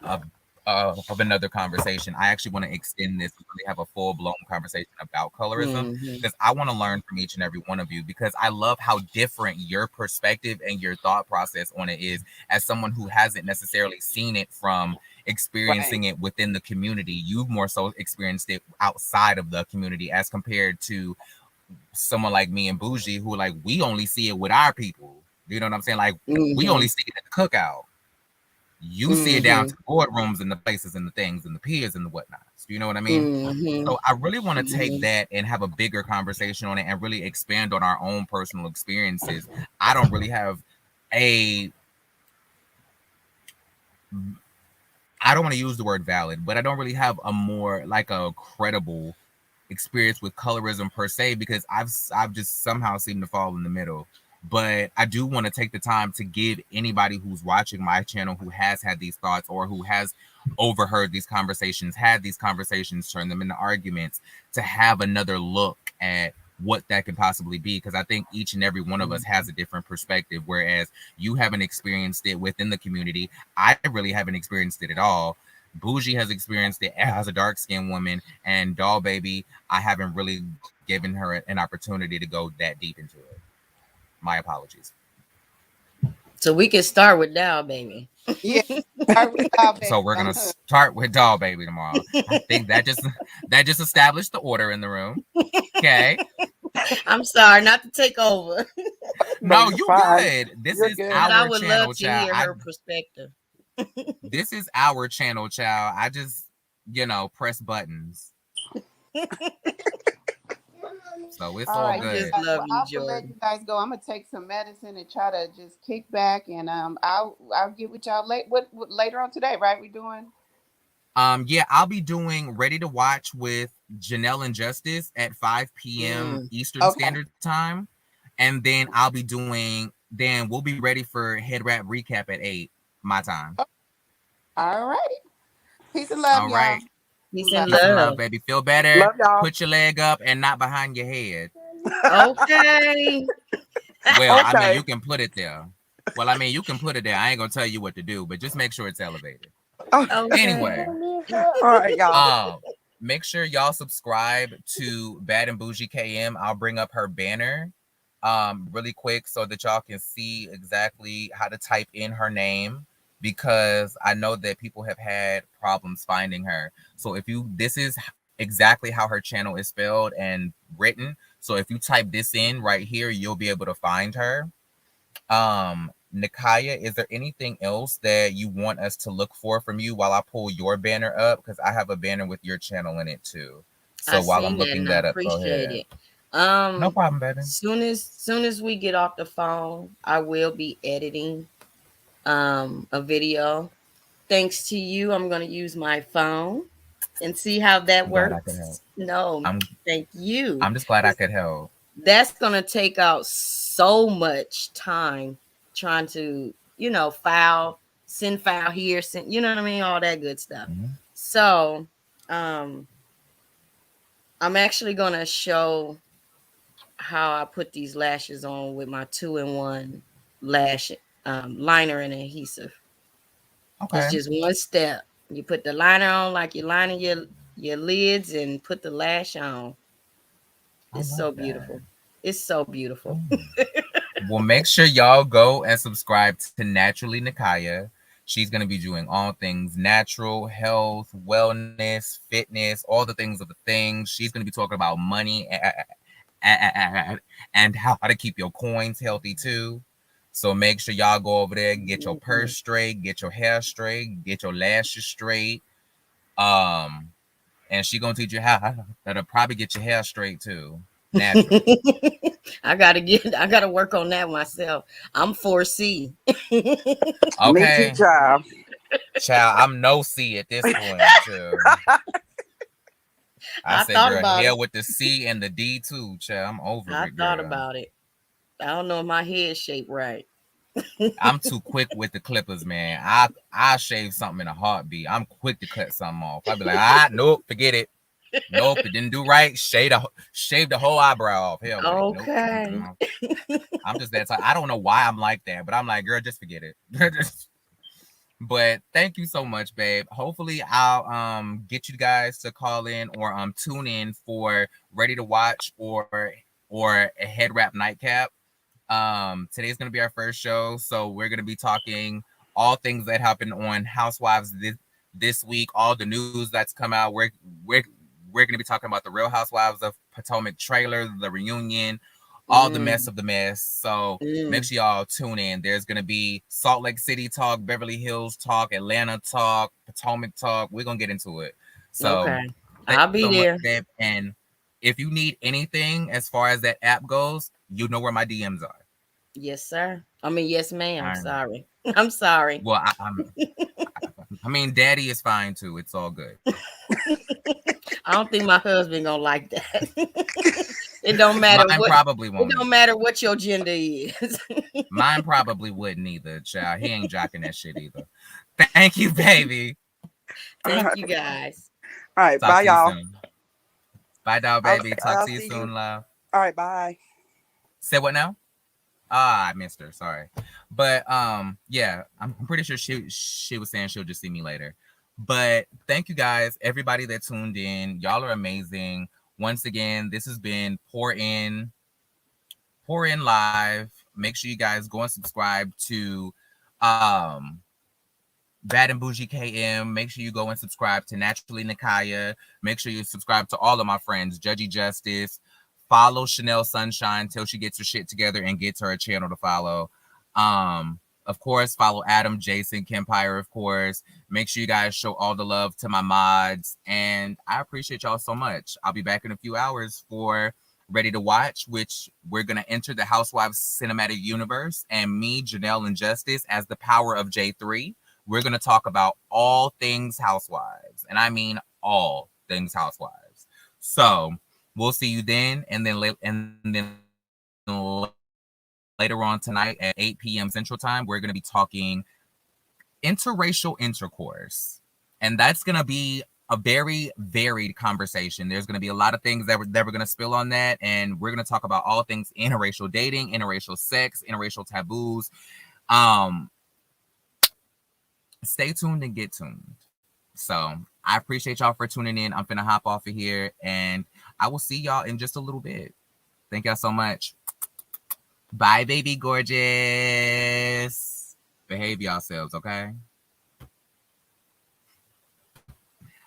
A: another conversation. I actually want to extend this and really have a full-blown conversation about colorism, because I want to learn from each and every one of you, because I love how different your perspective and your thought process on it is, as someone who hasn't necessarily seen it from experiencing it within the community. You've more so experienced it outside of the community, as compared to someone like me and Bougie, who like we only see it with our people. You know what I'm saying? Like we only see it at the cookout. You see it down to the boardrooms and the places and the things and the peers and the whatnots. Do you know what I mean? So I really want to take that and have a bigger conversation on it and really expand on our own personal experiences. I don't really have I don't want to use the word valid, but I don't really have a more like a credible experience with colorism per se, because I've just somehow seemed to fall in the middle. But I do want to take the time to give anybody who's watching my channel who has had these thoughts or who has overheard these conversations, had these conversations, turned them into arguments, to have another look at what that could possibly be. Because I think each and every one of us has a different perspective, whereas you haven't experienced it within the community. I really haven't experienced it at all. Bougie has experienced it as a dark-skinned woman, and Doll Baby, I haven't really given her an opportunity to go that deep into it. My apologies.
F: So we can start with Doll Baby.
C: Yeah. Start with Doll Baby.
A: So we're gonna start with Doll Baby tomorrow. I think that just established the order in the room. Okay.
F: I'm sorry, not to take over.
A: No, you good. This
B: You're
A: is
B: good.
A: our
F: I would
A: channel,
F: love to
A: child.
F: hear her perspective.
A: This is our channel, child. I just, press buttons. So it's all good.
F: Just love you,
C: I'll
F: Jordan.
C: let you guys go. I'm gonna take some medicine and try to just kick back, and I'll get with y'all later on today. Right? We doing?
A: Yeah, I'll be doing Ready to Watch with Janelle and Justice at 5 p.m. Eastern Standard Time, and then I'll be doing. Then we'll be ready for Head Wrap Recap at 8 my time.
C: All right. Peace and love, y'all.
A: Right.
F: Peace and love,
A: baby. Feel better.
B: Love y'all.
A: Put your leg up and not behind your head.
F: Okay.
A: Well, I mean, you can put it there. Well, I mean, you can put it there. I ain't gonna tell you what to do, but just make sure it's elevated.
F: Okay.
A: Anyway,
B: all right, y'all.
A: Make sure y'all subscribe to Bad and Bougie KM. I'll bring up her banner really quick so that y'all can see exactly how to type in her name, because I know that people have had problems finding her. So this is exactly how her channel is spelled and written. So if you type this in right here, you'll be able to find her. Nikaya, is there anything else that you want us to look for from you while I pull your banner up? Because I have a banner with your channel in it too. So while I'm looking that up, go ahead. No problem, baby.
F: Soon as we get off the phone, I will be editing a video. Thanks to you, I'm going to use my phone and see how that works. No, thank you.
A: I'm just glad I could help.
F: That's going to take out so much time trying to, send file here, send, you know what I mean? All that good stuff. So, I'm actually going to show how I put these lashes on with my 2-in-1 lash liner and adhesive. Okay. It's just one step. You put the liner on like you're lining your lids and put the lash on. It's so beautiful. It's so beautiful.
A: Well, make sure y'all go and subscribe to Naturally Nikaya. She's going to be doing all things natural, health, wellness, fitness, all the things of the things. She's going to be talking about money and how to keep your coins healthy too. So make sure y'all go over there, get your purse straight, get your hair straight, get your lashes straight. And she gonna teach you how to probably get your hair straight too. Naturally.
F: I gotta work on that myself. I'm 4C.
A: Okay.
B: Me too, child.
A: Child, I'm no C at this point too. I said, girl, hell with the C and the D too, child. I'm over it.
F: I thought about it. I don't know if my head's shaped right.
A: I'm too quick with the clippers, man. I shave something in a heartbeat. I'm quick to cut something off. I'd be like, nope, forget it. Nope, it didn't do right. Shave the whole eyebrow off. Hell,
F: okay.
A: Nope. I'm just that type. I don't know why I'm like that, but I'm like, girl, just forget it. But thank you so much, babe. Hopefully I'll get you guys to call in or tune in for Ready to Watch or a Head Wrap Nightcap. Today's gonna be our first show, so we're gonna be talking all things that happened on Housewives this week, all the news that's come out. We're gonna be talking about the Real Housewives of Potomac trailer, the reunion, all the mess of the mess. So make sure y'all tune in. There's gonna be Salt Lake City talk, Beverly Hills talk, Atlanta talk, Potomac talk. We're gonna get into it. So
F: okay. I'll be there.
A: Much, and if you need anything as far as that app goes, you know where my DMs are.
F: Yes, sir. I mean, yes, ma'am. Sorry. I'm sorry.
A: Well, I mean, daddy is fine too. It's all good.
F: I don't think my husband gonna like that. It don't matter.
A: Mine probably won't.
F: It don't matter what your gender is.
A: Mine probably wouldn't either, child. He ain't jocking that shit either. Thank you, baby.
F: Thank you, guys.
B: All right, bye, y'all.
A: Bye, dog, baby. Talk to you soon, love.
B: All right, bye.
A: Say what now? I missed her. Sorry. But yeah, I'm pretty sure she was saying she'll just see me later. But thank you guys, everybody that tuned in. Y'all are amazing. Once again, this has been Pour In Live. Make sure you guys go and subscribe to Bad and Bougie KM. Make sure you go and subscribe to Naturally Nakaya. Make sure you subscribe to all of my friends, Judgy Justice. Follow Chanel Sunshine till she gets her shit together and gets her a channel to follow. Of course, follow Adam, Jason, Kempire, of course. Make sure you guys show all the love to my mods. And I appreciate y'all so much. I'll be back in a few hours for Ready to Watch, which we're going to enter the Housewives cinematic universe. And me, Janelle, and Justice as the power of J3. We're going to talk about all things Housewives. And I mean all things Housewives. So we'll see you then. And then later on tonight at 8 p.m. Central Time, we're going to be talking interracial intercourse. And that's going to be a very varied conversation. There's going to be a lot of things that we're going to spill on that. And we're going to talk about all things interracial dating, interracial sex, interracial taboos. Stay tuned and get tuned. So I appreciate y'all for tuning in. I'm finna hop off of here and I will see y'all in just a little bit. Thank y'all so much. Bye, baby gorgeous. Behave yourselves, okay?